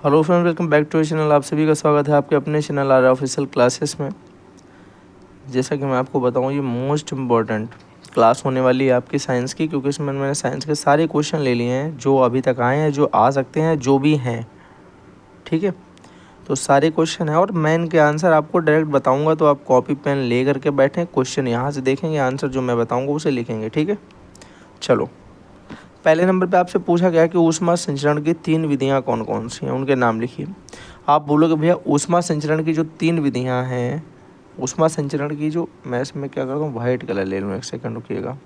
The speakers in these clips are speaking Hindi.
Hello friend, welcome back to channel. आप सभी का स्वागत है आपके अपने चैनल आर ऑफिशियल क्लासेस में। जैसा कि मैं आपको बताऊं, ये मोस्ट इम्पॉर्टेंट क्लास होने वाली है आपकी साइंस की, क्योंकि इसमें मैंने साइंस के सारे क्वेश्चन ले लिए हैं जो अभी तक आए हैं, जो आ सकते हैं, जो भी हैं। ठीक है, तो सारे क्वेश्चन हैं और मैं इनके आंसर आपको डायरेक्ट बताऊँगा, तो आप कॉपी पेन ले करके बैठें, क्वेश्चन यहाँ से देखेंगे, आंसर जो मैं बताऊँगा उसे लिखेंगे। ठीक है, चलो। पहले नंबर पे आपसे पूछा गया कि ऊष्मा संचरण की 3 विधियां कौन कौन सी हैं, उनके नाम लिखिए। आप बोलोगे भैया ऊष्मा संचरण की जो 3 विधियां हैं, ऊष्मा संचरण की जो, मैं इसमें क्या करता हूँ, वाइट कलर ले लूँ, एक सेकंड रुकिएगा।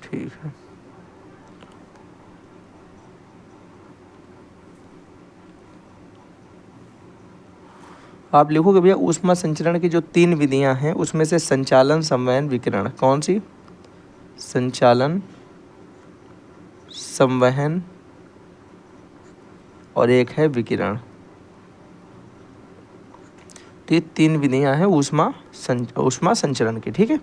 ठीक है, आप लिखोगे भैया ऊष्मा संचरण की जो 3 विधियां हैं उसमें से संचालन, संवहन, विकिरण। कौन सी? संचालन, संवहन और एक है विकिरण। तो ये 3 विधियां हैं ऊष्मा संचरण की। ठीक है,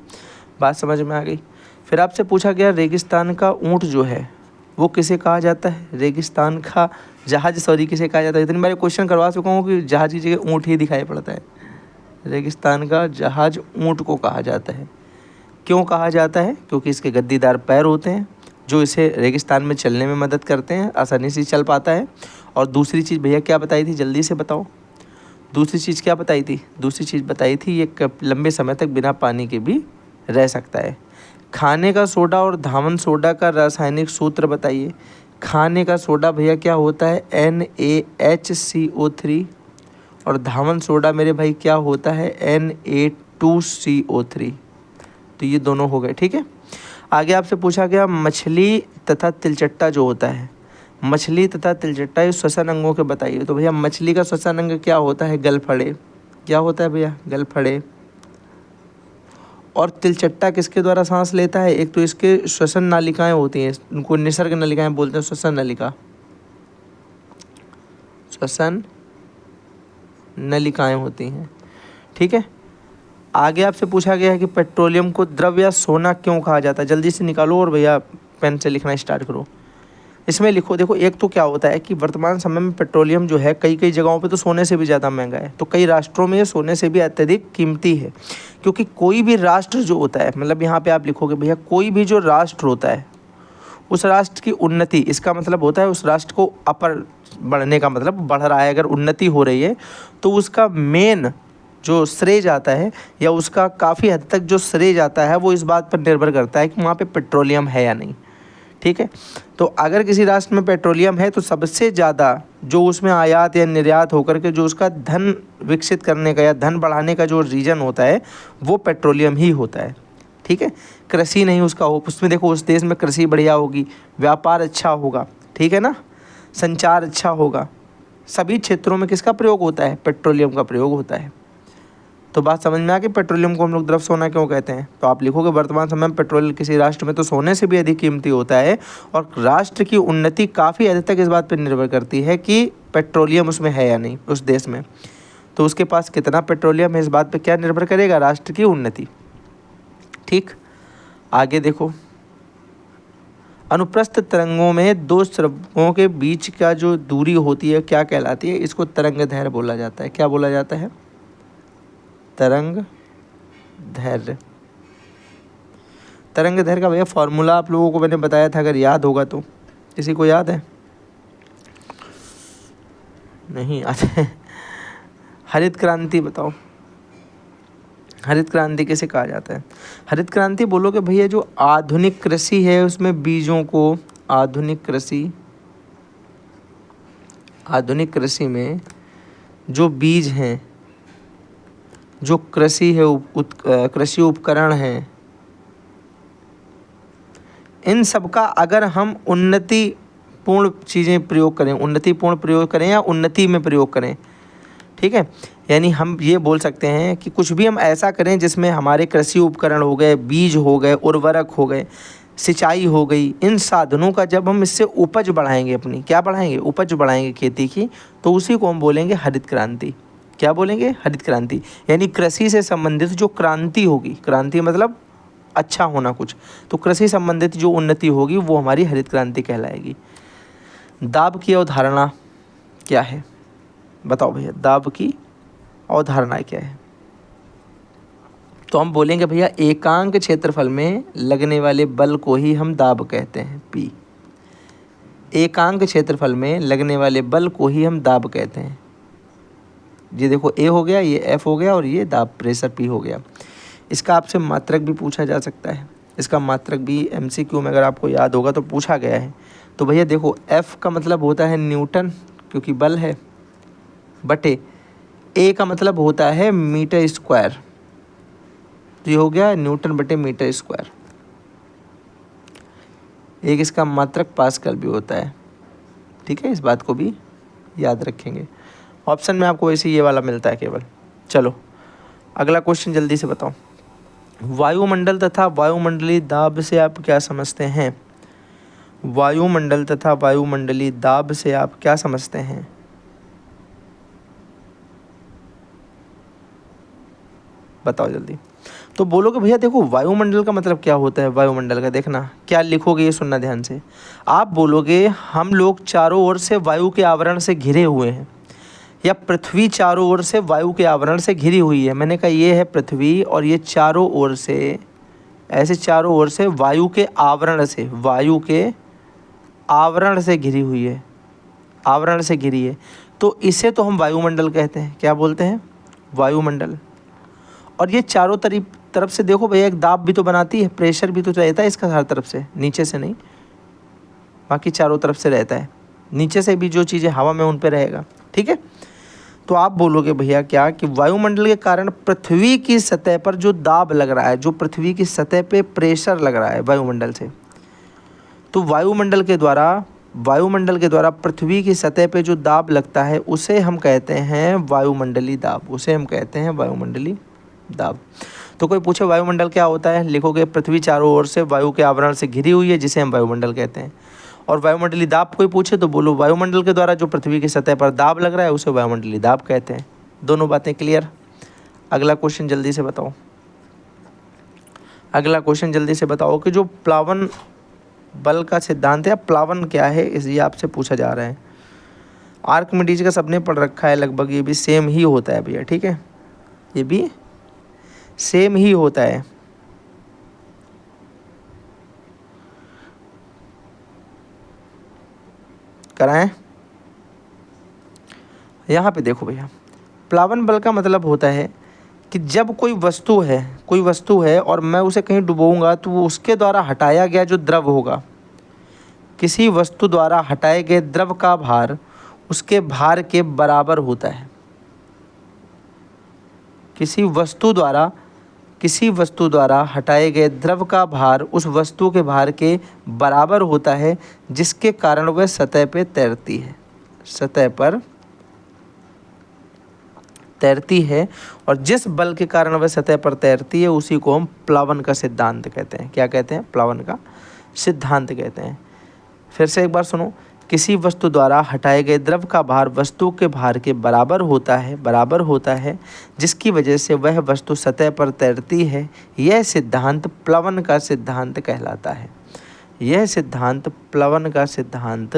बात समझ में आ गई। फिर आपसे पूछा गया रेगिस्तान का ऊंट जो है वो किसे कहा जाता है? रेगिस्तान का जहाज, सॉरी, किसे कहा जाता है? इतनी बार क्वेश्चन करवा चुका हूँ कि जहाज की जगह ऊंट ही दिखाई पड़ता है। रेगिस्तान का जहाज ऊंट को कहा जाता है। क्यों कहा जाता है? क्योंकि इसके गद्दीदार पैर होते हैं जो इसे रेगिस्तान में चलने में मदद करते हैं, आसानी से चल पाता है। और दूसरी चीज़ भैया क्या बताई थी, जल्दी से बताओ। दूसरी चीज़ क्या बताई थी? दूसरी चीज़ बताई थी ये लंबे समय तक बिना पानी के भी रह सकता है। खाने का सोडा और धावन सोडा का रासायनिक सूत्र बताइए। खाने का सोडा भैया क्या होता है? NaHCO3। और धावन सोडा मेरे भाई क्या होता है? Na2CO3। तो ये दोनों हो गए। ठीक है, आगे आपसे पूछा गया मछली तथा तिलचट्टा जो होता है, मछली तथा तिलचट्टा ये श्वसन अंगों के बताइए। तो भैया मछली का श्वसन अंग क्या होता है? गलफड़े। क्या होता है भैया? गलफड़े। और तिलचट्टा किसके द्वारा सांस लेता है? एक तो इसके श्वसन नालिकाएं होती हैं, उनको निसर्ग नलिकाएं बोलते हैं, श्वसन नलिका, श्वसन नलिकाएं होती हैं। ठीक है, आगे आपसे पूछा गया है कि पेट्रोलियम को द्रव या सोना क्यों कहा जाता है? जल्दी से निकालो और भैया पेन से लिखना स्टार्ट करो। इसमें लिखो, देखो एक तो क्या होता है कि वर्तमान समय में पेट्रोलियम जो है कई कई जगहों पे तो सोने से भी ज़्यादा महंगा है, तो कई राष्ट्रों में ये सोने से भी अत्यधिक कीमती है। क्योंकि कोई भी राष्ट्र जो होता है, मतलब यहाँ पे आप लिखोगे भैया कोई भी जो राष्ट्र होता है उस राष्ट्र की उन्नति, इसका मतलब होता है उस राष्ट्र को अपर बढ़ने का मतलब बढ़ रहा है, अगर उन्नति हो रही है तो उसका मेन जो श्रेय जाता है या उसका काफ़ी हद तक जो श्रेय जाता है वो इस बात पर निर्भर करता है कि वहाँ पे पेट्रोलियम है या नहीं। ठीक है, तो अगर किसी राष्ट्र में पेट्रोलियम है तो सबसे ज़्यादा जो उसमें आयात या निर्यात होकर के जो उसका धन विकसित करने का या धन बढ़ाने का जो रीजन होता है वो पेट्रोलियम ही होता है। ठीक है, कृषि नहीं उसका हो, उसमें देखो उस देश में कृषि बढ़िया होगी, व्यापार अच्छा होगा, ठीक है ना, संचार अच्छा होगा, सभी क्षेत्रों में किसका प्रयोग होता है? पेट्रोलियम का प्रयोग होता है। तो बात समझ में आ गई, पेट्रोलियम को हम लोग द्रव सोना क्यों कहते हैं? तो आप लिखोगे वर्तमान समय में पेट्रोल किसी राष्ट्र में तो सोने से भी अधिक कीमती होता है, और राष्ट्र की उन्नति काफ़ी हद तक इस बात पर निर्भर करती है कि पेट्रोलियम उसमें है या नहीं, उस देश में। तो उसके पास कितना पेट्रोलियम है, इस बात पर क्या निर्भर करेगा? राष्ट्र की उन्नति। ठीक, आगे देखो, अनुप्रस्थ तरंगों में दो स्रवों के बीच का जो दूरी होती है क्या कहलाती है? इसको तरंग दैर्घ्य बोला जाता है। क्या बोला जाता है? तरंग दैर्घ्य। तरंग दैर्घ्य का भैया फॉर्मूला आप लोगों को मैंने बताया था, अगर याद होगा तो। किसी को याद है? नहीं याद है? हरित क्रांति बताओ, हरित क्रांति किसे कहा जाता है? हरित क्रांति बोलोगे भैया जो आधुनिक कृषि है उसमें बीजों को, आधुनिक कृषि में जो बीज हैं, जो कृषि है, कृषि उपकरण हैं, इन सब का अगर हम उन्नतिपूर्ण चीज़ें प्रयोग करें, उन्नतिपूर्ण प्रयोग करें या उन्नति में प्रयोग करें, ठीक है, यानी हम ये बोल सकते हैं कि कुछ भी हम ऐसा करें जिसमें हमारे कृषि उपकरण हो गए, बीज हो गए, उर्वरक हो गए, सिंचाई हो गई, इन साधनों का जब हम इससे उपज बढ़ाएंगे, अपनी क्या बढ़ाएंगे? उपज बढ़ाएंगे खेती की, तो उसी को हम बोलेंगे हरित क्रांति। क्या बोलेंगे? हरित क्रांति। यानी कृषि से संबंधित जो क्रांति होगी, क्रांति मतलब अच्छा होना कुछ, तो कृषि संबंधित जो उन्नति होगी वो हमारी हरित क्रांति कहलाएगी। दाब की अवधारणा क्या है? बताओ भैया, दाब की अवधारणा क्या है? तो हम बोलेंगे भैया एकांक क्षेत्रफल में लगने वाले बल को ही हम दाब कहते हैं, पी। एकांक क्षेत्रफल में लगने वाले बल को ही हम दाब कहते हैं। ये देखो ए हो गया, ये एफ हो गया और ये दाब प्रेशर पी हो गया। इसका आपसे मात्रक भी पूछा जा सकता है। इसका मात्रक भी एमसीक्यू में अगर आपको याद होगा तो पूछा गया है। तो भैया देखो एफ का मतलब होता है न्यूटन क्योंकि बल है, बटे ए का मतलब होता है मीटर स्क्वायर, तो ये हो गया न्यूटन बटे मीटर स्क्वायर। एक इसका मात्रक पास्कल भी होता है, ठीक है, इस बात को भी याद रखेंगे। ऑप्शन में आपको वैसे ये वाला मिलता है केवल। चलो अगला क्वेश्चन जल्दी से बताओ। वायुमंडल तथा वायुमंडलीय दाब से आप क्या समझते हैं? वायुमंडल तथा वायुमंडलीय दाब से आप क्या समझते हैं? बताओ जल्दी। तो बोलोगे भैया देखो वायुमंडल का मतलब क्या होता है? वायुमंडल का देखना क्या लिखोगे ये सुनना ध्यान से। आप बोलोगे हम लोग चारों ओर से वायु के आवरण से घिरे हुए हैं, या पृथ्वी चारों ओर से वायु के आवरण से घिरी हुई है। मैंने कहा ये है पृथ्वी और ये चारों ओर से, ऐसे चारों ओर से वायु के आवरण से, वायु के आवरण से घिरी हुई है, आवरण से घिरी है, तो इसे तो हम वायुमंडल कहते हैं। क्या बोलते हैं? वायुमंडल। और ये चारों तरफ से देखो भैया एक दाब भी तो बनाती है, प्रेशर भी तो रहता है इसका हर तरफ से, नीचे से नहीं, बाकी चारों तरफ से रहता है। नीचे से भी जो चीज़ें हवा में उन पे रहेगा, ठीक है। तो आप बोलोगे भैया क्या कि वायुमंडल के कारण पृथ्वी की सतह पर जो दाब लग रहा है, जो पृथ्वी की सतह पे प्रेशर लग रहा है वायुमंडल से, तो वायुमंडल के द्वारा पृथ्वी की सतह पे जो दाब लगता है उसे हम कहते हैं वायुमंडलीय दाब, उसे हम कहते हैं वायुमंडलीय दाब। तो कोई पूछे वायुमंडल क्या होता है, लिखोगे पृथ्वी चारों ओर से वायु के आवरण से घिरी हुई है जिसे हम वायुमंडल कहते हैं। और वायुमंडलीय दाब कोई पूछे तो बोलो वायुमंडल के द्वारा जो पृथ्वी की सतह पर दाब लग रहा है उसे वायुमंडलीय दाब कहते हैं। दोनों बातें क्लियर। अगला क्वेश्चन जल्दी से बताओ। अगला क्वेश्चन जल्दी से बताओ कि जो प्लावन बल का सिद्धांत है, प्लावन क्या है, ये आपसे पूछा जा रहा है। आर्किमिडीज का सबने पढ़ रखा है लगभग, ये भी सेम ही होता है भैया, ठीक है, ये भी सेम ही होता है। कराएं? यहाँ पे देखो भैया, प्लावन बल का मतलब होता है कि जब कोई वस्तु है और मैं उसे कहीं डुबोऊंगा तो वो उसके द्वारा हटाया गया जो द्रव होगा, किसी वस्तु द्वारा हटाए गए द्रव का भार उसके भार के बराबर होता है। किसी वस्तु द्वारा हटाए गए द्रव का भार उस वस्तु के भार के बराबर होता है, जिसके कारण वह सतह पे तैरती है, सतह पर तैरती है। और जिस बल के कारण वह सतह पर तैरती है उसी को हम प्लावन का सिद्धांत कहते हैं। क्या कहते हैं? प्लावन का सिद्धांत कहते हैं। फिर से एक बार सुनो। किसी वस्तु द्वारा हटाए गए द्रव का भार वस्तु के भार के बराबर होता है, जिसकी वजह से वह वस्तु सतह पर तैरती है। यह सिद्धांत प्लावन का सिद्धांत कहलाता है। यह सिद्धांत प्लावन का सिद्धांत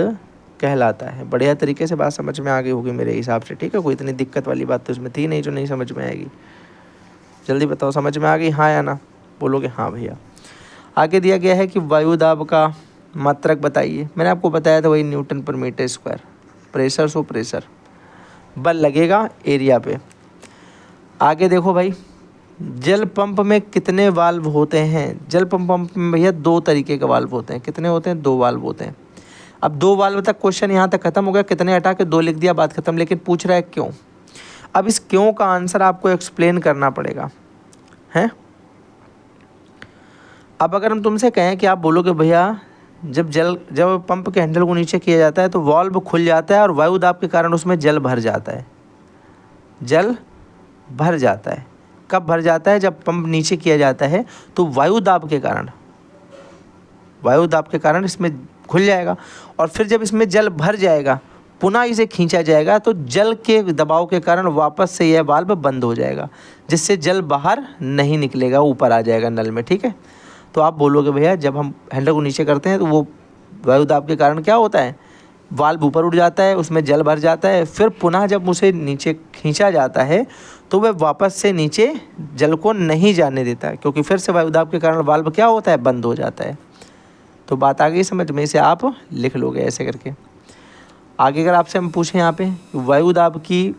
कहलाता है। बढ़िया तरीके से बात समझ में आ गई होगी मेरे हिसाब से, ठीक है। कोई इतनी दिक्कत वाली बात तो इसमें थी नहीं जो नहीं समझ में आएगी। जल्दी बताओ समझ में आ गई, हाँ या ना? बोलोगे हाँ भैया। आगे दिया गया है कि वायु दाब का मात्रक बताइए। मैंने आपको बताया था वही न्यूटन पर metre square. Pressure so pressure, बल लगेगा एरिया पे। आगे देखो भाई, जल पंप में कितने वाल्व होते हैं? जल पंप में भैया 2 तरीके के वाल्व होते हैं। कितने होते हैं? 2 वाल्व होते हैं। अब 2 वाल्व तक क्वेश्चन यहाँ तक खत्म हो गया। कितने हटा के 2 लिख दिया, बात खत्म। लेकिन पूछ रहा है क्यों। अब इस क्यों का आंसर आपको एक्सप्लेन करना पड़ेगा, हैं। अब अगर हम तुमसे कहें कि आप बोलोगे भैया जब पंप के हैंडल को नीचे किया जाता है तो वाल्व खुल जाता है और वायु दाब के कारण उसमें जल भर जाता है। जल भर जाता है कब भर जाता है? जब पंप नीचे किया जाता है तो वायु दाब के कारण इसमें खुल जाएगा। और फिर जब इसमें जल भर जाएगा पुनः इसे खींचा जाएगा तो जल के दबाव के कारण वापस से यह वाल्व बंद हो जाएगा, जिससे जल बाहर नहीं निकलेगा, ऊपर आ जाएगा नल में। ठीक है, तो आप बोलोगे भैया जब हम हैंडल को नीचे करते हैं तो वो वायु दाब के कारण क्या होता है, वाल्व ऊपर उठ जाता है, उसमें जल भर जाता है, फिर पुनः जब उसे नीचे खींचा जाता है तो वह वापस से नीचे जल को नहीं जाने देता है, क्योंकि फिर से वायु दाब के कारण वाल्व क्या होता है, बंद हो जाता है। तो बात आ गई समझ में, इसे आप लिख लोगे ऐसे करके। आगे अगर आपसे हम पूछें यहाँ पे वायु दाब की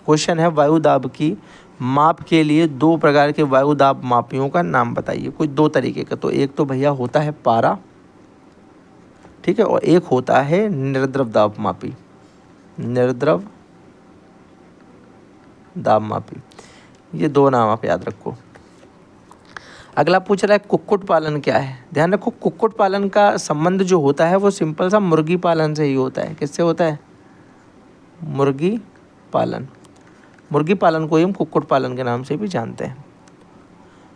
क्वेश्चन है, वायु दाब की माप के लिए दो प्रकार के वायु दाब मापियों का नाम बताइए। कुछ दो तरीके का, तो एक तो भैया होता है पारा, ठीक है, और एक होता है निर्द्रव दाब मापी, निर्द्रव दाब मापी। ये दो नाम आप याद रखो। अगला पूछ रहा है कुक्कुट पालन क्या है। ध्यान रखो, कुक्कुट पालन का संबंध जो होता है वो सिंपल सा मुर्गी पालन से ही होता है। किससे होता है, मुर्गी पालन। मुर्गी पालन को ही हम कुक्कुट पालन के नाम से भी जानते हैं।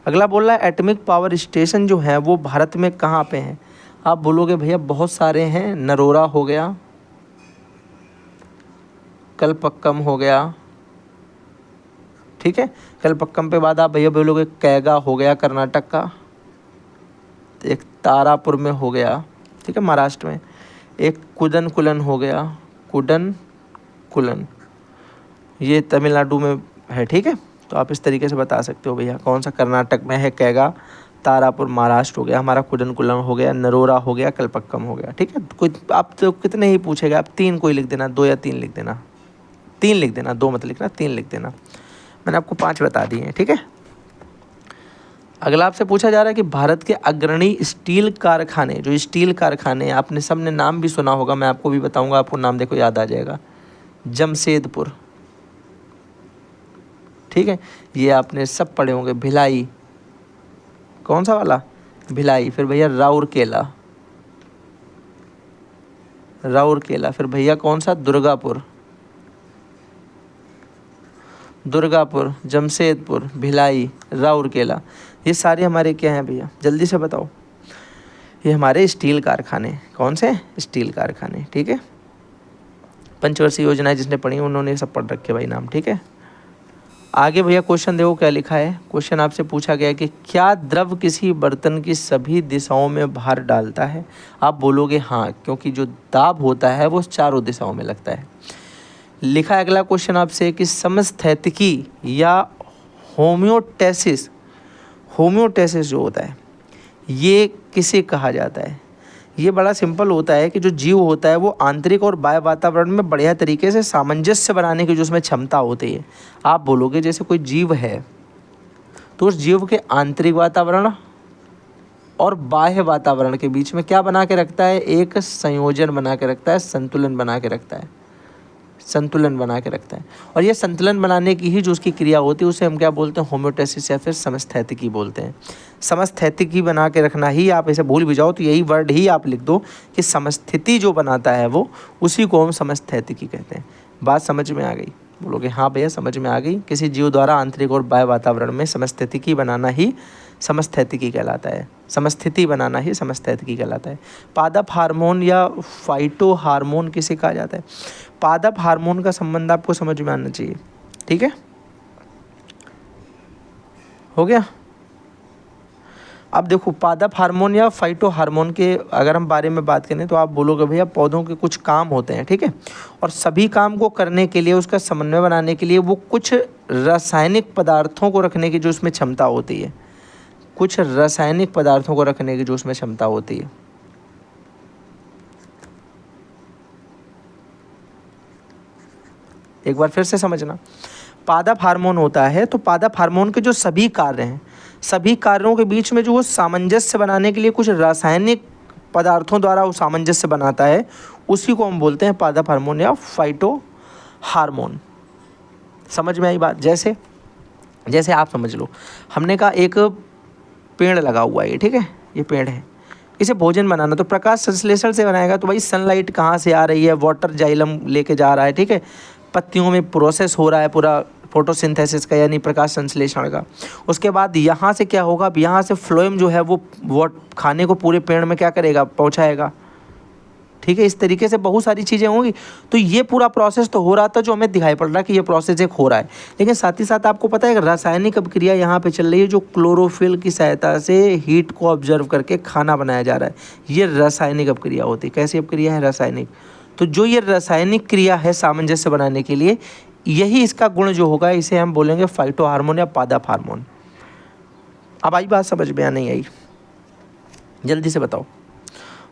अगला बोल रहा है एटॉमिक पावर स्टेशन जो है वो भारत में कहाँ पे हैं। आप बोलोगे भैया बहुत सारे हैं, नरोरा हो गया, कलपक्कम हो गया, ठीक है, कलपक्कम पे बाद आप भैया बोलोगे कैगा हो गया कर्नाटक का, एक तारापुर में हो गया, ठीक है, महाराष्ट्र में, एक कुदन कुलन हो गया, कुडन कुलन, ये तमिलनाडु में है। ठीक है, तो आप इस तरीके से बता सकते हो भैया कौन सा कर्नाटक में है, कैगा, तारापुर महाराष्ट्र हो गया हमारा, कुडन कुलन हो गया, नरोरा हो गया, कलपक्कम हो गया। ठीक है, कोई आप तो कितने ही पूछेगा, आप तीन कोई लिख देना, दो या तीन लिख देना, तीन लिख देना, दो मत लिखना, तीन लिख देना। मैंने आपको 5 बता दिए हैं। ठीक है, अगला आपसे पूछा जा रहा है कि भारत के अग्रणी स्टील कारखाने, जो स्टील कारखाने आपने सबने नाम भी सुना होगा, मैं आपको भी बताऊंगा, आपको नाम देखो याद आ जाएगा, जमशेदपुर, ठीक है, ये आपने सब पढ़े होंगे, भिलाई, कौन सा वाला, भिलाई, फिर भैया राउरकेला, राउरकेला, फिर भैया कौन सा, दुर्गापुर, दुर्गापुर, जमशेदपुर, भिलाई, राउरकेला, ये सारे हमारे क्या हैं भैया, जल्दी से बताओ, ये हमारे स्टील कारखाने। कौन से, स्टील कारखाने। ठीक है, पंचवर्षीय योजनाएं जिसने पढ़ी उन्होंने सब पढ़ रखे भाई नाम। ठीक है, आगे भैया क्वेश्चन देखो क्या लिखा है। क्वेश्चन आपसे पूछा गया कि क्या द्रव किसी बर्तन की सभी दिशाओं में भार डालता है। आप बोलोगे हाँ, क्योंकि जो दाब होता है वो चारों दिशाओं में लगता है। लिखा है अगला क्वेश्चन आपसे कि समस्थैतिकी या होम्योस्टेसिस, होम्योस्टेसिस जो होता है ये किसे कहा जाता है। ये बड़ा सिंपल होता है कि जो जीव होता है वो आंतरिक और बाह्य वातावरण में बढ़िया तरीके से सामंजस्य बनाने की जो उसमें क्षमता होती है। आप बोलोगे जैसे कोई जीव है तो उस जीव के आंतरिक वातावरण और बाह्य वातावरण के बीच में क्या बना के रखता है, एक संयोजन बना के रखता है, संतुलन बना के रखता है, संतुलन बना के रखता है। और ये संतुलन बनाने की ही जो उसकी क्रिया होती है उसे हम क्या बोलते हैं, होम्योस्टेसिस या फिर समस्थैतिकी बोलते हैं। समस्थैतिकी बना के रखना ही, आप इसे भूल भी जाओ तो यही वर्ड ही आप लिख दो कि समस्थिति जो बनाता है वो, उसी को हम समस्थैतिकी कहते हैं। बात समझ में आ गई, बोलोगे हाँ भैया समझ में आ गई। किसी जीव द्वारा आंतरिक और बाह्य वातावरण में समस्थैतिकी बनाना ही समस्थैतिकी कहलाता है, समस्थिति बनाना ही समस्थैतिकी कहलाता है। पादप हार्मोन या फाइटो हार्मोन किसे कहा जाता है। पादप हार्मोन का संबंध आपको समझ में आना चाहिए। ठीक है, हो गया। अब देखो पादप हार्मोन या फाइटो हार्मोन के अगर हम बारे में बात करें तो आप बोलोगे भैया पौधों के कुछ काम होते हैं, ठीक है, और सभी काम को करने के लिए, उसका समन्वय बनाने के लिए वो कुछ रासायनिक पदार्थों को रखने की जो उसमें क्षमता होती है, कुछ रासायनिक पदार्थों को रखने की जो उसमें क्षमता होती है। एक बार फिर से समझना, पादप हार्मोन होता है तो पादप हार्मोन के जो सभी कार्य हैं, सभी कार्यों के बीच में जो वो सामंजस्य बनाने के लिए कुछ रासायनिक पदार्थों द्वारा वो सामंजस्य बनाता है, उसी को हम बोलते हैं पादप हार्मोन या फाइटो हार्मोन। समझ में आई बात। जैसे जैसे आप समझ लो, हमने कहा एक पेड़ लगा हुआ है, ठीक है, ये पेड़ है, इसे भोजन बनाना तो प्रकाश संश्लेषण से बनाएगा। तो भाई सनलाइट कहाँ से आ रही है, वाटर जाइलम लेके जा रहा है, ठीक है, पत्तियों में प्रोसेस हो रहा है पूरा फोटोसिंथेसिस का यानी प्रकाश संश्लेषण का। उसके बाद यहाँ से क्या होगा, अब यहाँ से फ्लोएम जो है वो खाने को पूरे पेड़ में क्या करेगा, पहुँचाएगा, ठीक है। इस तरीके से बहुत सारी चीज़ें होंगी। तो ये पूरा प्रोसेस तो हो रहा था जो हमें दिखाई पड़ रहा है कि ये प्रोसेस एक हो रहा है, लेकिन साथ ही साथ आपको पता है एक रासायनिक अभिक्रिया यहाँ पे चल रही है जो क्लोरोफिल की सहायता से हीट को ऑब्जर्व करके खाना बनाया जा रहा है। ये रासायनिक अभिक्रिया होती है। कैसी अभिक्रिया है? रासायनिक। तो जो ये रासायनिक क्रिया है सामंजस्य बनाने के लिए, यही इसका गुण जो होगा इसे हम बोलेंगे फाइटो हार्मोन या पादप हार्मोन। अब आई बात समझ में या नहीं आई? जल्दी से बताओ,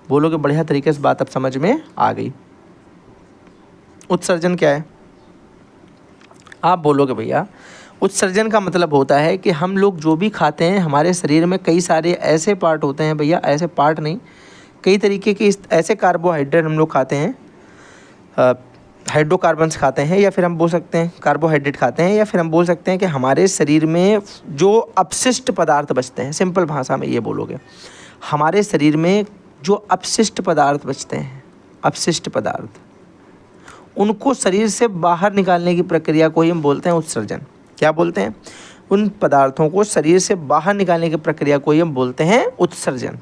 बोलोगे बढ़िया तरीके से बात अब समझ में आ गई। उत्सर्जन क्या है? आप बोलोगे भैया उत्सर्जन का मतलब होता है कि हम लोग जो भी खाते हैं हमारे शरीर में कई सारे ऐसे पार्ट होते हैं भैया, ऐसे पार्ट नहीं, कई तरीके के ऐसे कार्बोहाइड्रेट हम लोग खाते हैं, हाइड्रोकार्बन्स खाते हैं, या फिर हम बोल सकते हैं कार्बोहाइड्रेट खाते हैं, या फिर हम बोल सकते हैं कि हमारे शरीर में जो अपशिष्ट पदार्थ बचते हैं, सिंपल भाषा में ये बोलोगे, हमारे शरीर में जो अपशिष्ट पदार्थ बचते हैं, अपशिष्ट पदार्थ, उनको शरीर से बाहर निकालने की प्रक्रिया को ही हम बोलते हैं उत्सर्जन। क्या बोलते हैं? उन पदार्थों को शरीर से बाहर निकालने की प्रक्रिया को ही हम बोलते हैं उत्सर्जन।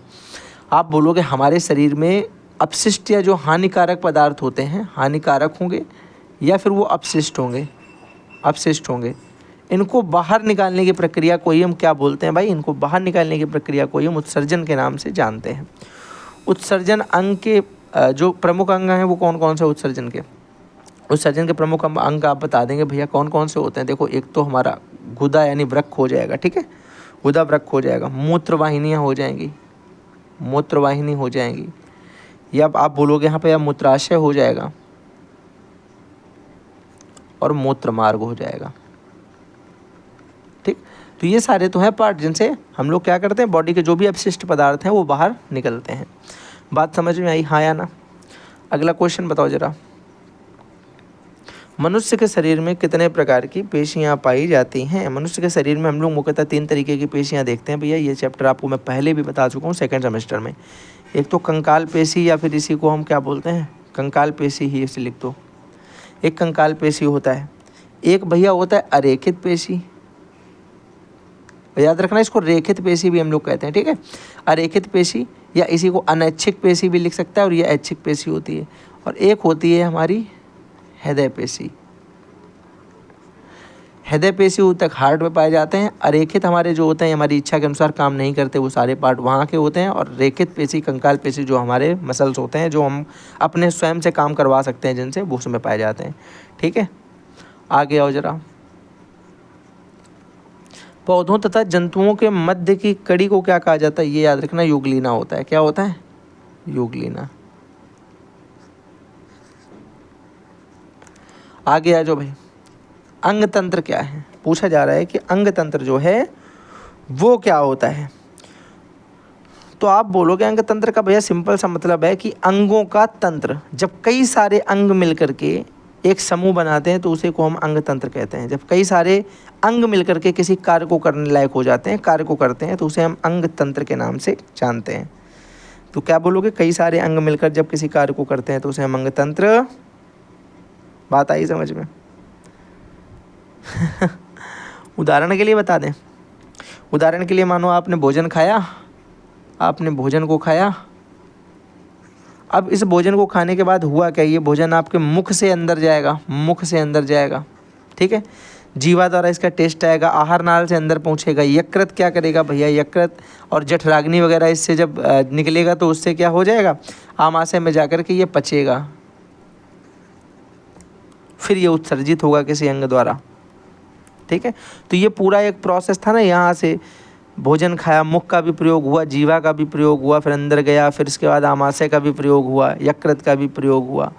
आप बोलोगे हमारे शरीर में अपशिष्ट या जो हानिकारक पदार्थ होते हैं, हानिकारक होंगे या फिर वो अपशिष्ट होंगे, अपशिष्ट होंगे, इनको बाहर निकालने की प्रक्रिया को ही हम क्या बोलते हैं भाई? इनको बाहर निकालने की प्रक्रिया को ही हम उत्सर्जन के नाम से जानते हैं। उत्सर्जन अंग के जो प्रमुख अंग हैं वो कौन कौन से उत्सर्जन के? उत्सर्जन के प्रमुख अंग आप बता देंगे भैया कौन कौन से होते हैं? देखो, एक तो हमारा गुदा यानी वृक्क हो जाएगा, ठीक है, गुदा वृक्क हो जाएगा, मूत्रवाहिनियाँ हो जाएंगी, मूत्रवाहिनी हो जाएंगी, या आप बोलोगे यहाँ पे या मूत्राशय हो जाएगा, और मूत्र मार्ग हो जाएगा, ठीक। तो ये सारे तो हैं पार्ट जिनसे हम लोग क्या करते हैं, बॉडी के जो भी अपशिष्ट पदार्थ हैं वो बाहर निकलते हैं। बात समझ में आई, हाँ या ना? अगला क्वेश्चन बताओ जरा, मनुष्य के शरीर में कितने प्रकार की पेशियां पाई जाती हैं? मनुष्य के शरीर में हम लोग मुख्यतः 3 तरीके की पेशियां देखते हैं भैया। ये चैप्टर आपको मैं पहले भी बता चुका हूँ सेकंड सेमेस्टर में। एक तो कंकाल पेशी, या फिर इसी को हम क्या बोलते हैं, कंकाल पेशी ही इसे लिख दो। एक कंकाल पेशी होता है, एक भैया होता है अरेखित पेशी, याद रखना इसको रेखित पेशी भी हम लोग कहते हैं, ठीक है। अरेखित पेशी या इसी को अनैच्छिक पेशी भी लिख सकता है, और ये ऐच्छिक पेशी होती है। और एक होती है हमारी हृदय पेशी। हृदय पेशी तक हार्ट में पाए जाते हैं। अरेखित हमारे जो होते हैं हमारी इच्छा के अनुसार काम नहीं करते, वो सारे पार्ट वहाँ के होते हैं। और रेखित पेशी, कंकाल पेशी जो हमारे मसल्स होते हैं, जो हम अपने स्वयं से काम करवा सकते हैं जिनसे, वो उसमें पाए जाते हैं, ठीक है। आगे आओ जरा, पौधों तथा जंतुओं के मध्य की कड़ी को क्या कहा जाता है? ये याद रखना, युगलीना होता है। क्या होता है? युगलीना। आगे आ जाओ भाई, अंग तंत्र क्या है? पूछा जा रहा है कि अंग तंत्र जो है वो क्या होता है। तो आप बोलोगे अंग तंत्र का भैया सिंपल सा मतलब है कि अंगों का तंत्र। जब कई सारे अंग मिलकर के एक समूह बनाते हैं तो उसे को हम अंग तंत्र कहते हैं। जब कई सारे अंग मिलकर के किसी कार्य को करने लायक हो जाते हैं, कार्य को करते हैं, तो उसे हम अंग तंत्र के नाम से जानते हैं। तो क्या बोलोगे? कई सारे अंग मिलकर जब किसी कार्य को करते हैं तो उसे हम अंग तंत्र। बात आई समझ में? उदाहरण के लिए बता दें, उदाहरण के लिए मानो आपने भोजन खाया, आपने भोजन को खाया। अब इस भोजन को खाने के बाद हुआ क्या? ये भोजन आपके मुख से अंदर जाएगा, मुख से अंदर जाएगा, ठीक है। जीवा द्वारा इसका टेस्ट आएगा, आहार नाल से अंदर पहुंचेगा। यकृत क्या करेगा भैया? यकृत और जठराग्नि वगैरह इससे जब निकलेगा तो उससे क्या हो जाएगा? आमाशय में जाकर के ये पचेगा, फिर ये उत्सर्जित होगा किसी अंग द्वारा, ठीक है। तो ये पूरा एक प्रोसेस था ना, यहाँ से भोजन खाया, मुख का भी प्रयोग हुआ, जीवा का भी प्रयोग हुआ, फिर अंदर गया, फिर इसके बाद आमाशय का भी प्रयोग हुआ, यकृत का भी प्रयोग हुआ,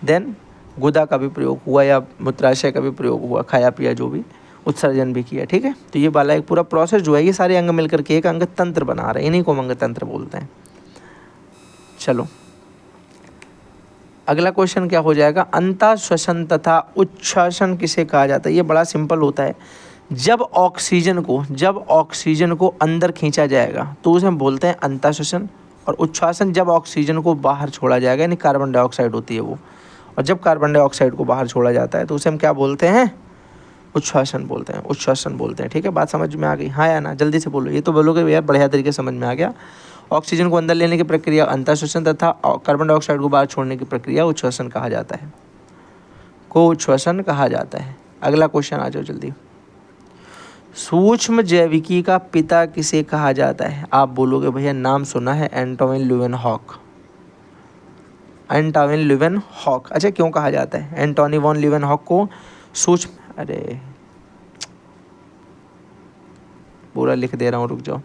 देन गुदा का भी प्रयोग हुआ, या मूत्राशय का भी प्रयोग हुआ, खाया पिया जो भी, उत्सर्जन भी किया, ठीक है। तो ये वाला एक पूरा प्रोसेस जो है, ये सारे अंग मिलकर के एक अंग तंत्र बना रहे हैं, इन्हीं को अंग तंत्र बोलते हैं। चलो अगला क्वेश्चन क्या हो जाएगा? अंतःश्वसन तथा उच्छ्वासन किसे कहा जाता है? ये बड़ा सिंपल होता है। जब ऑक्सीजन को अंदर खींचा जाएगा तो उसे हम बोलते हैं अंतःश्वसन, और उच्छ्वासन जब ऑक्सीजन को बाहर छोड़ा जाएगा, यानी कार्बन डाइऑक्साइड होती है वो, और जब कार्बन डाइऑक्साइड को बाहर छोड़ा जाता है तो उसे हम क्या बोलते हैं? उच्छ्वासन बोलते हैं, उच्छ्वासन बोलते हैं, ठीक है। बात समझ में आ गई, हाँ या ना? जल्दी से बोलो, ये तो बोलोगे यार बढ़िया तरीके से समझ में आ गया। ऑक्सीजन को अंदर लेने की प्रक्रिया अंतःश्वसन तथा कार्बन डाइऑक्साइड को बाहर छोड़ने की प्रक्रिया उच्छ्वसन कहा जाता है, को उच्छ्वसन कहा जाता है। अगला क्वेश्चन आ जाओ जल्दी। सूक्ष्म जैविकी का पिता किसे कहा जाता है? आप बोलोगे भैया नाम सुना है, एंटोइन ल्यूवेनहॉक। Antoine Leeuwenhoek. अच्छा, क्यों कहा जाता है एंटोनी वॉन ल्यूवेनहॉक को सूक्ष्म? अरे पूरा लिख दे रहा हूँ, रुक जाओ।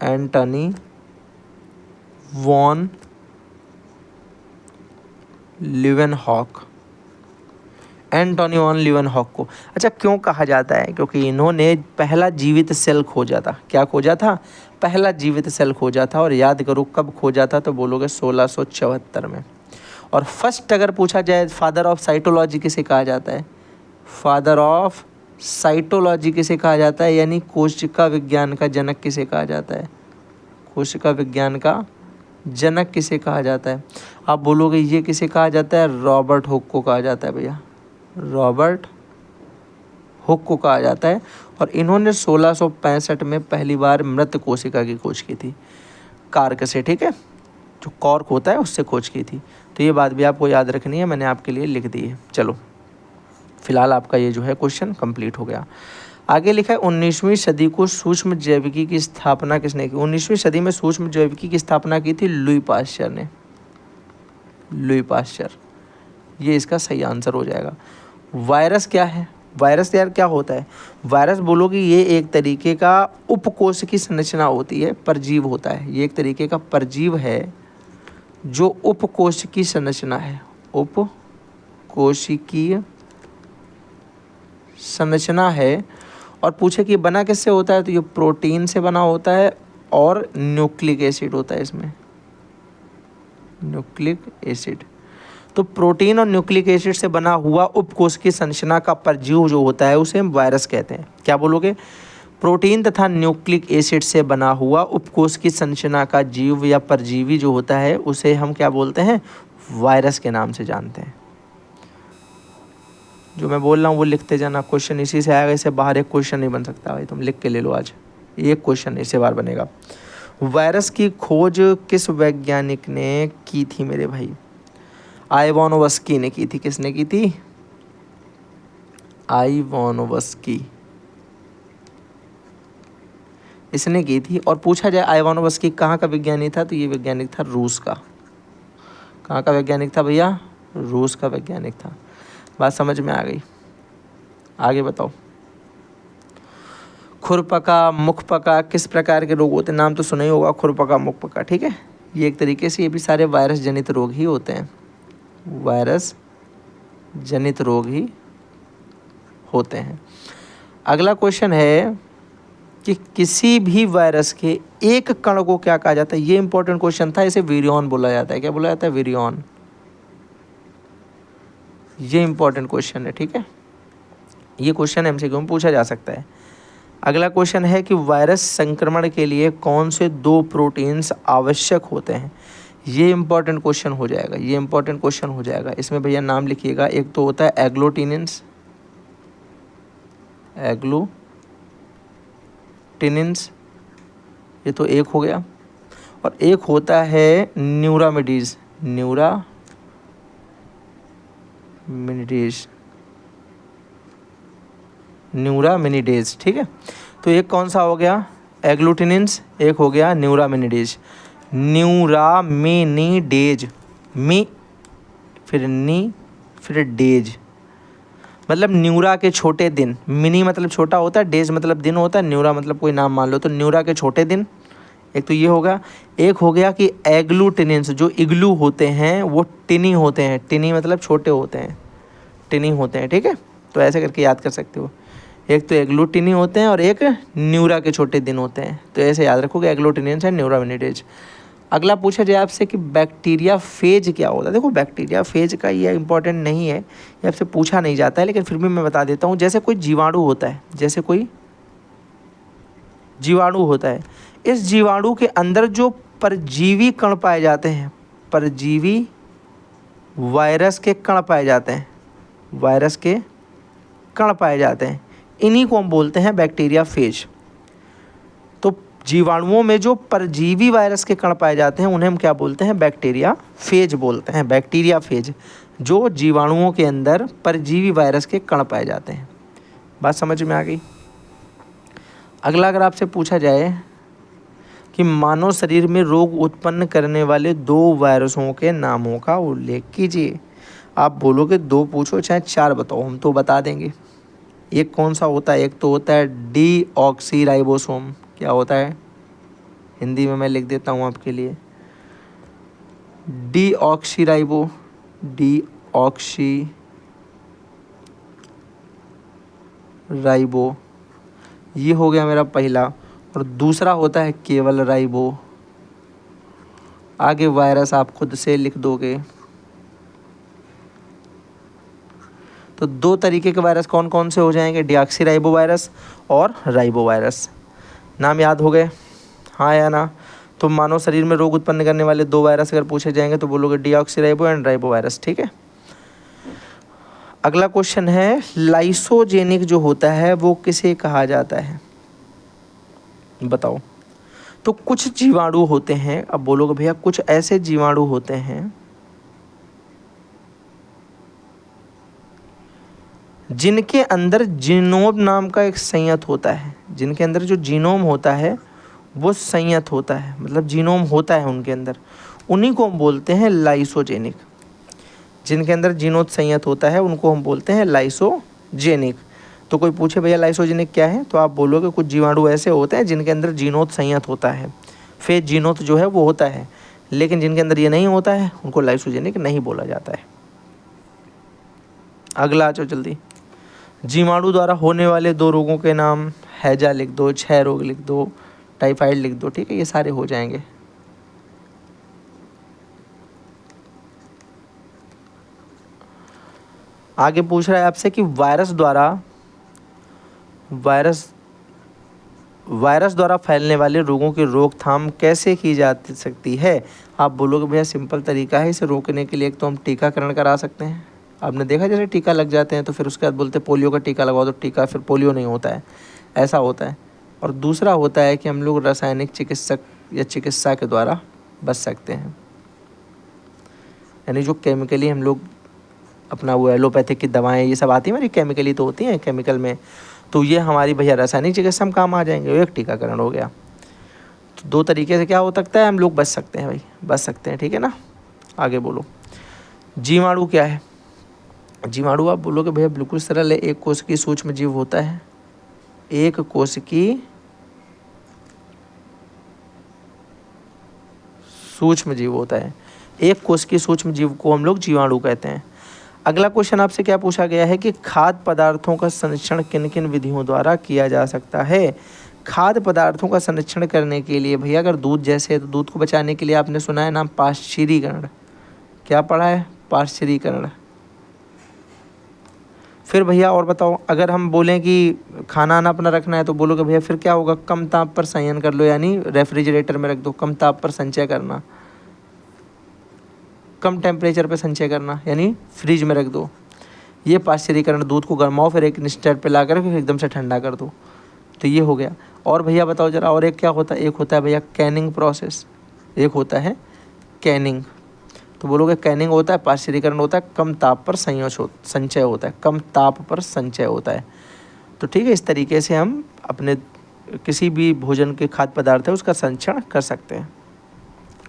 Antony von Leeuwenhoek, Antony von Leeuwenhoek को। अच्छा, क्यों कहा जाता है? क्योंकि इन्होंने पहला जीवित सेल खोजा था। क्या खोजा था? पहला जीवित सेल खोजा था। और याद करो कब खोजा था, तो बोलोगे 1674 में। और फर्स्ट अगर पूछा जाए फादर ऑफ साइटोलॉजी किसे कहा जाता है? फादर ऑफ साइटोलॉजी किसे कहा जाता है? यानी कोशिका विज्ञान का जनक किसे कहा जाता है? कोशिका विज्ञान का जनक किसे कहा जाता है? आप बोलोगे ये किसे कहा जाता है? रॉबर्ट हुक को कहा जाता है भैया, रॉबर्ट हुक को कहा जाता है। और इन्होंने 1665 में पहली बार मृत कोशिका की खोज की थी, कार्क से, ठीक है, जो कॉर्क होता है उससे खोज की थी। तो ये बात भी आपको याद रखनी है, मैंने आपके लिए लिख दी है। चलो फिलहाल आपका ये जो है क्वेश्चन कंप्लीट हो गया। आगे लिखा है 19वीं सदी को सूक्ष्म जैविकी की स्थापना किसने की? 19वीं सदी में सूक्ष्म जैविकी की स्थापना की थी लुई पाश्चर ने, लुई पाश्चर। ये इसका सही आंसर हो जाएगा। वायरस क्या है? वायरस यार क्या होता है? वायरस बोलोगे ये एक तरीके का उपकोश की संरचना होती है, परजीव होता है। ये एक तरीके का परजीव है जो उपकोश की संरचना है, उपकोशिकीय संरचना है। और पूछे कि बना किससे होता है, तो ये प्रोटीन से बना होता है और न्यूक्लिक एसिड होता है इसमें, न्यूक्लिक एसिड। तो प्रोटीन और न्यूक्लिक एसिड से बना हुआ उपकोश की संरचना का परजीव जो होता है उसे हम वायरस कहते हैं। क्या बोलोगे? प्रोटीन तथा न्यूक्लिक एसिड से बना हुआ उपकोश की संरचना का जीव या परजीवी जो होता है उसे हम क्या बोलते हैं? वायरस के नाम से जानते हैं। जो मैं बोल रहा हूँ वो लिखते जाना, क्वेश्चन इसी से आएगा, इससे बाहर एक क्वेश्चन नहीं बन सकता भाई, तुम लिख के ले लो आज, एक क्वेश्चन इससे बाहर बनेगा। वायरस की खोज किस वैज्ञानिक ने की थी मेरे भाई? आइवानोवस्की ने की थी। किसने की थी? आइवानोवस्की, इसने की थी। और पूछा जाए आइवानोवस्की कहाँ का वैज्ञानिक था, तो ये वैज्ञानिक था रूस का। कहाँ का वैज्ञानिक था भैया? रूस का वैज्ञानिक था। बात समझ में आ गई? आगे बताओ। खुरपका, मुखपका किस प्रकार के रोग होते हैं? नाम तो सुना ही होगा, खुरपका, मुखपका, ठीक है। ये एक तरीके से ये भी सारे वायरस जनित रोग ही होते हैं, वायरस जनित रोग ही होते हैं। अगला क्वेश्चन है कि किसी भी वायरस के एक कण को क्या कहा जाता है? ये इंपॉर्टेंट क्वेश्चन था, इसे विरियन बोला जाता है। क्या बोला जाता है? विरियन। ये इंपॉर्टेंट क्वेश्चन है, ठीक है। ये क्वेश्चन एमसीक्यू में पूछा जा सकता है। अगला क्वेश्चन है कि वायरस संक्रमण के लिए कौन से 2 प्रोटीन्स आवश्यक होते हैं? ये इंपॉर्टेंट क्वेश्चन हो जाएगा, ये इंपॉर्टेंट क्वेश्चन हो जाएगा। इसमें भैया नाम लिखिएगा। एक तो होता है एग्लूटिनिन्स, एग्लूटिनिन्स, ये तो एक हो गया। और एक होता है न्यूरामिडीज, न्यूरामिनिडेज, ठीक है। तो एक कौन सा हो गया? एग्लूटिनिन्स, एक हो गया न्यूरामिनिडेज। न्यूरामिनिडेज, मी फिर नी फिर डेज, मतलब न्यूरा के छोटे दिन। मिनी मतलब छोटा होता है, डेज मतलब दिन होता है, न्यूरा मतलब कोई नाम मान लो, तो न्यूरा के छोटे दिन। एक तो ये होगा। एक हो गया कि एग्लूटिनिन्स, जो इग्लू होते हैं वो टिनी होते हैं, टिनी मतलब छोटे होते हैं, टिनी होते हैं, ठीक है। तो ऐसे करके याद कर सकते हो। एक तो एग्लूटिनी होते हैं और एक न्यूरा के छोटे दिन होते हैं, तो ऐसे याद रखोगे, एग्लूटिनिन्स एंड न्यूरामिनिडेज। अगला पूछा जाए आपसे कि बैक्टीरिया फेज क्या होता है? देखो बैक्टीरिया फेज का ये इंपॉर्टेंट नहीं है, ये आपसे पूछा नहीं जाता है, लेकिन फिर भी मैं बता देता हूँ। जैसे कोई जीवाणु होता है, जैसे कोई जीवाणु होता है, इस जीवाणु के अंदर जो परजीवी कण पाए जाते हैं, परजीवी वायरस के कण पाए जाते हैं, वायरस के कण पाए जाते हैं, इन्हीं को हम बोलते हैं बैक्टीरिया फेज। तो जीवाणुओं में जो परजीवी वायरस के कण पाए जाते हैं उन्हें हम क्या बोलते हैं? बैक्टीरिया फेज बोलते हैं, बैक्टीरिया फेज। जो जीवाणुओं के अंदर परजीवी वायरस के कण पाए जाते हैं। बात समझ में आ गई? अगला अगर आपसे पूछा जाए कि मानव शरीर में रोग उत्पन्न करने वाले 2 वायरसों के नामों का उल्लेख कीजिए। आप बोलोगे 2 पूछो चाहे 4 बताओ, हम तो बता देंगे। एक कौन सा होता है? एक तो होता है डीऑक्सीराइबोसोम। क्या होता है? हिंदी में मैं लिख देता हूँ आपके लिए। डीऑक्सीराइबो ये हो गया मेरा पहला। और दूसरा होता है केवल राइबो। आगे वायरस आप खुद से लिख दोगे। तो 2 तरीके के वायरस कौन कौन से हो जाएंगे? डीऑक्सीराइबो वायरस और राइबो वायरस। नाम याद हो गए? हाँ या ना? तो मानव शरीर में रोग उत्पन्न करने वाले 2 वायरस अगर पूछे जाएंगे तो बोलोगे डीऑक्सीराइबो एंड राइबो वायरस। ठीक है। अगला क्वेश्चन है, लाइसोजेनिक जो होता है वो किसे कहा जाता है? बताओ। तो कुछ जीवाणु होते हैं, अब बोलोगे भैया कुछ ऐसे जीवाणु होते हैं जिनके अंदर जीनोम नाम का एक संयत होता है। जिनके अंदर जो जीनोम होता है वो संयत होता है, मतलब जीनोम होता है उनके अंदर, उन्हीं को हम बोलते हैं लाइसोजेनिक। जिनके अंदर जीनोत संयत होता है उनको हम बोलते हैं लाइसोजेनिक। तो कोई पूछे भैया लाइसोजेनिक क्या है, तो आप बोलोगे कुछ जीवाणु ऐसे होते हैं जिनके अंदर जीनोत संयत होता है, फेज जीनोत जो है वो होता है, लेकिन जिनके अंदर ये नहीं होता है उनको लाइसोजेनिक नहीं बोला जाता है। अगला आ जाओ जल्दी। जीवाणु द्वारा होने वाले 2 रोगों के नाम, हैजा लिख दो, क्षय रोग लिख दो, टाइफाइड लिख दो। ठीक है, ये सारे हो जाएंगे। आगे पूछ रहा है आपसे कि वायरस द्वारा फैलने वाले रोगों की रोकथाम कैसे की जा सकती है? आप बोलोगे भैया सिंपल तरीका है इसे रोकने के लिए। एक तो हम टीकाकरण करा सकते हैं। आपने देखा जैसे टीका लग जाते हैं तो फिर उसके बाद बोलते पोलियो का टीका लगवाओ, तो टीका फिर पोलियो नहीं होता है, ऐसा होता है। और दूसरा होता है कि हम लोग रासायनिक चिकित्सक या चिकित्सा के द्वारा बच सकते हैं, यानी जो केमिकली हम लोग अपना वो एलोपैथिक की दवाएं ये सब आती हैं, मेरी केमिकली तो होती हैं केमिकल में, तो ये हमारी भैया रासायनिक चिकित्सा में काम आ जाएंगे। एक टीकाकरण हो गया। तो 2 तरीके से क्या हो सकता है, हम लोग बच सकते हैं भाई, बच सकते हैं। ठीक है ना। आगे बोलो। जीवाणु क्या है? जीवाणु आप बोलोगे भैया बिल्कुल सरल है, एक कोशिकीय सूक्ष्म जीव होता है। एक कोशिकीय सूक्ष्म जीव होता है। एक कोशिकीय सूक्ष्म जीव को हम लोग जीवाणु कहते हैं। अगला क्वेश्चन आपसे क्या पूछा गया है कि खाद्य पदार्थों का संरक्षण किन किन विधियों द्वारा किया जा सकता है? खाद्य पदार्थों का संरक्षण करने के लिए भैया अगर दूध जैसे है तो दूध को बचाने के लिए आपने सुना है नाम पाश्चुरीकरण। क्या पढ़ा है? पाश्चुरीकरण। फिर भैया और बताओ, अगर हम बोलें कि खाना ना अपना रखना है तो बोलोगे भैया फिर क्या होगा? कम ताप पर संयन कर लो, यानी रेफ्रिजरेटर में रख दो। कम ताप पर संचय करना, कम टेम्परेचर पे संचय करना, यानी फ्रिज में रख दो। ये पाश्चुरीकरण, दूध को गर्माओ फिर एक निश्चित पे ला कर फिर एकदम से ठंडा कर दो। तो ये हो गया। और भैया बताओ जरा, और एक क्या होता है? एक होता है भैया कैनिंग प्रोसेस, एक होता है कैनिंग। तो बोलोगे कैनिंग होता है, पाश्चुरीकरण होता है, कम ताप पर संचय होता है, कम ताप पर संचय होता है। तो ठीक है, इस तरीके से हम अपने किसी भी भोजन के खाद्य पदार्थ है उसका संरक्षण कर सकते हैं।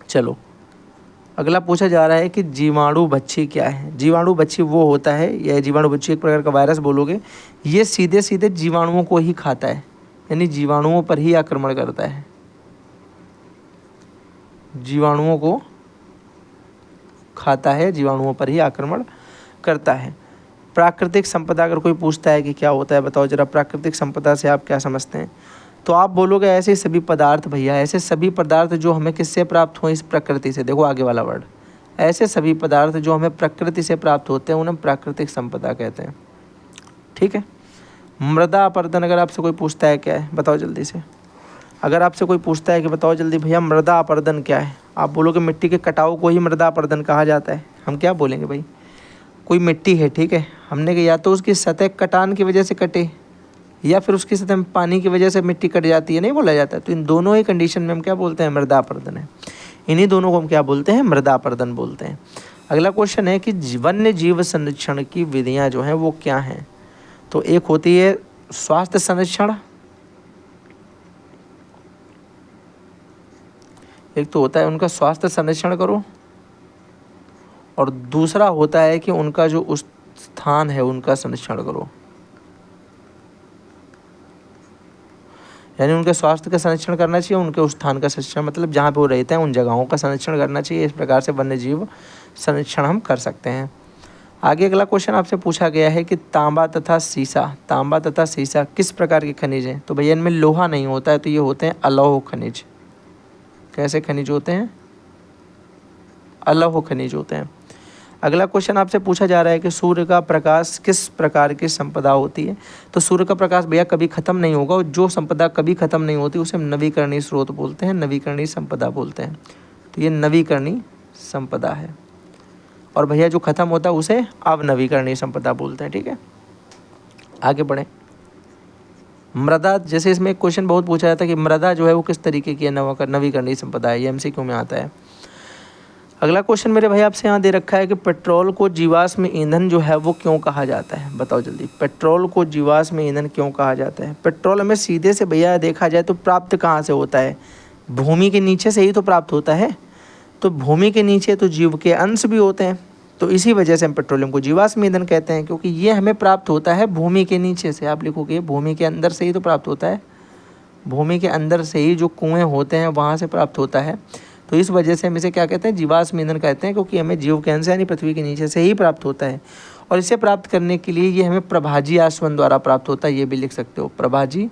चलो अगला पूछा जा रहा है कि जीवाणु बच्ची क्या है? जीवाणु बच्ची वो होता है, यह जीवाणु बच्ची एक प्रकार का वायरस बोलोगे, ये सीधे सीधे जीवाणुओं को ही खाता है, यानी जीवाणुओं पर ही आक्रमण करता है, जीवाणुओं को खाता है, जीवाणुओं पर ही आक्रमण करता है। प्राकृतिक संपदा अगर कोई पूछता है कि क्या होता है, बताओ जरा प्राकृतिक संपदा से आप क्या समझते हैं? तो आप बोलोगे ऐसे सभी पदार्थ भैया, ऐसे सभी पदार्थ जो हमें किससे प्राप्त हो? इस प्रकृति से। देखो आगे वाला वर्ड, ऐसे सभी पदार्थ जो हमें प्रकृति से प्राप्त होते हैं उन्हें प्राकृतिक संपदा कहते हैं। ठीक है। मृदा अपरदन अगर आपसे कोई पूछता है क्या है, बताओ जल्दी से। अगर आपसे कोई पूछता है कि बताओ जल्दी भैया मृदा अपरदन क्या है, आप बोलोगे मिट्टी के कटाव को ही मृदा अपरदन कहा जाता है। हम क्या बोलेंगे भाई, कोई मिट्टी है, ठीक है, हमने या तो उसकी सतह कटान की वजह से कटे, या फिर उसकी सतह में पानी की वजह से मिट्टी कट जाती है, नहीं बोला जाता है। तो इन दोनों ही कंडीशन में हम क्या बोलते हैं, मृदा अपरदन है। इन्हीं दोनों को हम क्या बोलते हैं, मृदा अपरदन बोलते हैं। अगला क्वेश्चन है कि वन्य जीव संरक्षण की विधियां जो हैं वो क्या हैं। तो एक होती है स्वास्थ्य संरक्षण, एक तो होता है उनका स्वास्थ्य संरक्षण करो, और दूसरा होता है कि उनका जो उस स्थान है उनका संरक्षण करो, यानी उनके स्वास्थ्य का संरक्षण करना चाहिए, उनके उस स्थान का संरक्षण मतलब जहाँ पे वो रहते हैं उन जगहों का संरक्षण करना चाहिए। इस प्रकार से वन्य जीव संरक्षण हम कर सकते हैं। आगे अगला क्वेश्चन आपसे पूछा गया है कि तांबा तथा सीसा किस प्रकार के खनिज हैं। तो भैया इनमें लोहा नहीं होता है, तो ये होते हैं अलौह खनिज। कैसे खनिज होते हैं, अलौह खनिज होते हैं। अगला क्वेश्चन आपसे पूछा जा रहा है कि सूर्य का प्रकाश किस प्रकार की संपदा होती है। तो सूर्य का प्रकाश भैया कभी खत्म नहीं होगा, और जो संपदा कभी खत्म नहीं होती उसे हम नवीकरणीय स्रोत बोलते हैं, नवीकरणीय संपदा बोलते हैं। तो ये नवीकरणीय संपदा है, और भैया जो खत्म होता है उसे अवनवीकरणीय संपदा बोलते हैं। ठीक है, आगे बढ़ें। मृदा, जैसे इसमें एक क्वेश्चन बहुत पूछा जाता है कि मृदा जो है वो किस तरीके की नवीकरणीय संपदा है, ये एमसीक्यू में आता है। अगला क्वेश्चन मेरे भाई आपसे यहाँ दे रखा है कि पेट्रोल को जीवाश्म ईंधन जो है वो क्यों कहा जाता है। बताओ जल्दी, पेट्रोल को जीवाश्म ईंधन क्यों कहा जाता है। पेट्रोल हमें सीधे से भैया देखा जाए तो प्राप्त कहाँ से होता है, भूमि के नीचे से ही तो प्राप्त होता है। तो भूमि के नीचे तो जीव के अंश भी होते हैं, तो इसी वजह से हम पेट्रोलियम को जीवाश्म ईंधन कहते हैं, क्योंकि ये हमें प्राप्त होता है भूमि के नीचे से। आप लिखोगे भूमि के अंदर से ही तो प्राप्त होता है, भूमि के अंदर से ही जो कुएँ होते हैं वहाँ से प्राप्त होता है। तो इस वजह से हम इसे क्या कहते हैं, जीवाश्म ईंधन कहते हैं, क्योंकि हमें जीव के अंश यानी पृथ्वी के नीचे से ही प्राप्त होता है। और इसे प्राप्त करने के लिए ये हमें प्रभाजी आश्वन द्वारा प्राप्त होता है, ये भी लिख सकते हो, प्रभाजी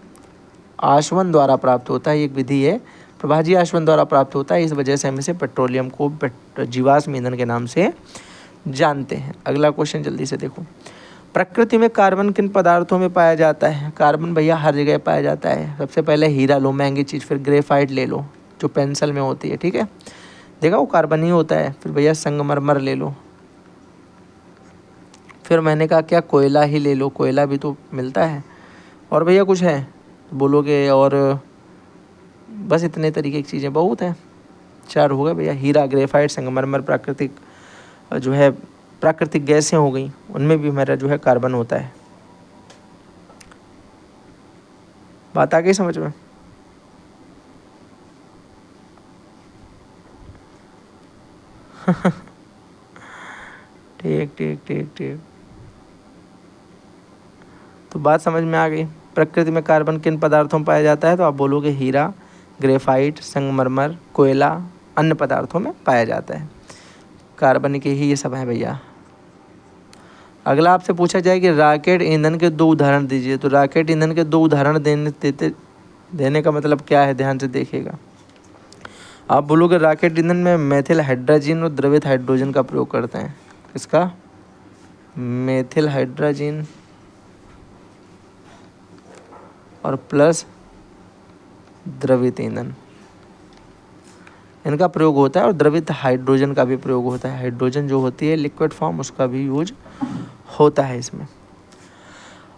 आश्वन द्वारा प्राप्त होता है। एक विधि है, प्रभाजी आश्वन द्वारा प्राप्त होता है। इस वजह से हम इसे पेट्रोलियम को जीवाश्म ईंधन के नाम से जानते हैं। अगला क्वेश्चन जल्दी से देखो, प्रकृति में कार्बन किन पदार्थों में पाया जाता है। कार्बन भैया हर जगह पाया जाता है। सबसे पहले हीरा लो, महंगी चीज़, फिर ग्रेफाइट ले लो जो पेंसिल में होती है, ठीक है, देखा वो कार्बन ही होता है। फिर भैया संगमरमर ले लो, फिर मैंने कहा क्या, कोयला ही ले लो, कोयला भी तो मिलता है। और भैया कुछ है बोलोगे, और बस इतने तरीके की चीज़ें बहुत हैं, 4 हो गए भैया, हीरा, ग्रेफाइट, संगमरमर, प्राकृतिक जो है प्राकृतिक गैसें हो गई, उनमें भी हमारा जो है कार्बन होता है। बात आ गई समझ में। ठीक ठीक ठीक ठीक, तो बात समझ में आ गई। प्रकृति में कार्बन किन पदार्थों में पाया जाता है, तो आप बोलोगे हीरा, ग्रेफाइट, संगमरमर, कोयला, अन्य पदार्थों में पाया जाता है। कार्बन के ही ये सब है भैया। अगला आपसे पूछा जाए कि रॉकेट ईंधन के 2 उदाहरण दीजिए। तो रॉकेट ईंधन के 2 उदाहरण देने का मतलब क्या है, ध्यान से देखिएगा। आप बोलोगे रॉकेट ईंधन में मेथिल हाइड्रोजन और द्रवित हाइड्रोजन का प्रयोग करते हैं। किसका, मेथिल हाइड्रोजन और प्लस द्रवित ईंधन, इनका प्रयोग होता है, और द्रवित हाइड्रोजन का भी प्रयोग होता है। हाइड्रोजन जो होती है लिक्विड फॉर्म, उसका भी यूज होता है इसमें।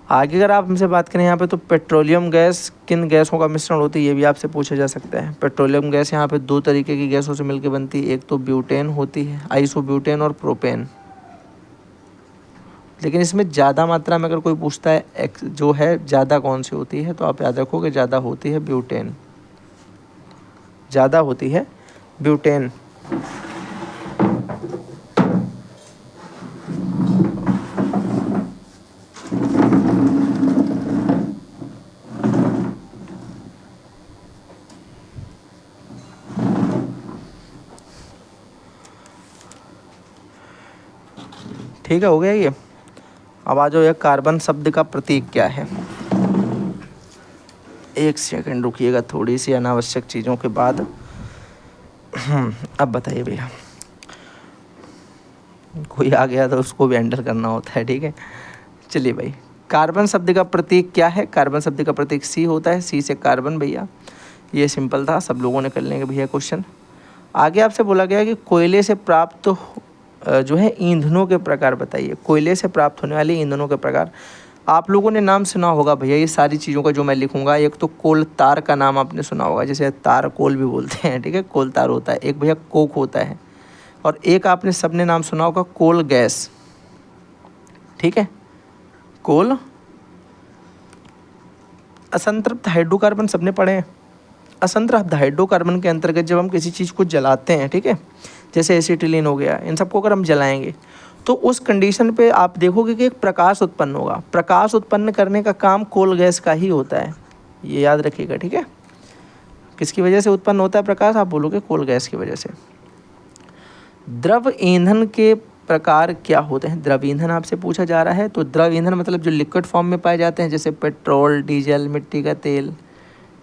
आगे अगर आप हमसे बात करें यहाँ पे, तो पेट्रोलियम गैस किन गैसों का मिश्रण होती है, ये भी आपसे पूछा जा सकता है। पेट्रोलियम गैस यहाँ पे 2 तरीके की गैसों से मिलकर बनती है, एक तो ब्यूटेन होती है, आइसोब्यूटेन, और प्रोपेन। लेकिन इसमें ज़्यादा मात्रा में अगर कोई पूछता है जो है ज़्यादा कौन सी होती है, तो आप याद रखोगे ज़्यादा होती है ब्यूटेन, ज़्यादा होती है ब्यूटेन। ठीक है, हो गया ये। अब आ जाओ, यह कार्बन शब्द का प्रतीक क्या है। एक सेकंड रुकिएगा, थोड़ी सी अनावश्यक चीज़ों के बाद। अब बताइए भैया, कोई आ गया तो उसको भी हैंडल करना होता है, ठीक है। चलिए भाई, कार्बन शब्द का प्रतीक क्या है। कार्बन शब्द का प्रतीक सी होता है, सी से कार्बन भैया। ये सिंपल था, सब लोगों ने कर लेंगे भैया क्वेश्चन। आगे आपसे बोला गया कि कोयले से प्राप्त जो है ईंधनों के प्रकार बताइए। कोयले से प्राप्त होने वाले ईंधनों के प्रकार। आप लोगों ने नाम सुना होगा भैया ये सारी चीज़ों का जो मैं लिखूंगा। एक तो कोल तार का नाम आपने सुना होगा, जैसे तार कोल भी बोलते हैं, ठीक है, कोल तार होता है। एक भैया कोक होता है, और एक आपने सबने नाम सुना होगा कोल गैस, ठीक है। कोल, असंतृप्त हाइड्रोकार्बन सबने पढ़े हैं। असंतृप्त हाइड्रोकार्बन के अंतर्गत जब हम किसी चीज़ को जलाते हैं, ठीक है, जैसे एसिटिलीन हो गया, इन सबको अगर हम जलाएंगे तो उस कंडीशन पे आप देखोगे कि एक प्रकाश उत्पन्न होगा। प्रकाश उत्पन्न करने का काम कोल गैस का ही होता है, ये याद रखिएगा, ठीक है। किसकी वजह से उत्पन्न होता है प्रकाश? आप बोलोगे कोल गैस की वजह से। द्रव ईंधन के प्रकार क्या होते हैं? द्रव ईंधन आपसे पूछा जा रहा है, तो द्रव ईंधन मतलब जो लिक्विड फॉर्म में पाए जाते हैं, जैसे पेट्रोल, डीजल, मिट्टी का तेल,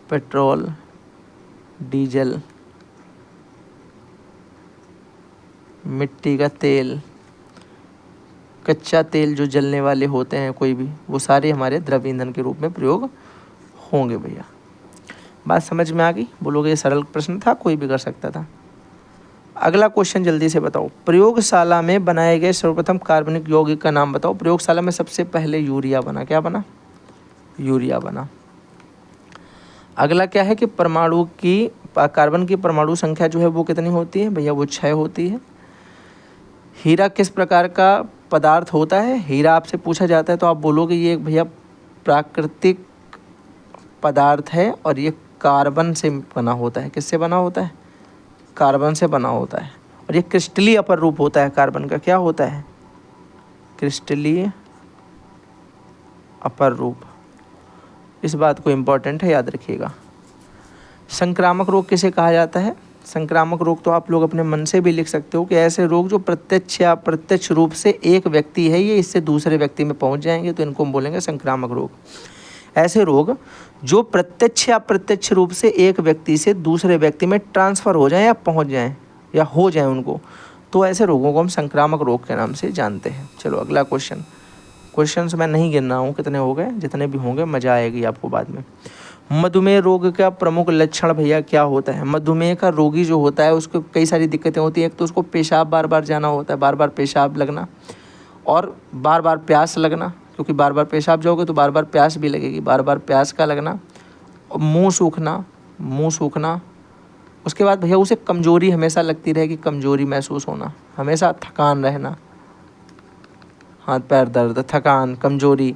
पेट्रोल, डीजल, मिट्टी का तेल, कच्चा तेल जो जलने वाले होते हैं कोई भी, वो सारे हमारे द्रव ईंधन के रूप में प्रयोग होंगे भैया। बात समझ में आ गई? बोलोगे ये सरल प्रश्न था, कोई भी कर सकता था। अगला क्वेश्चन जल्दी से बताओ। प्रयोगशाला में बनाए गए सर्वप्रथम कार्बनिक यौगिक का नाम बताओ। प्रयोगशाला में सबसे पहले यूरिया बना। क्या बना? यूरिया बना। अगला क्या है कि परमाणु की कार्बन की परमाणु संख्या जो है वो कितनी होती है भैया? वो 6 होती है। हीरा किस प्रकार का पदार्थ होता है? हीरा आपसे पूछा जाता है तो आप बोलोगे ये भैया प्राकृतिक पदार्थ है और ये कार्बन से बना होता है। किससे बना होता है? कार्बन से बना होता है। और ये क्रिस्टलीय अपर रूप होता है कार्बन का। क्या होता है? क्रिस्टलीय अपर रूप। इस बात को इम्पोर्टेंट है, याद रखिएगा। संक्रामक रोग किसे कहा जाता है? संक्रामक रोग तो आप लोग अपने मन से भी लिख सकते हो कि ऐसे रोग जो प्रत्यक्ष या अप्रत्यक्ष रूप से एक व्यक्ति है ये इससे दूसरे व्यक्ति में पहुंच जाएंगे, तो इनको हम बोलेंगे संक्रामक रोग। ऐसे रोग जो प्रत्यक्ष या अप्रत्यक्ष रूप से एक व्यक्ति से दूसरे व्यक्ति में ट्रांसफ़र हो जाएं या पहुंच जाएं या हो जाएं उनको, तो ऐसे रोगों को हम संक्रामक रोग के नाम से जानते हैं। चलो अगला क्वेश्चन मैं नहीं गिन रहा हूँ कितने हो गए, जितने भी होंगे मज़ा आएगी आपको बाद में। मधुमेह रोग का प्रमुख लक्षण भैया क्या होता है? मधुमेह का रोगी जो होता है उसको कई सारी दिक्कतें होती हैं। एक तो उसको पेशाब बार बार जाना होता है, बार बार पेशाब लगना, और बार बार प्यास लगना, क्योंकि बार बार पेशाब जाओगे तो बार बार प्यास भी लगेगी, बार बार प्यास का लगना, और मुंह सूखना। उसके बाद भैया उसे कमज़ोरी हमेशा लगती रहेगी, कमज़ोरी महसूस होना, हमेशा थकान रहना, हाथ पैर दर्द, थकान, कमज़ोरी,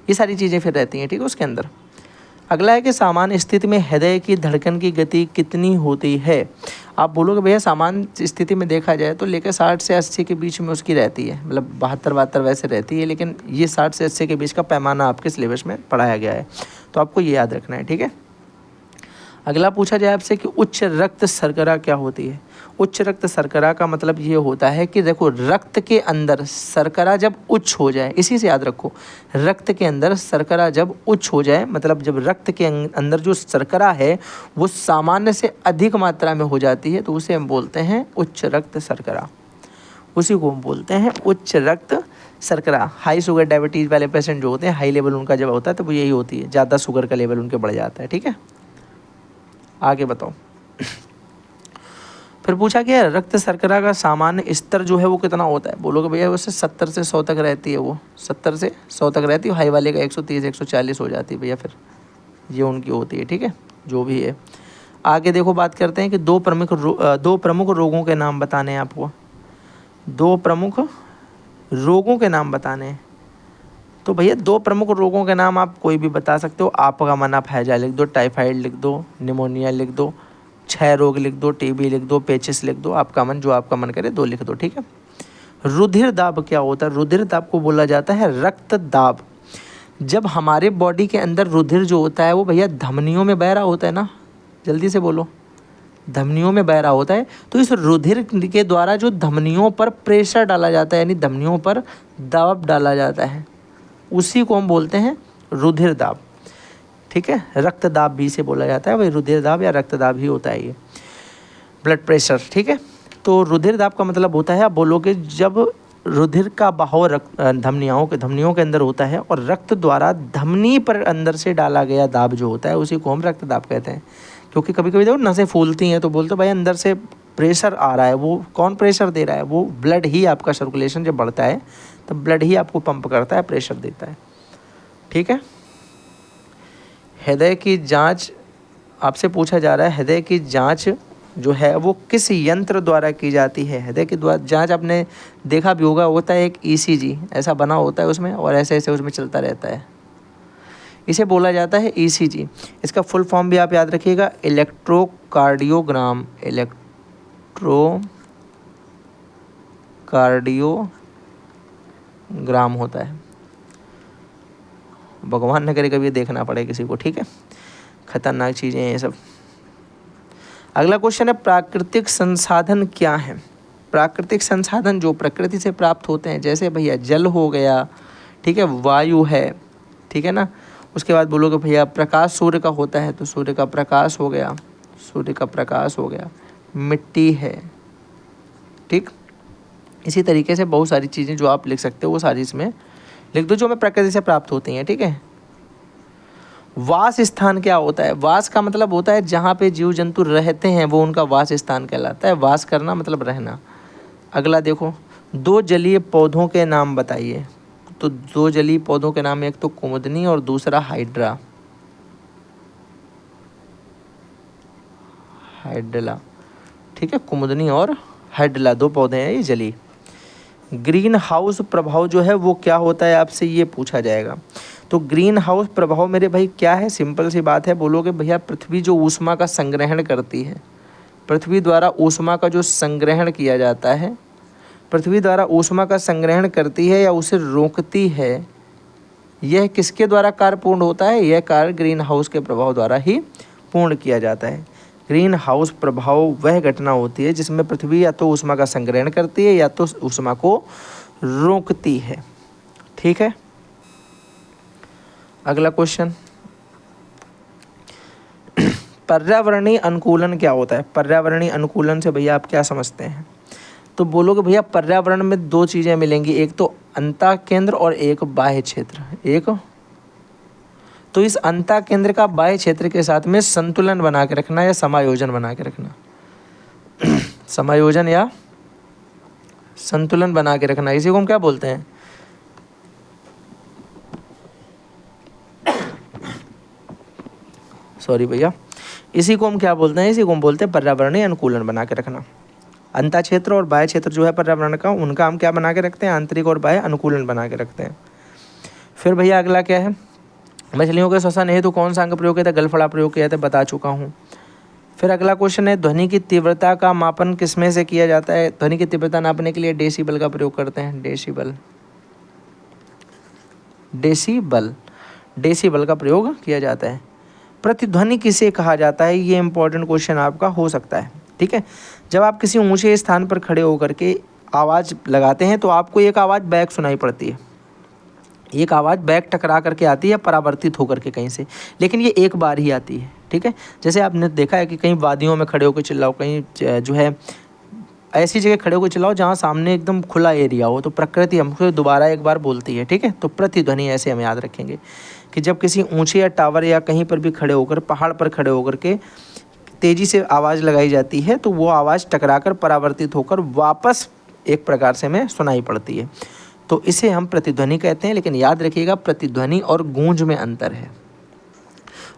ये सारी चीज़ें फिर रहती हैं, ठीक है, उसके अंदर। अगला है कि सामान्य स्थिति में हृदय की धड़कन की गति कितनी होती है? आप बोलोगे भैया सामान्य स्थिति में देखा जाए तो लेकर 60 से 80 के बीच में उसकी रहती है, मतलब 72 वैसे रहती है, लेकिन ये 60 से 80 के बीच का पैमाना आपके सिलेबस में पढ़ाया गया है, तो आपको ये याद रखना है, ठीक है। अगला पूछा जाए आपसे कि उच्च रक्त शर्करा क्या होती है? उच्च रक्त शर्करा का मतलब ये होता है कि देखो रक्त के अंदर शर्करा जब उच्च हो जाए, इसी से याद रखो, रक्त के अंदर शर्करा जब उच्च हो जाए, मतलब जब रक्त के अंदर जो शर्करा है वो सामान्य से अधिक मात्रा में हो जाती है, तो उसे हम बोलते हैं उच्च रक्त शर्करा। उसी को हम बोलते हैं उच्च रक्त शर्करा। हाई शुगर डायबिटीज़ वाले पेशेंट जो होते हैं, हाई लेवल उनका जब होता है तो वो यही होती है, ज़्यादा शुगर का लेवल उनके बढ़ जाता है, ठीक है। आगे बताओ। फिर पूछा गया रक्त शर्करा का सामान्य स्तर जो है वो कितना होता है? बोलोगे भैया वैसे 70 से 100 तक रहती है, वो 70 से 100 तक रहती है। हाई वाले का 130 140 हो जाती है भैया, फिर ये उनकी होती है, ठीक है, जो भी है। आगे देखो बात करते हैं कि दो प्रमुख रोगों के नाम बताने हैं आपको। 2 प्रमुख रोगों के नाम बताने हैं, तो भैया 2 प्रमुख रोगों के नाम आप कोई भी बता सकते हो। आपका मन आप हैजा लिख दो, टाइफाइड लिख दो, निमोनिया लिख दो, क्षय रोग लिख दो, टीबी लिख दो, पेचिस लिख दो, आपका मन जो आपका मन करे 2 लिख दो, ठीक है। रुधिर दाब क्या होता है? रुधिर दाब को बोला जाता है रक्त दाब। जब हमारे बॉडी के अंदर रुधिर जो होता है वो भैया धमनियों में बह रहा होता है ना, जल्दी से बोलो, धमनियों में बह रहा होता है, तो इस रुधिर के द्वारा जो धमनियों पर प्रेशर डाला जाता है, यानी धमनियों पर दबाव डाला जाता है, उसी को हम बोलते हैं रुधिर दाब, ठीक है। रक्त दाब भी से बोला जाता है, वही रुधिर दाब या रक्त दाब ही होता है ये, ब्लड प्रेशर, ठीक है। तो रुधिर दाब का मतलब होता है, आप बोलोगे जब रुधिर का बहाव धमनियों के अंदर होता है और रक्त द्वारा धमनी पर अंदर से डाला गया दाब जो होता है उसी को हम रक्त दाब कहते हैं। क्योंकि कभी कभी देखो नसें फूलती हैं तो बोलते भाई अंदर से प्रेशर आ रहा है, वो कौन प्रेशर दे रहा है? वो ब्लड ही, आपका सर्कुलेशन जब बढ़ता है तब ब्लड ही आपको पंप करता है, प्रेशर देता है, ठीक है। हृदय की जांच आपसे पूछा जा रहा है, हृदय की जांच जो है वो किस यंत्र द्वारा की जाती है? हृदय की जांच आपने देखा भी होगा, होता है एक ईसीजी ऐसा बना होता है उसमें, और ऐसे ऐसे उसमें चलता रहता है, इसे बोला जाता है ईसीजी। इसका फुल फॉर्म भी आप याद रखिएगा, इलेक्ट्रोकार्डियोग्राम। इलेक्ट्रोकार्डियोग्राम होता है। भगवान न करे कभी देखना पड़े किसी को, ठीक है, खतरनाक चीज़ें हैं ये सब। अगला क्वेश्चन है, प्राकृतिक संसाधन क्या है? प्राकृतिक संसाधन जो प्रकृति से प्राप्त होते हैं, जैसे भैया जल हो गया, ठीक है, वायु है, ठीक है ना। उसके बाद बोलोगे भैया प्रकाश सूर्य का होता है, तो सूर्य का प्रकाश हो गया, सूर्य का प्रकाश हो गया, मिट्टी है, ठीक। इसी तरीके से बहुत सारी चीज़ें जो आप लिख सकते हो वो सारी इसमें लिख दो जो हमें प्रकृति से प्राप्त होती हैं, ठीक है। वास स्थान क्या होता है? वास का मतलब होता है जहाँ पे जीव जंतु रहते हैं वो उनका वास स्थान कहलाता है। वास करना मतलब रहना। अगला देखो, 2 जलीय पौधों के नाम बताइए। तो 2 जलीय पौधों के नाम, एक तो कुमुदनी और दूसरा हाइड्रा, हाइड्रला, ठीक है। कुमुदनी और हाइड्रला 2 पौधे हैं ये जलीय। ग्रीन हाउस प्रभाव जो है वो क्या होता है, आपसे ये पूछा जाएगा। तो ग्रीन हाउस प्रभाव मेरे भाई क्या है? सिंपल सी बात है, बोलोगे भैया पृथ्वी जो ऊष्मा का संग्रहण करती है, पृथ्वी द्वारा ऊष्मा का जो संग्रहण किया जाता है, पृथ्वी द्वारा ऊष्मा का संग्रहण करती है या उसे रोकती है, यह किसके द्वारा कार्य पूर्ण होता है? यह कार्य ग्रीन हाउस के प्रभाव द्वारा ही पूर्ण किया जाता है। ग्रीन हाउस प्रभाव वह घटना होती है जिसमें पृथ्वी या तो ऊष्मा का संग्रहण करती है या तो ऊष्मा को रोकती है, ठीक है। अगला क्वेश्चन, पर्यावरणीय अनुकूलन क्या होता है? पर्यावरणीय अनुकूलन से भैया आप क्या समझते हैं? तो बोलोगे भैया पर्यावरण में 2 चीज़ें मिलेंगी, एक तो अंतः केंद्र और एक बाह्य क्षेत्र। एक तो इस अंतः केंद्र का बाह्य क्षेत्र के साथ में संतुलन बना के रखना या समायोजन बना के रखना समायोजन या संतुलन बना के रखना, इसी को हम क्या बोलते हैं? सॉरी भैया, इसी को हम क्या बोलते हैं? इसी को हम बोलते हैं पर्यावरणीय अनुकूलन बना के रखना। अंतः क्षेत्र और बाह्य क्षेत्र जो है पर्यावरण का, उनका हम क्या बना के रखते हैं? आंतरिक और बाह्य अनुकूलन बना के रखते हैं। फिर भैया अगला क्या है, मछलियों के श्वसन हेतु कौन सा अंग प्रयोग किया था? गलफड़ा प्रयोग किया था, बता चुका हूँ। फिर अगला क्वेश्चन है, ध्वनि की तीव्रता का मापन किसमें से किया जाता है? ध्वनि की तीव्रता नापने के लिए डेसीबल का प्रयोग करते हैं। डेसीबल, डेसीबल, डेसीबल का प्रयोग किया जाता है। प्रतिध्वनि किसे कहा जाता है? ये इंपॉर्टेंट क्वेश्चन आपका हो सकता है, ठीक है। जब आप किसी ऊंचे स्थान पर खड़े होकर के आवाज़ लगाते हैं तो आपको एक आवाज़ बैक सुनाई पड़ती है, एक आवाज़ बैक टकरा करके आती है परावर्तित होकर के कहीं से, लेकिन ये एक बार ही आती है, ठीक है। जैसे आपने देखा है कि कहीं वादियों में खड़े होकर चिल्लाओ, कहीं जो है ऐसी जगह खड़े होकर चिल्लाओ जहाँ सामने एकदम खुला एरिया हो, तो प्रकृति हमको दोबारा एक बार बोलती है, ठीक है। तो प्रतिध्वनि ऐसे हम याद रखेंगे कि जब किसी ऊंचे या टावर या कहीं पर भी खड़े होकर, पहाड़ पर खड़े होकर के तेज़ी से आवाज़ लगाई जाती है तो वो आवाज़ टकराकर परावर्तित होकर वापस एक प्रकार से हमें सुनाई पड़ती है, तो इसे हम प्रतिध्वनि कहते हैं। लेकिन याद रखिएगा प्रतिध्वनि और गूंज में अंतर है।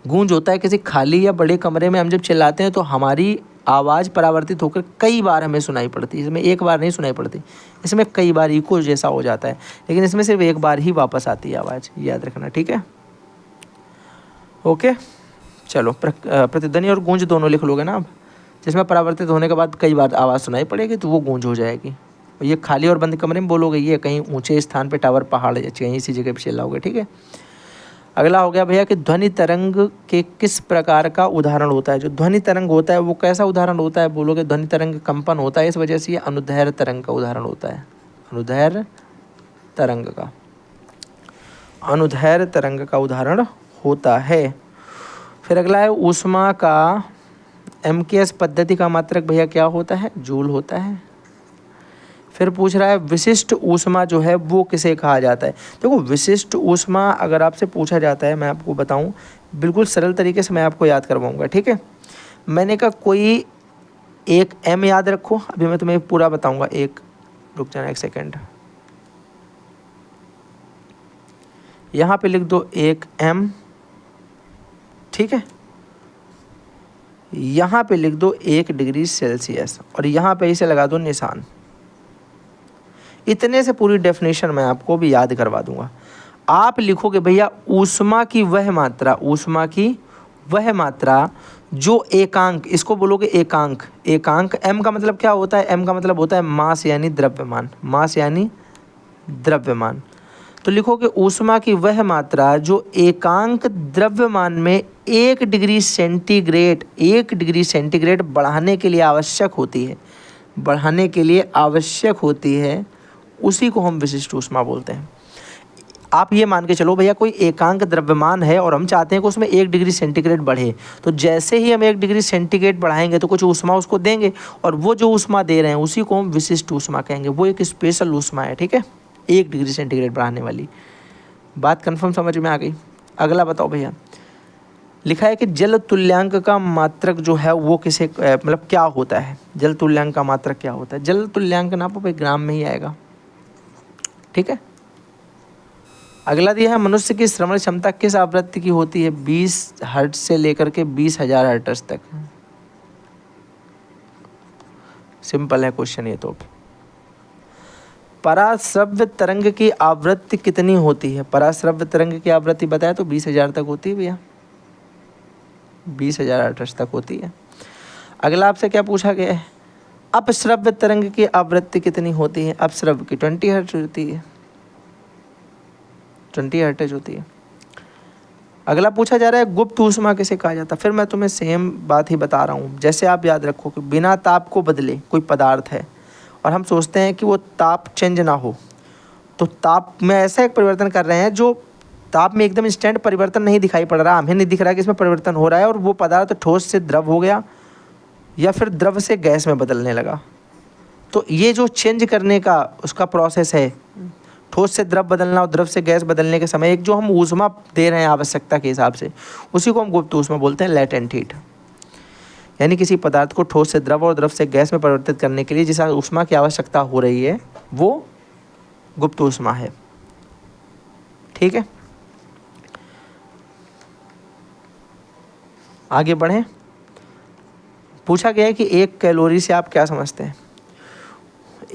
गूंज होता है किसी खाली या बड़े कमरे में हम जब चिल्लाते हैं तो हमारी आवाज़ परावर्तित होकर कई बार हमें सुनाई पड़ती है, इसमें एक बार नहीं सुनाई पड़ती, इसमें कई बार इको जैसा हो जाता है, लेकिन इसमें सिर्फ एक बार ही वापस आती है आवाज़, याद रखना, ठीक है। ओके, चलो प्रतिध्वनि और गूंज दोनों लिख लोगे ना आप, जिसमें परावर्तित होने के बाद कई बार आवाज़ सुनाई पड़ेगी तो वो गूंज हो जाएगी। ये खाली और बंद कमरे में बोलोगे, ये कहीं ऊंचे स्थान पे टावर पहाड़ या कहीं इसी जगह पे चिल्लाओगे, ठीक है। अगला हो गया भैया कि ध्वनि तरंग के किस प्रकार का उदाहरण होता है? जो ध्वनि तरंग होता है वो कैसा उदाहरण होता है? बोलोगे ध्वनि तरंग कंपन होता है, इस वजह से ये अनुदैर्घ्य तरंग का उदाहरण होता है। अनुदैर्घ्य तरंग का, अनुदैर्घ्य तरंग का उदाहरण होता है। फिर अगला है ऊष्मा का MKS पद्धति का मात्रक भैया क्या होता है? जूल होता है। फिर पूछ रहा है विशिष्ट ऊष्मा जो है वो किसे कहा जाता है? देखो विशिष्ट ऊष्मा अगर आपसे पूछा जाता है, मैं आपको बताऊं बिल्कुल सरल तरीके से मैं आपको याद करवाऊंगा, ठीक है। मैंने कहा कोई एक M याद रखो, अभी मैं तुम्हें पूरा बताऊंगा, एक रुक जाना एक सेकेंड, यहाँ पे लिख दो 1m, ठीक है। यहाँ पे लिख दो 1 डिग्री सेल्सियस और यहाँ पे इसे लगा दो निशान। इतने से पूरी डेफिनेशन मैं आपको भी याद करवा दूंगा। आप लिखोगे भैया ऊष्मा की वह मात्रा, ऊष्मा की वह मात्रा जो एकांक, इसको बोलोगे एकांक, एकांक m का मतलब क्या होता है, m का मतलब होता है मास यानी द्रव्यमान, मास यानी द्रव्यमान। तो लिखोगे ऊष्मा की वह मात्रा जो एकांक द्रव्यमान में 1 डिग्री सेंटीग्रेड, 1 डिग्री सेंटीग्रेड बढ़ाने के लिए आवश्यक होती है, बढ़ाने के लिए आवश्यक होती है, उसी को हम विशिष्ट ऊष्मा बोलते हैं। आप ये मान के चलो भैया कोई एकांक द्रव्यमान है और हम चाहते हैं कि उसमें 1 डिग्री सेंटीग्रेड बढ़े, तो जैसे ही हम 1 डिग्री सेंटीग्रेड बढ़ाएंगे तो कुछ ऊष्मा उसको देंगे, और वो जो ऊष्मा दे रहे हैं उसी को हम विशिष्ट ऊष्मा कहेंगे। वो एक स्पेशल ऊष्मा है, ठीक है, 1 डिग्री सेंटीग्रेड बढ़ाने वाली। बात कन्फर्म समझ में आ गई। अगला बताओ भैया, लिखा है कि जल तुल्यांक का मात्रक जो है वो किसे मतलब क्या होता है, जल तुल्यांक का मात्रक क्या होता है। जल तुल्यांक नापो भाई ग्राम में ही आएगा, ठीक है। अगला दिया है मनुष्य की श्रवण क्षमता किस आवृत्ति की होती है, 20 हर्ट्ज से लेकर के 20,000 हर्ट्ज तक। सिंपल है क्वेश्चन ये तो। पराश्रव्य तरंग की आवृत्ति कितनी होती है, पराश्रव्य तरंग की आवृत्ति बताया तो 20,000 तक होती है भैया, 20,000 हर्ट्ज तक होती है। अगला आपसे क्या पूछा गया है, अपश्रव्य तरंग की आवृत्ति कितनी होती है। अपश्रव्य की 20 हर्ट्ज होती है, 20 हर्ट्ज होती है। अगला पूछा जा रहा है गुप्त ऊष्मा किसे कहा जाता है। फिर मैं तुम्हें सेम बात ही बता रहा हूँ। जैसे आप याद रखो कि बिना ताप को बदले कोई पदार्थ है और हम सोचते हैं कि वो ताप चेंज ना हो, तो ताप में ऐसा एक परिवर्तन कर रहे हैं जो ताप में एकदम इंस्टेंट परिवर्तन नहीं दिखाई पड़ रहा, हमें नहीं दिख रहा कि इसमें परिवर्तन हो रहा है, और वो पदार्थ ठोस से द्रव हो गया या फिर द्रव से गैस में बदलने लगा। तो ये जो चेंज करने का उसका प्रोसेस है, ठोस से द्रव बदलना और द्रव से गैस बदलने के समय एक जो हम ऊष्मा दे रहे हैं आवश्यकता के हिसाब से, उसी को हम गुप्त ऊष्मा बोलते हैं, लैटेंट हीट। यानी किसी पदार्थ को ठोस से द्रव और द्रव से गैस में परिवर्तित करने के लिए जिस ऊष्मा की आवश्यकता हो रही है वो गुप्त ऊष्मा है, ठीक है। आगे बढ़ें। पूछा गया है कि 1 कैलोरी से आप क्या समझते हैं,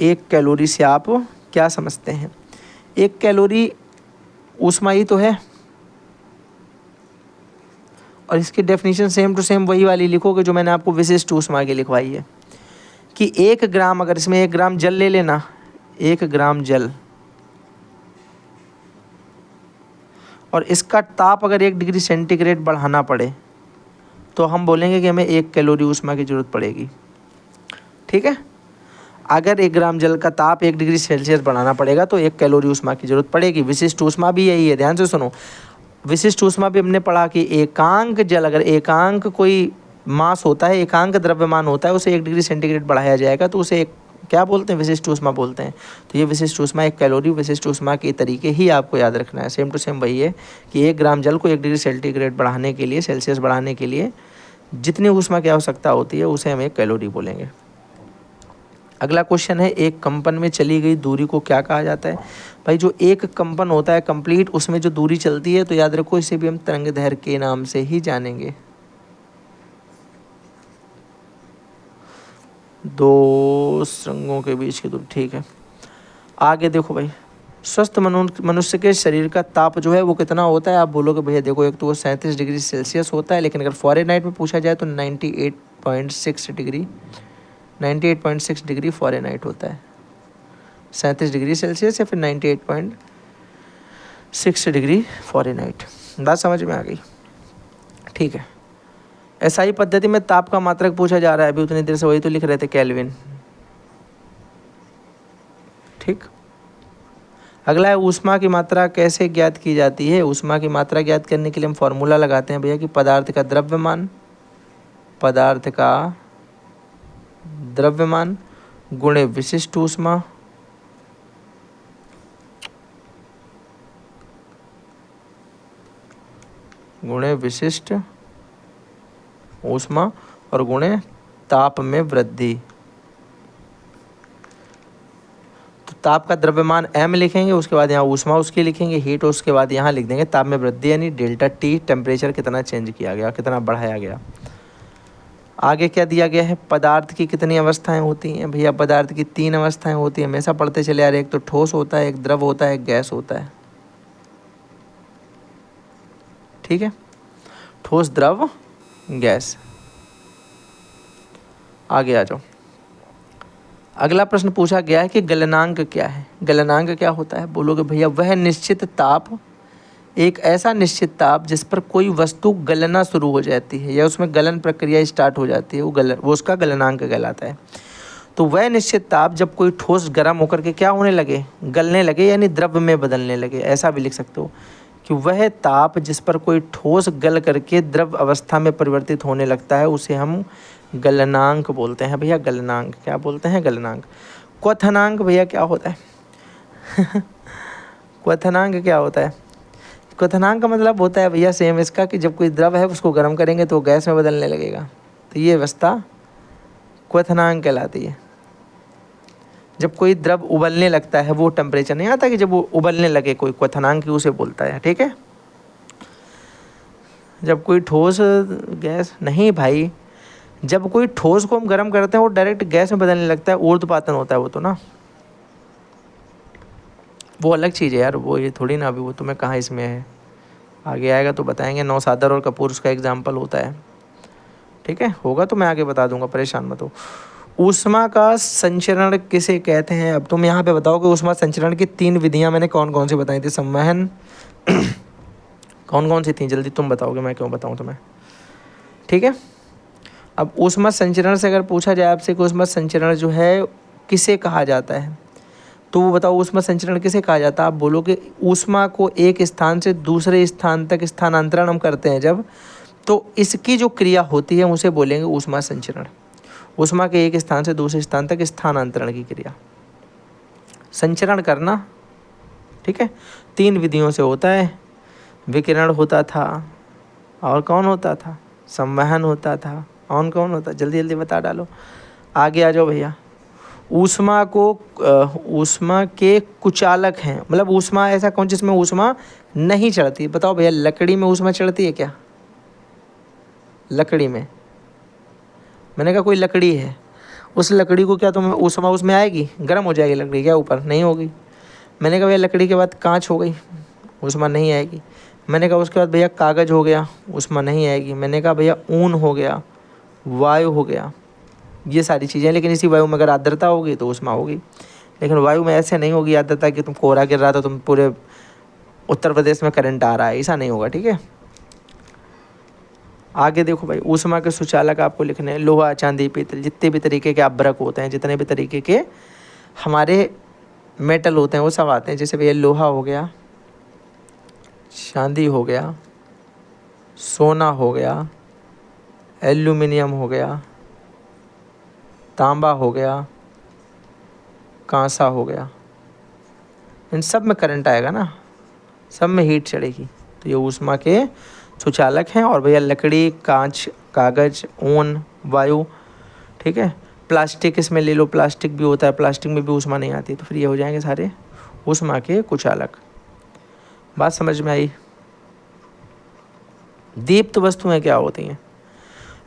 1 कैलोरी से आप क्या समझते हैं। 1 कैलोरी ऊष्मा ही तो है, और इसकी डेफिनेशन सेम टू सेम वही वाली लिखोगे जो मैंने आपको विशिष्ट ऊष्मा की लिखवाई है कि 1 ग्राम, अगर इसमें 1 ग्राम जल ले लेना, 1 ग्राम जल, और इसका ताप अगर 1 डिग्री सेंटीग्रेड बढ़ाना पड़े तो हम बोलेंगे कि हमें 1 कैलोरी ऊष्मा की ज़रूरत पड़ेगी, ठीक है। अगर 1 ग्राम जल का ताप 1 डिग्री सेल्सियस बढ़ाना पड़ेगा तो 1 कैलोरी ऊष्मा की जरूरत पड़ेगी। विशिष्ट ऊष्मा भी यही है, ध्यान से सुनो। विशिष्ट ऊष्मा भी हमने पढ़ा कि एकांक जल, अगर एकांक कोई मास होता है, एकांक द्रव्यमान होता है, उसे 1 डिग्री सेंटीग्रेड बढ़ाया जाएगा तो उसे एक क्या बोलते हैं, विशिष्ट ऊष्मा बोलते हैं। तो ये विशिष्ट ऊष्मा 1 कैलोरी विशिष्ट ऊष्मा के तरीके ही आपको याद रखना है। सेम टू सेम वही है कि 1 ग्राम जल को 1 डिग्री सेंटीग्रेड बढ़ाने के लिए, सेल्सियस बढ़ाने के लिए जितनी ऊष्मा की आवश्यकता होती है उसे हम 1 कैलोरी बोलेंगे। अगला क्वेश्चन है, एक कंपन में चली गई दूरी को क्या कहा जाता है। भाई जो एक कंपन होता है कंप्लीट, उसमें जो दूरी चलती है तो याद रखो इसे भी हम तरंगदैर्घ्य के नाम से ही जानेंगे। दो सुरंगों के बीच की दूरी, ठीक है। आगे देखो भाई, स्वस्थ मनुष्य के शरीर का ताप जो है वो कितना होता है। आप बोलोगे भैया देखो, एक तो वो 37 डिग्री सेल्सियस होता है, लेकिन अगर फ़ारेनहाइट में पूछा जाए तो 98.6 डिग्री फ़ारेनहाइट होता है। 37 डिग्री सेल्सियस या फिर 98.6 डिग्री फ़ारेनहाइट। बात समझ में आ गई, ठीक है। एसआई पद्धति में ताप का मात्रक पूछा जा रहा है, अभी उतनी देर से वही तो लिख रहे थे, केल्विन, ठीक। अगला है, ऊष्मा की मात्रा कैसे ज्ञात की जाती है। ऊष्मा की मात्रा ज्ञात करने के लिए हम फॉर्मूला लगाते हैं भैया कि पदार्थ का द्रव्यमान गुणे विशिष्ट ऊष्मा और गुणे ताप में वृद्धि। तो ताप का द्रव्यमान m लिखेंगे, उसके बाद यहाँ ऊष्मा उसकी लिखेंगे, हीट, उसके बाद यहाँ लिख देंगे ताप में वृद्धि यानी डेल्टा टी, टेम्परेचर कितना चेंज किया गया, कितना बढ़ाया गया। आगे क्या दिया गया है, पदार्थ की कितनी अवस्थाएं होती हैं भैया, पदार्थ की 3 अवस्थाएं होती हैं, हमेशा पढ़ते चले आ रहे, एक तो ठोस होता है, एक द्रव होता है, एक गैस होता है। ठीक है, ठोस, द्रव, गैस। आगे आ जाओ। अगला प्रश्न पूछा गया है कि गलनांक क्या है। गलनांक क्या होता है, बोलोगे भैया वह निश्चित ताप, एक ऐसा निश्चित ताप जिस पर कोई वस्तु गलना शुरू हो जाती है या उसमें गलन प्रक्रिया स्टार्ट हो जाती है, वो उसका गलनांक कहलाता है। तो वह निश्चित ताप जब कोई ठोस गर्म होकर के क्या होने लगे, गलने लगे यानी द्रव में बदलने लगे, ऐसा भी लिख सकते हो कि वह ताप जिस पर कोई ठोस गल करके द्रव अवस्था में परिवर्तित होने लगता है उसे हम गलनांक बोलते हैं भैया। गलनांक क्या बोलते हैं, गलनांक। क्वथनांक भैया क्या होता है क्वथनांक क्या होता है, क्वथनांक का मतलब होता है भैया सेम इसका कि जब कोई द्रव है उसको गर्म करेंगे तो गैस में बदलने लगेगा, तो ये अवस्था क्वथनांक कहलाती है। जब कोई द्रव उबलने लगता है, वो टेम्परेचर नहीं आता कि जब वो उबलने लगे कोई, क्वथनांक उसे बोलता है। ठीक है, जब कोई ठोस गैस नहीं भाई, जब कोई ठोस को हम गर्म करते हैं वो डायरेक्ट गैस में बदलने लगता है, ऊर्ध्वपातन होता है वो तो ना, वो अलग चीज़ है यार, वो ये थोड़ी ना, अभी वो तुम्हें कहाँ इसमें है, आगे आएगा तो बताएंगे। नौसादर और कपूर उसका एग्जाम्पल होता है। ठीक है, होगा तो मैं आगे बता दूंगा, परेशान मत हो। ऊष्मा का संचरण किसे कहते हैं, अब तुम यहाँ पे बताओ कि ऊष्मा संचरण की 3 विधियाँ मैंने कौन कौन सी बताई थी, संवहन कौन कौन सी थी, जल्दी तुम बताओगे, मैं क्यों बताऊँ तुम्हें। ठीक है, अब ऊष्मा संचरण से अगर पूछा जाए आपसे कि ऊष्मा संचरण जो है किसे कहा जाता है, तो वो बताओ ऊष्मा संचरण किसे कहा जाता है। आप बोलोगे ऊष्मा को एक स्थान से दूसरे स्थान तक स्थानांतरण हम करते हैं जब, तो इसकी जो क्रिया होती है उसे बोलेंगे ऊष्मा संचरण। ऊष्मा के एक स्थान से दूसरे स्थान तक स्थानांतरण की क्रिया, संचरण करना। ठीक है, 3 विधियों से होता है, विकिरण होता था, और कौन होता था, संवहन होता था, और कौन होता, जल्दी जल्दी बता डालो। आगे आ जाओ भैया। ऊष्मा को ऊष्मा के कुचालक हैं, मतलब ऊष्मा ऐसा कौन जिसमें ऊष्मा नहीं चढ़ती, बताओ भैया। लकड़ी में ऊष्मा चढ़ती है क्या, लकड़ी में, मैंने कहा कोई लकड़ी है, उस लकड़ी को क्या तुम ऊष्मा उसमें आएगी, गर्म हो जाएगी लकड़ी क्या ऊपर, नहीं होगी। मैंने कहा भैया लकड़ी के बाद कांच हो गई, ऊष्मा नहीं आएगी। मैंने कहा उसके बाद भैया कागज़ हो गया, ऊष्मा नहीं आएगी। मैंने कहा भैया ऊन हो गया, वायु हो गया, ये सारी चीज़ें। लेकिन इसी वायु में अगर आर्द्रता होगी तो ऊष्मा होगी, लेकिन वायु में ऐसे नहीं होगी आर्द्रता कि तुम कोहरा गिर रहा तो तुम पूरे उत्तर प्रदेश में करंट आ रहा है, ऐसा नहीं होगा। ठीक है, आगे देखो भाई, ऊष्मा के सुचालक आपको लिखने हैं, लोहा, चांदी, पीतल, जितने भी तरीके के अभ्रक होते हैं, जितने भी तरीके के हमारे मेटल होते हैं वो सब आते हैं। जैसे भैया लोहा हो गया, चांदी हो गया, सोना हो गया, एल्यूमिनियम हो गया, तांबा हो गया, कांसा हो गया, इन सब में करंट आएगा ना, सब में हीट चढ़ेगी, तो ये ऊष्मा के सुचालक हैं। और भैया लकड़ी, कांच, कागज़, ऊन, वायु। ठीक है, प्लास्टिक इसमें ले लो, प्लास्टिक भी होता है, प्लास्टिक में भी ऊष्मा नहीं आती, तो फिर ये हो जाएंगे सारे ऊष्मा के कुचालक। बात समझ में आई। दीप्त वस्तुएं क्या होती हैं,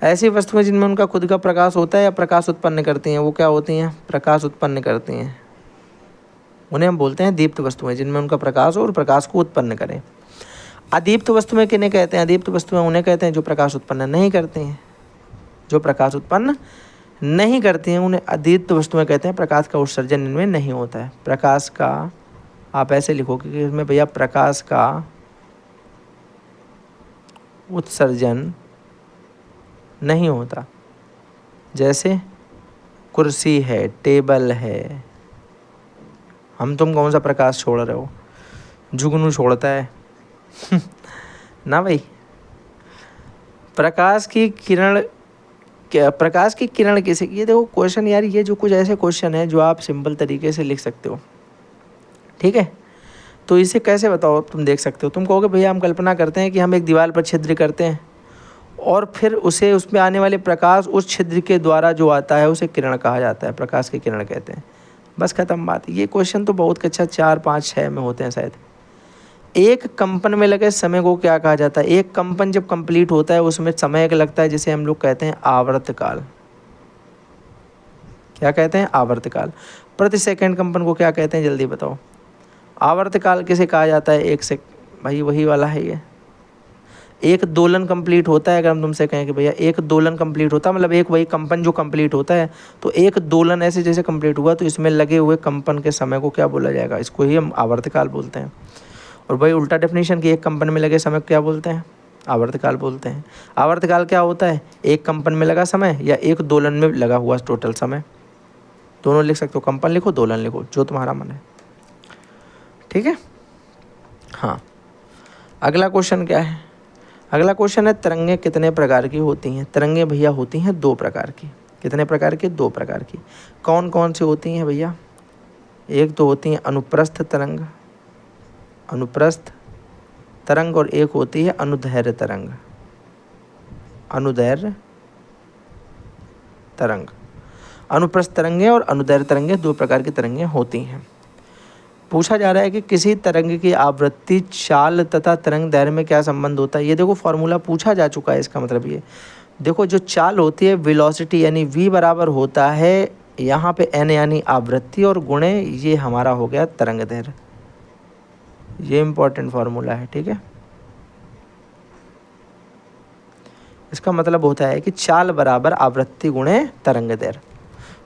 ऐसी वस्तुएं जिनमें उनका खुद का प्रकाश होता है या प्रकाश उत्पन्न करती हैं, वो क्या होती हैं, प्रकाश उत्पन्न करती हैं, उन्हें हम बोलते हैं दीप्त वस्तुएं, जिनमें उनका प्रकाश हो और प्रकाश को उत्पन्न करें। अदीप्त वस्तुएं किन्हें कहते हैं, अदीप्त वस्तुएं उन्हें कहते हैं जो प्रकाश उत्पन्न नहीं करती हैं, जो प्रकाश उत्पन्न नहीं करती हैं उन्हें अदीप्त वस्तुएं कहते हैं। प्रकाश का उत्सर्जन इनमें नहीं होता है, प्रकाश का, आप ऐसे लिखोगे कि इसमें भैया प्रकाश का उत्सर्जन नहीं होता। जैसे कुर्सी है, टेबल है, हम तुम कौन सा प्रकाश छोड़ रहे हो, जुगनू छोड़ता है ना भाई। प्रकाश की किरण, क्या प्रकाश की किरण किसे, ये देखो क्वेश्चन यार, ये जो कुछ ऐसे क्वेश्चन है जो आप सिंपल तरीके से लिख सकते हो। ठीक है, तो इसे कैसे बताओ, तुम देख सकते हो, तुम कहोगे भैया हम कल्पना करते हैं कि हम एक दीवार पर छिद्र करते हैं और फिर उसे, उसमें आने वाले प्रकाश उस छिद्र के द्वारा जो आता है उसे किरण कहा जाता है, प्रकाश की किरण कहते हैं। बस ख़त्म बात। ये क्वेश्चन तो बहुत अच्छा 4, 5, 6 में होते हैं शायद। एक कंपन में लगे समय को क्या कहा जाता है? एक कंपन जब कंप्लीट होता है उसमें समय लगता है, जिसे हम लोग कहते हैं आवर्तकाल। क्या कहते हैं? आवर्तकाल। प्रति सेकंड कंपन को क्या कहते हैं? जल्दी बताओ। आवर्तकाल किसे कहा जाता है? एक से भाई वही वाला है ये। एक दोलन कंप्लीट होता है, अगर हम तुमसे कहें कि भैया एक दोलन कंप्लीट होता है, मतलब एक वही कंपन जो कंप्लीट होता है, तो एक दोलन ऐसे जैसे कंप्लीट हुआ तो इसमें लगे हुए कंपन के समय को क्या बोला जाएगा? इसको ही हम आवर्तकाल बोलते हैं। और वही उल्टा डेफिनेशन की एक कंपन में लगे समय को क्या बोलते हैं? आवर्तकाल बोलते हैं। आवर्तकाल क्या होता है? एक कंपन में लगा समय या एक दोलन में लगा हुआ टोटल समय, दोनों लिख सकते हो। कंपन लिखो, दोलन लिखो, जो तुम्हारा मन है। ठीक है। हाँ, अगला क्वेश्चन क्या है? अगला क्वेश्चन है तरंगें कितने प्रकार की होती हैं? तरंगें भैया होती हैं 2 प्रकार की। कितने प्रकार की? 2 प्रकार की। कौन कौन सी होती हैं भैया? एक तो होती हैं अनुप्रस्थ तरंग, अनुप्रस्थ तरंग, और एक होती है अनुदैर्ध्य तरंग, अनुदैर्ध्य तरंग। अनुप्रस्थ तरंगें और अनुदैर्ध्य तरंगें 2 प्रकार की तरंगें होती हैं। पूछा जा रहा है कि किसी तरंग की आवृत्ति, चाल तथा तरंग दैर्ध्य में क्या संबंध होता है? ये देखो फॉर्मूला पूछा जा चुका है। इसका मतलब ये देखो, जो चाल होती है वेलोसिटी यानी v बराबर होता है यहाँ पे n यानी आवृत्ति, और गुणे ये हमारा हो गया तरंग दैर्ध्य। ये इंपॉर्टेंट फॉर्मूला है। ठीक है। इसका मतलब होता है कि चाल बराबर आवृत्ति गुणे तरंग दैर्ध्य,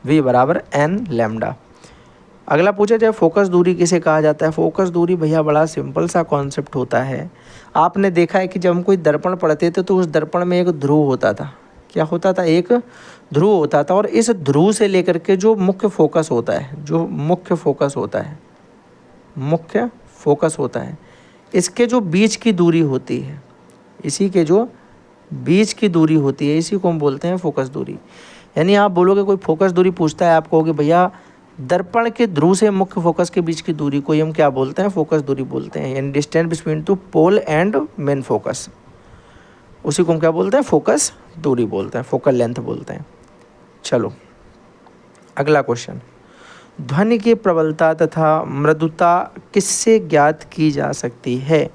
v बराबर n लैम्डा। अगला पूछा जाए फोकस दूरी किसे कहा जाता है? फोकस दूरी भैया बड़ा सिंपल सा कॉन्सेप्ट होता है। आपने देखा है कि जब हम कोई दर्पण पढ़ते थे तो उस दर्पण में एक ध्रुव होता था। क्या होता था? एक ध्रुव होता था। और इस ध्रुव से लेकर के जो मुख्य फोकस होता है, जो मुख्य फोकस होता है, मुख्य फोकस होता है, इसके जो बीच की दूरी होती है, इसी के जो बीच की दूरी होती है, इसी को हम बोलते हैं फोकस दूरी। यानी आप बोलोगे कोई फोकस दूरी पूछता है, आप कहोगे भैया दर्पण के ध्रुव से मुख्य फोकस के बीच की दूरी को हम क्या बोलते हैं? फोकस दूरी बोलते हैं। यानी distance between two pole and main focus, उसी को हम क्या बोलते हैं? फोकस दूरी बोलते हैं, फोकल लेंथ बोलते हैं। चलो अगला क्वेश्चन, ध्वनि की प्रबलता तथा मृदुता किससे ज्ञात की जा सकती है?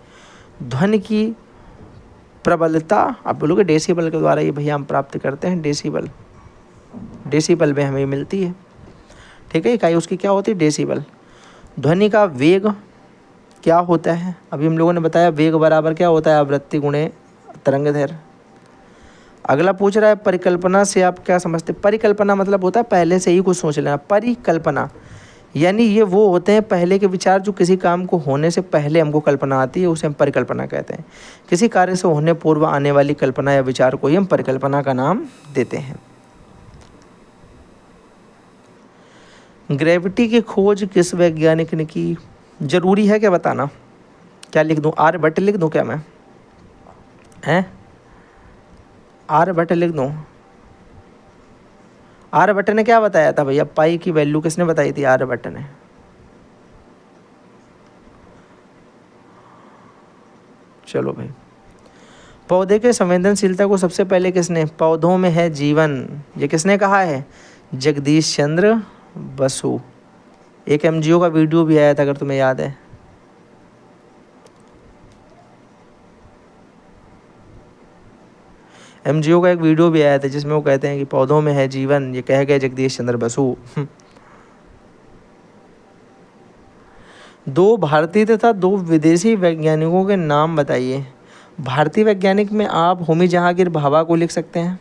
ध्वनि की प्रबलता आप बोलोगे डेसिबल के द्वारा, ये भैया हम प्राप्त करते हैं। डेसिबल, डेसिबल में हमें मिलती है। ठीक है। इकाई उसकी क्या होती है? डेसिबल। ध्वनि का वेग क्या होता है? अभी हम लोगों ने बताया वेग बराबर क्या होता है? आवृत्ति गुणे तरंग दैर्ध्य। अगला पूछ रहा है परिकल्पना से आप क्या समझते? परिकल्पना मतलब होता है पहले से ही कुछ सोच लेना। परिकल्पना यानी ये वो होते हैं पहले के विचार, जो किसी काम को होने से पहले हमको कल्पना आती है, उसे हम परिकल्पना कहते हैं। किसी कार्य से होने पूर्व आने वाली कल्पना या विचार को ही हम परिकल्पना का नाम देते हैं। ग्रेविटी की खोज किस वैज्ञानिक ने की? जरूरी है क्या बताना? क्या लिख दूं? आर्यभट्ट लिख दूं क्या मैं? हैं? आर्यभट्ट लिख दूं? आर्यभट्ट ने क्या बताया था भैया? पाई की वैल्यू किसने बताई थी? आर्यभट्ट ने। चलो भाई, पौधे के संवेदनशीलता को सबसे पहले किसने? पौधों में है जीवन, ये किसने कहा है? जगदीश चंद्र बसु। एक एमजीओ का वीडियो भी आया था, अगर तुम्हें याद है। एमजीओ का एक वीडियो भी आया था जिसमें वो कहते हैं कि पौधों में है जीवन, ये कह गए जगदीश चंद्र बसु। 2 भारतीय तथा 2 विदेशी वैज्ञानिकों के नाम बताइए। भारतीय वैज्ञानिक में आप होमी जहांगीर भाभा को लिख सकते हैं,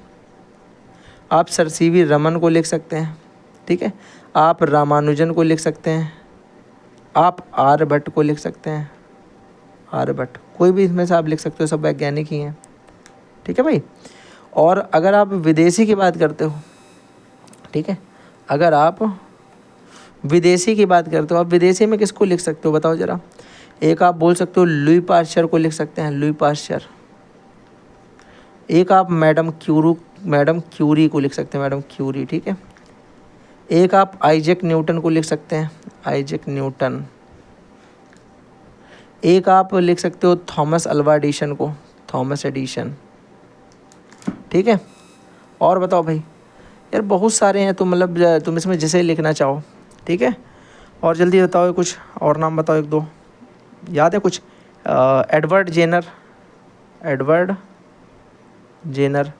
आप सर सीवी रमन को लिख सकते हैं, ठीक है, आप रामानुजन को लिख सकते हैं, आप आर्यभट्ट को लिख सकते हैं। आर्यभट्ट, कोई भी इसमें से आप लिख सकते हो, सब वैज्ञानिक ही हैं। ठीक है भाई। और अगर आप विदेशी की बात करते हो, ठीक है, अगर आप विदेशी की बात करते हो, आप विदेशी में किसको लिख सकते हो बताओ ज़रा? एक आप बोल सकते हो लुई पाश्चर को लिख सकते हैं, लुई पाश्चर। एक आप मैडम क्यूरी को लिख सकते हैं, मैडम क्यूरी, ठीक है। एक आप आइजैक न्यूटन को लिख सकते हैं, आइजैक न्यूटन। एक आप लिख सकते हो थॉमस अल्वा एडिसन को, थॉमस एडिसन, ठीक है। और बताओ भाई, यार बहुत सारे हैं, तो मतलब तुम इसमें जिसे लिखना चाहो, ठीक है। और जल्दी बताओ कुछ और नाम बताओ, एक दो याद है कुछ? Edward Jenner, Edward Jenner.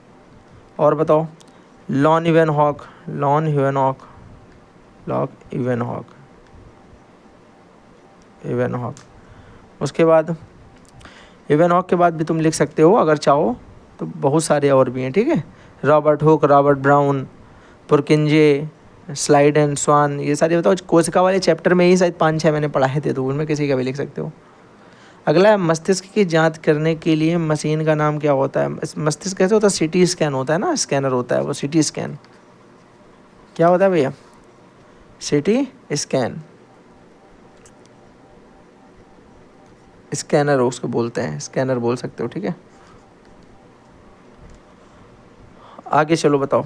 और बताओ, Leeuwenhoek, Leeuwenhoek, Leeuwenhoek, Leeuwenhoek. उसके बाद इवेनहॉक के बाद भी तुम लिख सकते हो अगर चाहो तो, बहुत सारे और भी हैं, ठीक है। Robert Hooke, Robert Brown, Purkinje, Schleiden and Schwann, ये सारे बताओ। कोशिका वाले चैप्टर में ही शायद 5-6 मैंने पढ़ाए थे, तो उनमें किसी का भी लिख सकते हो। अगला है, मस्तिष्क की जांच करने के लिए मशीन का नाम क्या होता है? मस्तिष्क कैसे होता है? सीटी स्कैन होता है ना, स्कैनर होता है वो, सीटी स्कैन। क्या होता है भैया? सीटी स्कैन, स्कैनर उसको बोलते हैं, स्कैनर बोल सकते हो, ठीक है। आगे चलो बताओ,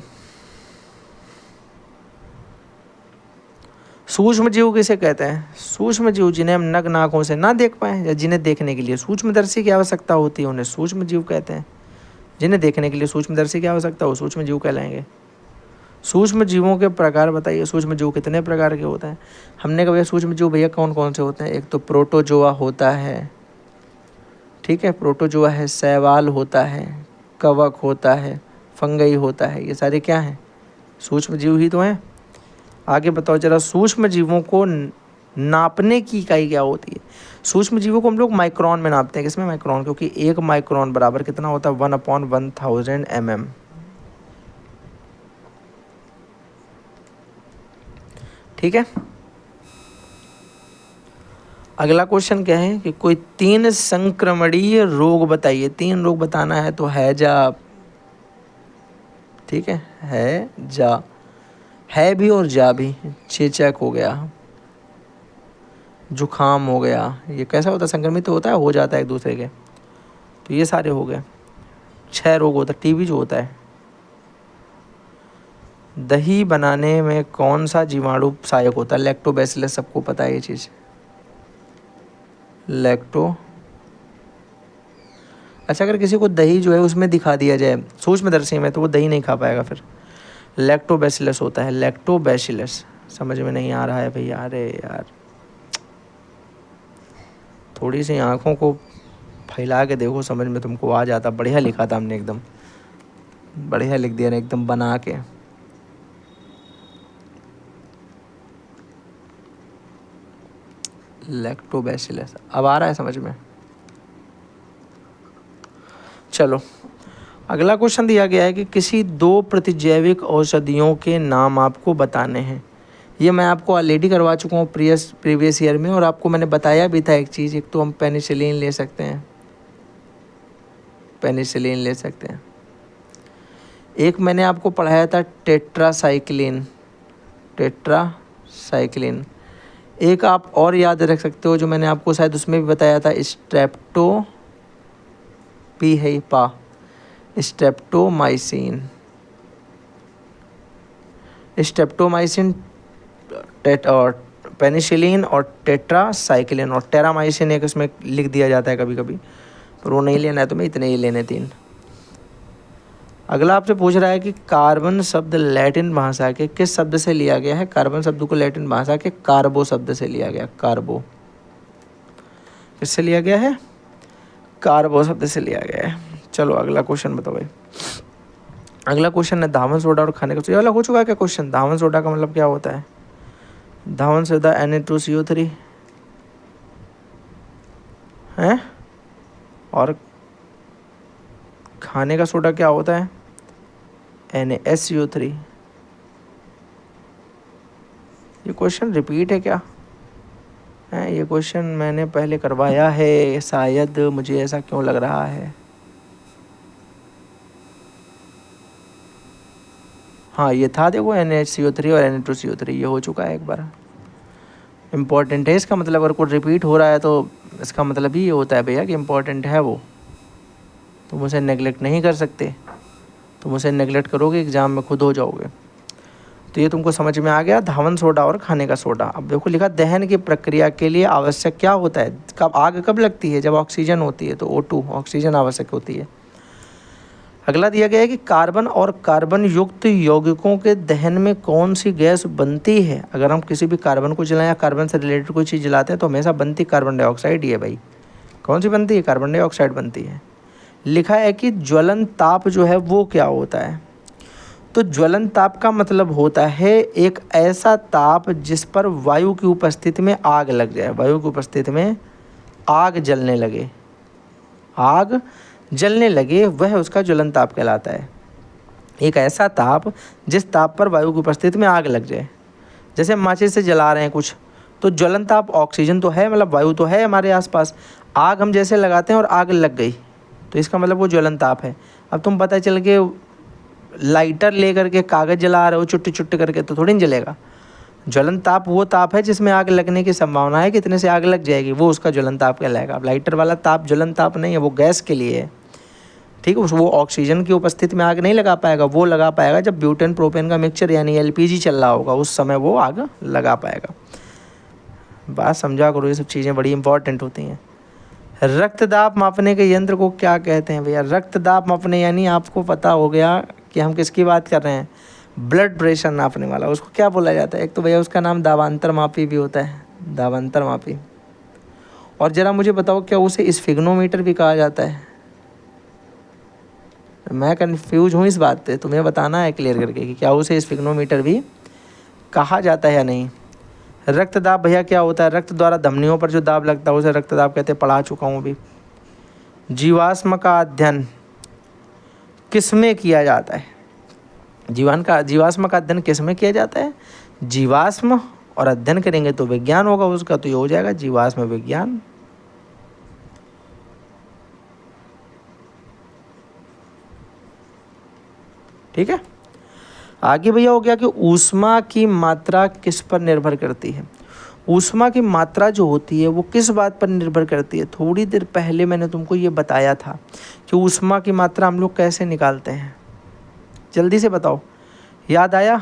सूक्ष्म जीव किसे कहते हैं? सूक्ष्म जीव जिन्हें हम नग्न आंखों से ना देख पाएं या जिन्हें देखने के लिए सूक्ष्मदर्शी की आवश्यकता होती है, उन्हें सूक्ष्म जीव कहते हैं। जिन्हें देखने के लिए सूक्ष्मदर्शी की आवश्यकता हो, सूक्ष्म जीव कहलाएंगे। सूक्ष्म जीवों के प्रकार बताइए, सूक्ष्म जीव कितने प्रकार के होते हैं? हमने कहा भैया सूक्ष्म जीव भैया कौन कौन से होते हैं? एक तो प्रोटोजोआ होता है, ठीक है, प्रोटोजोआ है, शैवाल होता है, कवक होता है, फंगई होता है, ये सारे क्या हैं? सूक्ष्म जीव ही तो हैं। आगे बताओ जरा, सूक्ष्म जीवों को नापने की इकाई क्या होती है? सूक्ष्म जीवों को हम लोग माइक्रोन में नापते हैं। किसमें? माइक्रोन, क्योंकि 1 माइक्रोन बराबर कितना होता है? 1/1000 mm। ठीक है। अगला क्वेश्चन क्या है कि कोई 3 संक्रमणीय रोग बताइए। 3 रोग बताना है तो हैजा, ठीक है जा, है भी और जा भी। चेचक हो गया, जुखाम हो गया, ये कैसा होता है? संक्रमित तो होता है, हो जाता है एक दूसरे के, तो ये सारे हो गए। 6 रोग होता है। टीबी जो होता है। दही बनाने में कौन सा जीवाणु सहायक होता है? लैक्टोबैसिलस, सबको पता है ये चीज़, लैक्टो। अच्छा, अगर किसी को दही जो है उसमें दिखा दिया जाए सूक्ष्मदर्शी में, तो वो दही नहीं खा पाएगा फिर। लैक्टोबैसिलस होता है, लैक्टोबैसिलस। समझ में नहीं आ रहा है भैया? अरे यार, थोड़ी सी आँखों को फैला के देखो, समझ में तुमको आ जाता। बढ़िया लिखा था हमने, एकदम बढ़िया लिख दिया ना, एकदम बना के। लैक्टोबैसिलस, अब आ रहा है समझ में? चलो, अगला क्वेश्चन दिया गया है कि किसी 2 प्रतिजैविक औषधियों के नाम आपको बताने हैं। ये मैं आपको ऑलरेडी करवा चुका हूँ प्रीवियस ईयर में, और आपको मैंने बताया भी था एक चीज़। एक तो हम पेनिसिलिन ले सकते हैं, पेनिसिलिन ले सकते हैं। एक मैंने आपको पढ़ाया था टेट्रासाइक्लिन, टेट्रासाइक्लिन। एक आप और याद रख सकते हो जो मैंने आपको शायद उसमें भी बताया था, स्ट्रेप्टो, पी है पा, स्ट्रेप्टोमाइसिन, स्ट्रेप्टोमाइसिन, और पेनिसिलिन और टेट्रासाइक्लिन और टेरामाइसिन एक उसमें लिख दिया जाता है कभी कभी, पर वो नहीं लेना है तुम्हें, इतने ही लेने 3। अगला आपसे पूछ रहा है कि कार्बन शब्द लैटिन भाषा के किस शब्द से लिया गया है? कार्बन शब्द को लैटिन भाषा के कार्बो शब्द से लिया गया। कार्बो किससे लिया गया है? कार्बो शब्द से लिया गया है। चलो अगला क्वेश्चन बताओ भाई। अगला क्वेश्चन है धावन सोडा और खाने का सोडा। ये वाला हो चुका है क्या क्वेश्चन? धावन सोडा का मतलब क्या होता है? धावन सोडा Na2CO3 है, और खाने का सोडा क्या होता है? NaSCO3। ये क्वेश्चन रिपीट है क्या है? ये क्वेश्चन मैंने पहले करवाया है शायद, मुझे ऐसा क्यों लग रहा है। हाँ ये था, देखो NaCO3 और Na2CO3, ये हो चुका है एक बार। इम्पॉर्टेंट है इसका मतलब, अगर कोई रिपीट हो रहा है तो इसका मतलब ही ये होता है भैया कि इम्पॉर्टेंट है वो, तुम उसे नेगलेक्ट नहीं कर सकते। तुम उसे नेगलेक्ट करोगे एग्ज़ाम में खुद हो जाओगे। तो ये तुमको समझ में आ गया, धावन सोडा और खाने का सोडा। अब देखो लिखा, दहन की प्रक्रिया के लिए आवश्यक क्या होता है? कब आग कब लगती है? जब ऑक्सीजन होती है, तो O2 ऑक्सीजन आवश्यक होती है। अगला दिया गया है कि कार्बन और कार्बन युक्त यौगिकों के दहन में कौन सी गैस बनती है। अगर हम किसी भी कार्बन को जलाएं या कार्बन से रिलेटेड कोई चीज़ जलाते हैं तो हमेशा बनती कार्बन डाइऑक्साइड ही है भाई। कौन सी बनती है? कार्बन डाइऑक्साइड बनती है। लिखा है कि ज्वलन ताप जो है वो क्या होता है। तो ज्वलन ताप का मतलब होता है एक ऐसा ताप जिस पर वायु की उपस्थिति में आग लग जाए, वायु की उपस्थिति में आग जलने लगे, आग जलने लगे, वह उसका ज्वलन ताप कहलाता है। एक ऐसा ताप जिस ताप पर वायु की उपस्थिति में आग लग जाए। जैसे माचिस से जला रहे हैं कुछ, तो ज्वलन ताप ऑक्सीजन तो है, मतलब वायु तो है हमारे आसपास, आग हम जैसे लगाते हैं और आग लग गई तो इसका मतलब वो ज्वलन ताप है। अब तुम पता चल के लाइटर ले करके कागज़ जला रहे हो चुट्टी चुट्टी करके तो थोड़ी नहीं जलेगा। ज्वलन ताप वो ताप है जिसमें आग लगने की संभावना है, कितने से आग लग जाएगी, वो उसका ज्वलन ताप कहलाएगा। अब लाइटर वाला ताप ज्वलन ताप नहीं है, वो गैस के लिए है, ठीक है। वो ऑक्सीजन की उपस्थिति में आग नहीं लगा पाएगा, वो लगा पाएगा जब ब्यूटेन प्रोपेन का मिक्सचर यानी एलपीजी चल रहा होगा, उस समय वो आग लगा पाएगा। बात समझा करो, ये सब चीज़ें बड़ी इंपॉर्टेंट होती हैं। रक्तदाब मापने के यंत्र को क्या कहते हैं भैया? रक्तदाब मापने यानी आपको पता हो गया कि हम किसकी बात कर रहे हैं, ब्लड प्रेशर नापने वाला, उसको क्या बोला जाता है? एक तो भैया उसका नाम दाबांतर मापी भी होता है, दाबांतर मापी। और ज़रा मुझे बताओ क्या उसे स्फिग्नोमीटर भी कहा जाता है? मैं कंफ्यूज हूँ इस बात पे, तुम्हें बताना है क्लियर करके कि क्या उसे स्फिग्नोमीटर भी कहा जाता है या नहीं। रक्तदाब भैया क्या होता है? रक्त द्वारा धमनियों पर जो दाब लगता है उसे रक्तदाब कहते हैं, पढ़ा चुका हूँ अभी। जीवाश्म का अध्ययन किसमें किया जाता है? जीवाश्म का अध्ययन किसमें किया जाता है? जीवाश्म और अध्ययन करेंगे तो विज्ञान होगा उसका, तो ये हो जाएगा जीवाश्म विज्ञान। ठीक है। आगे भैया हो गया कि ऊष्मा की मात्रा किस पर निर्भर करती है। ऊष्मा की मात्रा जो होती है वो किस बात पर निर्भर करती है? थोड़ी देर पहले मैंने तुमको ये बताया था कि ऊष्मा की मात्रा हम लोग कैसे निकालते हैं, जल्दी से बताओ, याद आया?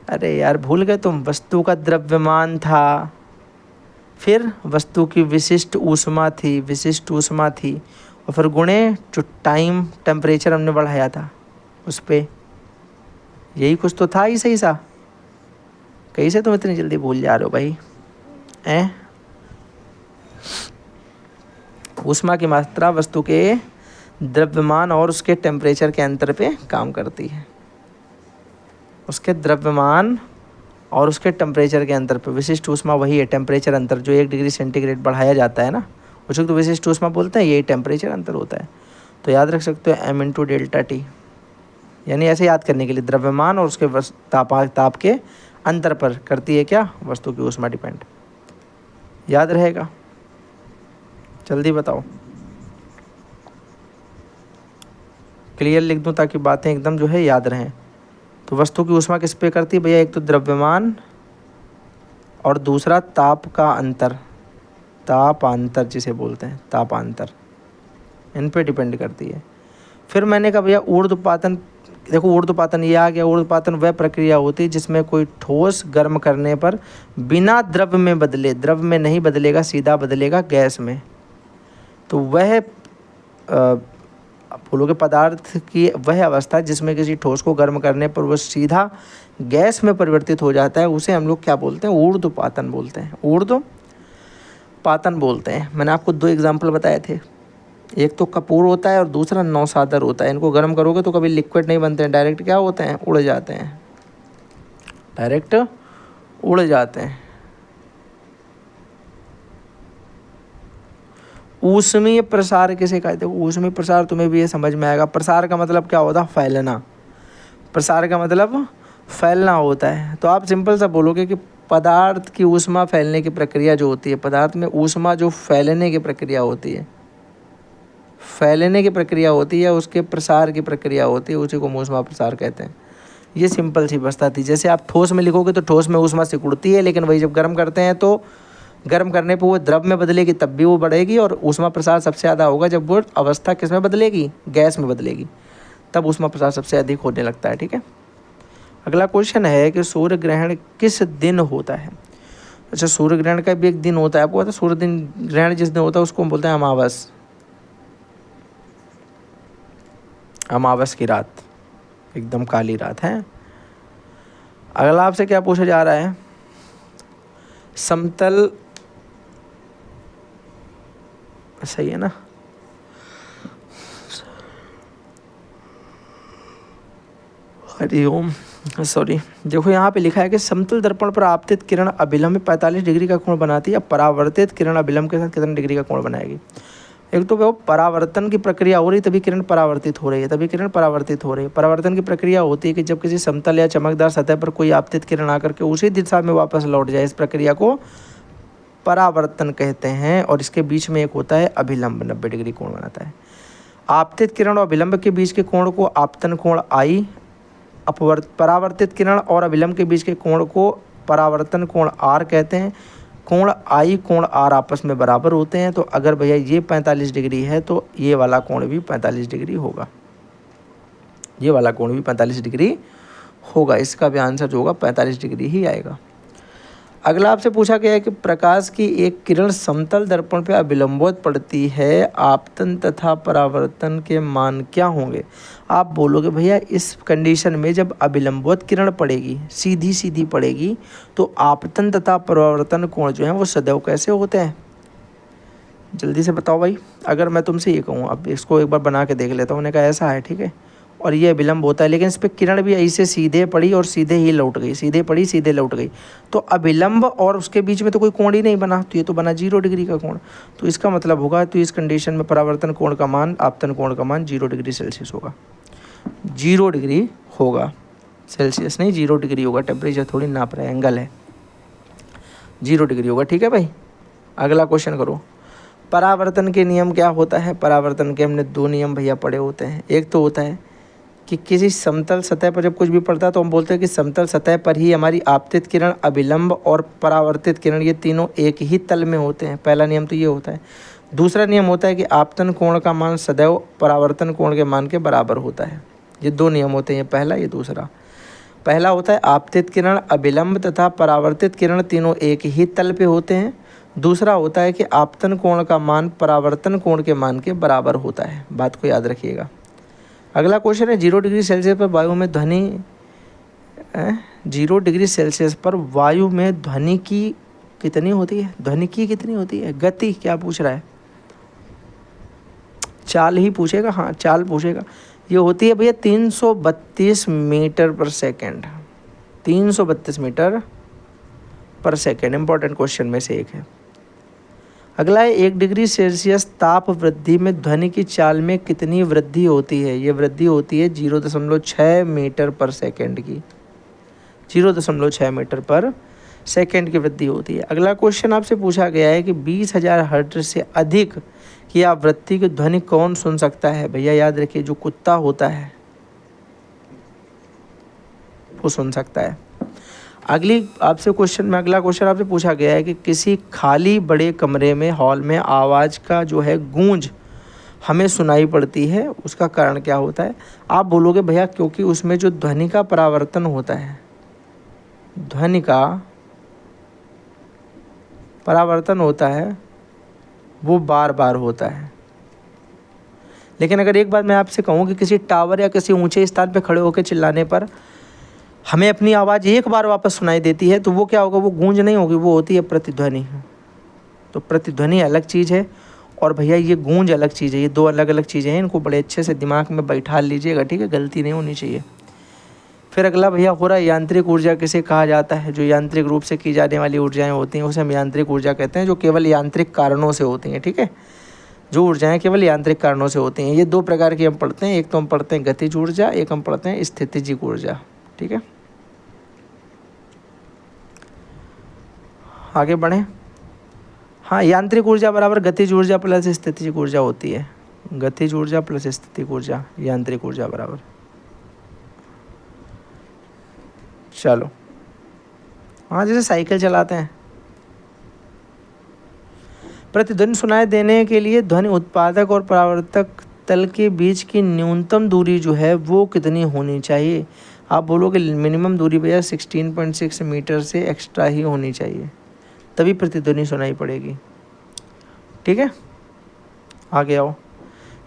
अरे यार भूल गए तुम। वस्तु का द्रव्यमान था, फिर वस्तु की विशिष्ट ऊष्मा थी, विशिष्ट ऊष्मा थी, और फिर गुणे जो टाइम टेम्परेचर हमने बढ़ाया था उस पर, यही कुछ तो था ही सही सा। कैसे तुम इतनी जल्दी भूल जा रहे हो भाई? ऊष्मा की मात्रा वस्तु के द्रव्यमान और उसके टेम्परेचर के अंतर पे काम करती है, उसके द्रव्यमान और उसके टेम्परेचर के अंतर पे। विशिष्ट ऊष्मा वही है, टेम्परेचर अंतर, जो 1 डिग्री सेंटीग्रेड बढ़ाया जाता है ना, उसको तो विशिष्ट ऊष्मा बोलते हैं, यही टेम्परेचर अंतर होता है। तो याद रख सकते हो m/ΔT, यानी ऐसे याद करने के लिए द्रव्यमान और उसके ताप के अंतर पर करती है क्या? वस्तु की ऊष्मा डिपेंड। याद रहेगा? जल्दी बताओ, क्लियर लिख दूं ताकि बातें एकदम जो है याद रहें। तो वस्तु की ऊष्मा किस पे करती है भैया? एक तो द्रव्यमान और दूसरा ताप का अंतर, तापांतर जिसे बोलते हैं, तापांतर, इन पे डिपेंड करती है। फिर मैंने कहा भैया ऊर्ध्वपातन, देखो ऊर्ध्वपातन ये आ गया। ऊर्ध्वपातन वह प्रक्रिया होती है जिसमें कोई ठोस गर्म करने पर बिना द्रव में बदले, द्रव में नहीं बदलेगा, सीधा बदलेगा गैस में, तो वह बोलोगे पदार्थ की वह अवस्था जिसमें किसी ठोस को गर्म करने पर वह सीधा गैस में परिवर्तित हो जाता है, उसे हम लोग क्या बोलते हैं? ऊर्ध्वपातन बोलते हैं, ऊर्ध्वपातन बोलते हैं। मैंने आपको 2 एग्जाम्पल बताए थे, एक तो कपूर होता है और दूसरा नौसादर होता है। इनको गर्म करोगे तो कभी लिक्विड नहीं बनते हैं, डायरेक्ट क्या होते हैं? उड़ जाते हैं, डायरेक्ट उड़ जाते हैं। ऊष्मीय प्रसार किसे कहते हैं? ऊष्मीय प्रसार तुम्हें भी ये समझ में आएगा। प्रसार का मतलब क्या होता है? फैलना। प्रसार का मतलब फैलना होता है। तो आप सिंपल सा बोलोगे कि पदार्थ की ऊष्मा फैलने की प्रक्रिया जो होती है, पदार्थ में ऊष्मा जो फैलने की प्रक्रिया होती है, फैलने की प्रक्रिया होती है, उसके प्रसार की प्रक्रिया होती है, उसी को ऊष्मा प्रसार कहते हैं। ये सिंपल सी बस्ता थी। जैसे आप ठोस में लिखोगे तो ठोस में ऊष्मा सिकुड़ती है, लेकिन वही जब गर्म करते हैं तो गर्म करने पर वो द्रव में बदलेगी, तब भी वो बढ़ेगी, और ऊष्मा प्रसार सबसे ज़्यादा होगा जब वो अवस्था किस में बदलेगी? गैस में बदलेगी, तब ऊष्मा प्रसार सबसे अधिक होने लगता है। ठीक है। अगला क्वेश्चन है कि सूर्य ग्रहण किस दिन होता है? अच्छा, सूर्य ग्रहण का भी एक दिन होता है, आपको पता है? सूर्य दिन ग्रहण जिस दिन होता है उसको हम बोलते हैं अमावस। अमावस की रात, एकदम काली रात है। अगला आपसे क्या पूछा जा रहा है, समतल, सही है ना, हरिओम, सॉरी, देखो यहाँ पे लिखा है कि समतल दर्पण पर आपतित किरण अभिलंब 45 डिग्री का कोण बनाती है, परावर्तित किरण अभिलंब के साथ कितने डिग्री का कोण बनाएगी। एक तो वो परावर्तन की प्रक्रिया हो रही तभी किरण परावर्तित हो रही है, तभी किरण परावर्तित हो रही है। परावर्तन की प्रक्रिया होती है कि जब किसी समतल या चमकदार सतह पर कोई आपतित किरण आकर के उसी दिशा में वापस लौट जाए, इस प्रक्रिया को परावर्तन कहते हैं। और इसके बीच में एक होता है अभिलंब, 90 डिग्री कोण बनाता है। आपतित किरण और अभिलंब के बीच के कोण को आपतन कोण आई, परावर्तित किरण और अभिलंब के बीच के कोण को परावर्तन कोण आर कहते हैं। कोण आई कोण आर आपस में बराबर होते हैं, तो अगर भैया ये 45 डिग्री है तो ये वाला कोण भी 45 डिग्री होगा, ये वाला कोण भी 45 डिग्री होगा। इसका भी आंसर जो होगा 45 डिग्री ही आएगा। अगला आपसे पूछा गया है कि प्रकाश की एक किरण समतल दर्पण पर अभिलंबवत पड़ती है, आपतन तथा परावर्तन के मान क्या होंगे। आप बोलोगे भैया इस कंडीशन में जब अभिलंबवत किरण पड़ेगी, सीधी सीधी पड़ेगी, तो आपतन तथा परावर्तन कोण जो है वो सदैव कैसे होते हैं, जल्दी से बताओ भाई। अगर मैं तुमसे ये कहूँ, अब इसको एक बार बना के देख लेता हूँ, उन्होंने कहा ऐसा है, ठीक है, और ये अभिलंब होता है, लेकिन इस पर किरण भी ऐसे सीधे पड़ी और सीधे ही लौट गई, सीधे पड़ी सीधे लौट गई, तो अभिलंब और उसके बीच में तो कोई कोण ही नहीं बना, तो ये तो बना 0 डिग्री का कोण। तो इसका मतलब होगा, तो इस कंडीशन में परावर्तन कोण का मान, आपतन कोण का मान 0 डिग्री सेल्सियस होगा, 0 डिग्री होगा, सेल्सियस नहीं 0 डिग्री होगा, टेम्परेचर थोड़ी नाप रहे, एंगल है, 0 डिग्री होगा। ठीक है भाई, अगला क्वेश्चन करो। परावर्तन के नियम क्या होता है। परावर्तन के हमने 2 नियम भैया पढ़े होते हैं। एक तो होता है कि किसी समतल सतह पर जब कुछ भी पड़ता है तो हम बोलते हैं कि समतल सतह पर ही हमारी आपतित किरण, अभिलंब और परावर्तित किरण ये तीनों एक ही तल में होते हैं। पहला नियम तो ये होता है। दूसरा नियम होता है कि आपतन कोण का मान सदैव परावर्तन कोण के मान के बराबर होता है। ये 2 नियम होते हैं, ये पहला ये दूसरा। पहला होता है आपतित किरण, अभिलंब तथा परावर्तित किरण तीनों एक ही तल पे होते हैं। दूसरा होता है कि आपतन कोण का मान परावर्तन कोण के मान के बराबर होता है। बात को याद रखिएगा। अगला क्वेश्चन है 0 डिग्री सेल्सियस पर वायु में ध्वनि 0 डिग्री सेल्सियस पर वायु में ध्वनि की कितनी होती है, ध्वनि की कितनी होती है, गति क्या पूछ रहा है, चाल ही पूछेगा, हाँ चाल पूछेगा। ये होती है भैया 332 मीटर पर सेकेंड, 332 मीटर पर सेकेंड। इंपॉर्टेंट क्वेश्चन में से एक है। अगला है 1 डिग्री सेल्सियस ताप वृद्धि में ध्वनि की चाल में कितनी वृद्धि होती है। ये वृद्धि होती है 0.6 मीटर पर सेकेंड की, 0.6 मीटर पर सेकेंड की वृद्धि होती है। अगला क्वेश्चन आपसे पूछा गया है कि 20,000 हर्ट्ज से अधिक की आवृत्ति की ध्वनि कौन सुन सकता है। भैया याद रखिए, जो कुत्ता होता है वो सुन सकता है। अगला क्वेश्चन आपसे पूछा गया है कि किसी खाली बड़े कमरे में, हॉल में आवाज़ का जो है गूंज हमें सुनाई पड़ती है, उसका कारण क्या होता है। आप बोलोगे भैया क्योंकि उसमें जो ध्वनि का परावर्तन होता है, ध्वनि का परावर्तन होता है वो बार बार होता है। लेकिन अगर एक बार मैं आपसे कहूँ कि किसी टावर या किसी ऊंचे स्थान पर खड़े होकर चिल्लाने पर हमें अपनी आवाज़ एक बार वापस सुनाई देती है, तो वो क्या होगा, वो गूंज नहीं होगी, वो होती है प्रतिध्वनि। तो प्रतिध्वनि अलग चीज़ है और भैया ये गूंज अलग चीज़ है। ये 2 अलग अलग चीज़ें हैं, इनको बड़े अच्छे से दिमाग में बैठा लीजिएगा, ठीक है, गलती नहीं होनी चाहिए। फिर अगला भैया हो रहा है यांत्रिक ऊर्जा किसे कहा जाता है। जो यांत्रिक रूप से की जाने वाली ऊर्जाएँ होती हैं उसे हम यांत्रिक ऊर्जा कहते हैं, जो केवल यांत्रिक कारणों से होती हैं। ठीक है, जो ऊर्जाएं केवल यांत्रिक कारणों से होती हैं। ये 2 प्रकार की हम पढ़ते हैं, एक तो हम पढ़ते हैं गतिज ऊर्जा, एक हम पढ़ते हैं स्थितिज ऊर्जा। ठीक है, आगे बढ़ें। हाँ, यांत्रिक ऊर्जा बराबर गतिज ऊर्जा प्लस स्थितिज ऊर्जा होती है। गतिज ऊर्जा प्लस स्थितिज ऊर्जा, यांत्रिक ऊर्जा बराबर। चलो, हाँ जैसे साइकिल चलाते हैं। प्रतिध्वनि सुनाई देने के लिए ध्वनि उत्पादक और परावर्तक तल के बीच की न्यूनतम दूरी जो है वो कितनी होनी चाहिए। आप बोलोगे मिनिमम दूरी भैया 16.6 मीटर से एक्स्ट्रा ही होनी चाहिए, तभी प्रतिध्वनि सुनाई पड़ेगी। ठीक है, आगे आओ।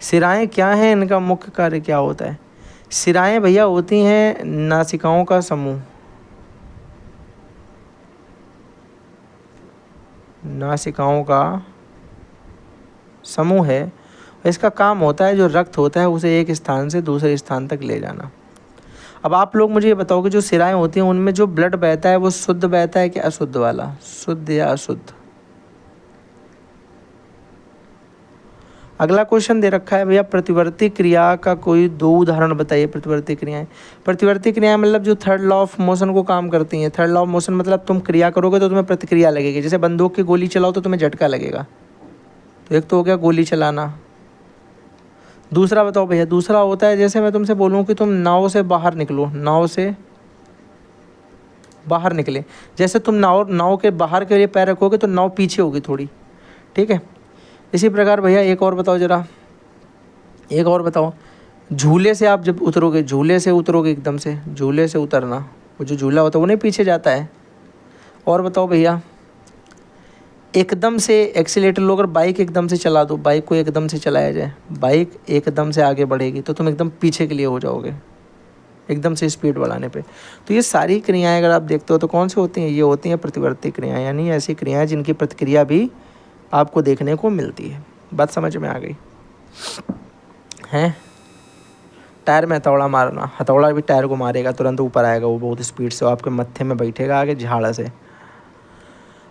शिराएँ क्या हैं, इनका मुख्य कार्य क्या होता है? शिराएँ भैया होती हैं नासिकाओं का समूह। नासिकाओं का समूह है। इसका काम होता है जो रक्त होता है उसे एक स्थान से दूसरे स्थान तक ले जाना। अब आप लोग मुझे ये बताओ कि जो शिराएँ होती हैं उनमें जो ब्लड बहता है वो शुद्ध बहता है कि अशुद्ध वाला, शुद्ध या अशुद्ध? अगला क्वेश्चन दे रखा है भैया, प्रतिवर्ती क्रिया का कोई 2 उदाहरण बताइए। प्रतिवर्ती क्रियाएं, प्रतिवर्ती क्रियाएं मतलब जो थर्ड लॉ ऑफ मोशन को काम करती हैं। थर्ड लॉ ऑफ मोशन मतलब तुम क्रिया करोगे तो तुम्हें प्रतिक्रिया लगेगी। जैसे बंदूक की गोली चलाओ तो तुम्हें झटका लगेगा। तो एक तो हो गया गोली चलाना। दूसरा बताओ भैया, दूसरा होता है जैसे मैं तुमसे बोलूँ कि तुम नाव से बाहर निकलो, नाव से बाहर निकले। जैसे तुम नाव के बाहर के लिए पैर रखोगे तो नाव पीछे होगी थोड़ी, ठीक है। इसी प्रकार भैया एक और बताओ ज़रा, एक और बताओ। झूले से आप जब उतरोगे, झूले से उतरोगे एकदम से, झूले से उतरना, वो जो झूला होता है वो नहीं पीछे जाता है। और बताओ भैया, एकदम से एक्सीलेटर लो, अगर बाइक एकदम से चला दो, बाइक को एकदम से चलाया जाए, बाइक एकदम से आगे बढ़ेगी तो तुम एकदम पीछे के लिए हो जाओगे एकदम से स्पीड बढ़ाने पे। तो ये सारी क्रियाएं अगर आप देखते हो तो कौन सी होती हैं? ये होती हैं प्रतिवर्ती क्रियाएं, यानी ऐसी क्रियाएं जिनकी प्रतिक्रिया भी आपको देखने को मिलती है। बात समझ में आ गई हैं? टायर में हथौड़ा मारना, हथौड़ा भी टायर को मारेगा, तुरंत ऊपर आएगा वो बहुत स्पीड से, आपके मत्थे में बैठेगा आगे झाड़ा से।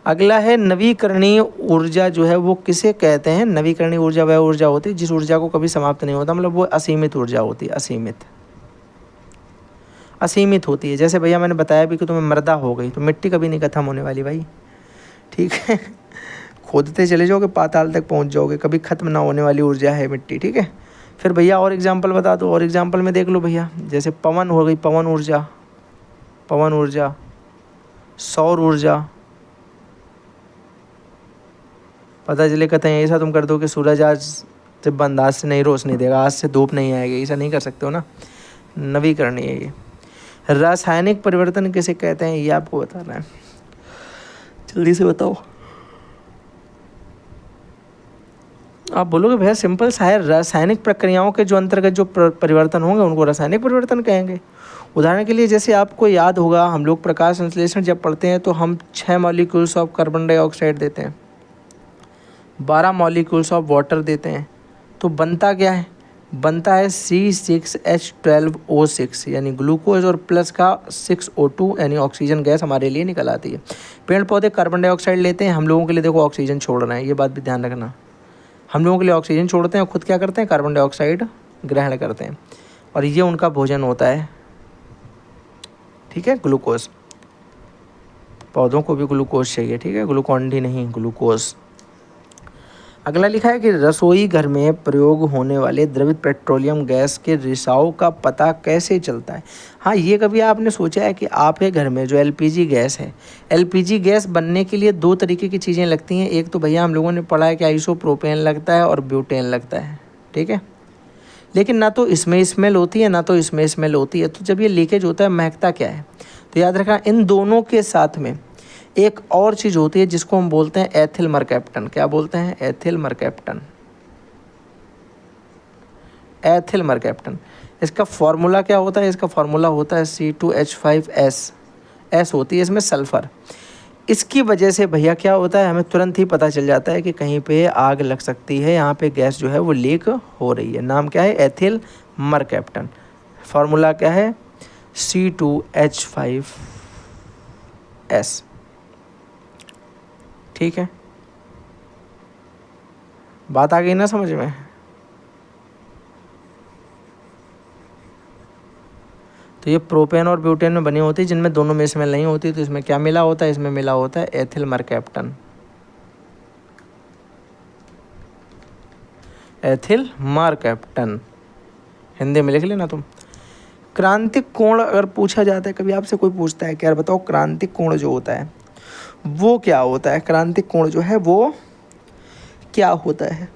अगला है नवीकरणीय ऊर्जा जो है वो किसे कहते हैं? नवीकरणीय ऊर्जा वह ऊर्जा होती है जिस ऊर्जा को कभी समाप्त नहीं होता, मतलब वो असीमित ऊर्जा होती है, असीमित होती है। जैसे भैया मैंने बताया भी कि तुम्हें मृदा हो गई तो मिट्टी कभी नहीं खत्म होने वाली भाई, ठीक है। खोदते चले जाओगे पाताल तक पहुंच जाओगे, कभी खत्म ना होने वाली ऊर्जा है मिट्टी, ठीक है। फिर भैया और एग्जांपल बता दो, और एग्जांपल में देख लो भैया, जैसे पवन हो गई, पवन ऊर्जा, पवन ऊर्जा, सौर ऊर्जा। पता चले कहते हैं ऐसा तुम कर दो कि सूरज आज से बंद, आज से नहीं रोशनी देगा, आज से धूप नहीं आएगी, ऐसा नहीं कर सकते हो ना। नवीकरणीय है ये। रासायनिक परिवर्तन किसे कहते हैं ये आपको बताना है, जल्दी से बताओ। आप बोलोगे भैया सिंपल सा है, रासायनिक प्रक्रियाओं के जो अंतर्गत जो परिवर्तन होंगे उनको रासायनिक परिवर्तन कहेंगे। उदाहरण के लिए जैसे आपको याद होगा, हम लोग प्रकाश संश्लेषण जब पढ़ते हैं तो हम 6 मॉलिक्यूल्स ऑफ कार्बन डाइऑक्साइड देते हैं, 12 मॉलिक्यूल्स ऑफ वाटर देते हैं, तो बनता क्या है? बनता है C6H12O6, यानी ग्लूकोज और प्लस का 6O2 यानी ऑक्सीजन गैस हमारे लिए निकल आती है। पेड़ पौधे कार्बन डाइऑक्साइड लेते हैं, हम लोगों के लिए देखो ऑक्सीजन छोड़ रहे हैं, ये बात भी ध्यान रखना। हम लोगों के लिए ऑक्सीजन छोड़ते हैं, खुद क्या करते हैं? कार्बन डाइऑक्साइड ग्रहण करते हैं, और ये उनका भोजन होता है, ठीक है, ग्लूकोज। पौधों को भी ग्लूकोज चाहिए, ठीक है, ग्लूकॉन डी नहीं, ग्लूकोज। अगला लिखा है कि रसोई घर में प्रयोग होने वाले द्रवित पेट्रोलियम गैस के रिसाव का पता कैसे चलता है? हाँ, ये कभी आपने सोचा है कि आपके घर में जो एलपीजी गैस है, एलपीजी गैस बनने के लिए 2 तरीके की चीज़ें लगती हैं। एक तो भैया हम लोगों ने पढ़ा है कि आइसोप्रोपेन लगता है और ब्यूटेन लगता है, ठीक है। लेकिन ना तो इसमें स्मेल होती है ना तो इसमें स्मेल होती है, तो जब ये लीकेज होता है महकता क्या है? तो याद रखना, इन दोनों के साथ में एक और चीज़ होती है जिसको हम बोलते हैं एथिल मरकैप्टन। क्या बोलते हैं? Ethyl mercaptan, ethyl mercaptan. इसका फॉर्मूला क्या होता है? इसका फॉर्मूला होता है C2H5S, एस होती है इसमें सल्फ़र। इसकी वजह से भैया क्या होता है, हमें तुरंत ही पता चल जाता है कि कहीं पे आग लग सकती है, यहाँ पे गैस जो है वो लीक हो रही है। नाम क्या है? Ethyl mercaptan. फॉर्मूला क्या है? C2H5S, ठीक है। बात आ गई ना समझ में? तो ये प्रोपेन और ब्यूटेन में बनी होती है, जिनमें दोनों में स्मेल नहीं होती। तो इसमें क्या मिला होता है? इसमें मिला होता है ethyl mercaptan, ethyl mercaptan. Hindi में लिख लेना तुम। क्रांतिक कोण अगर पूछा जाता है, कभी आपसे कोई पूछता है कि यार बताओ क्रांतिक कोण जो होता है वो क्या होता है? क्रांतिक कोण जो है वो क्या होता है?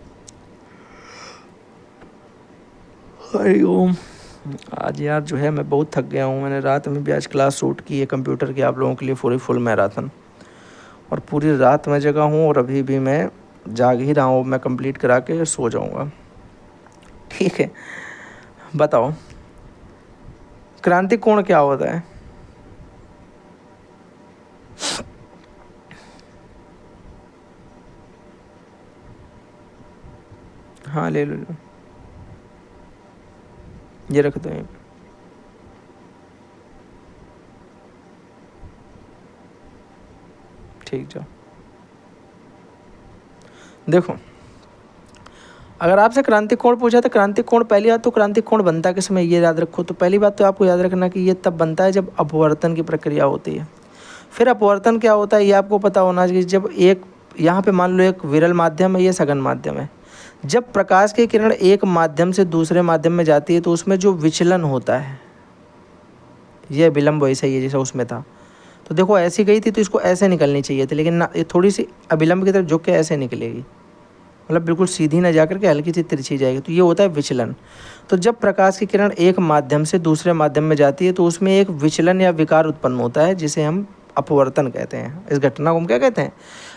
हरिओम। आज यार जो है मैं बहुत थक गया हूँ। मैंने रात में भी आज क्लास शूट की है कंप्यूटर की, आप लोगों के लिए पूरी फुल मैराथन, और पूरी रात मैं जगा हूँ और अभी भी मैं जाग ही रहा हूँ। मैं कंप्लीट करा के सो जाऊँगा। ठीक है, बताओ क्रांतिक कोण क्या होता है? हाँ ले लो लो, ये रख दो यहीं पे। ठीक, जाओ। देखो, अगर आपसे क्रांतिक कोण पूछा तो क्रांतिक कोण, पहली बात तो क्रांतिक कोण बनता किस में, ये याद रखो। तो पहली बात तो आपको याद रखना कि ये तब बनता है जब अपवर्तन की प्रक्रिया होती है। फिर अपवर्तन क्या होता है ये आपको पता होना चाहिए। जब एक यहाँ पे मान लो एक विरल माध्यम है, ये सघन माध्यम है। जब प्रकाश की किरण एक माध्यम से दूसरे माध्यम में जाती है तो उसमें जो विचलन होता है, ये विलंब वैसा ही है जैसा उसमें था। तो देखो ऐसी गई थी तो इसको ऐसे निकलनी चाहिए थी, लेकिन ना, ये थोड़ी सी अभिलंब की तरफ झुक के ऐसे निकलेगी, मतलब बिल्कुल सीधी ना जाकर के हल्की सी तिरछी जाएगी। तो ये होता है विचलन। तो जब प्रकाश की किरण एक माध्यम से दूसरे माध्यम में जाती है तो उसमें एक विचलन या विकार उत्पन्न होता है जिसे हम अपवर्तन कहते हैं। इस घटना को हम क्या कहते हैं?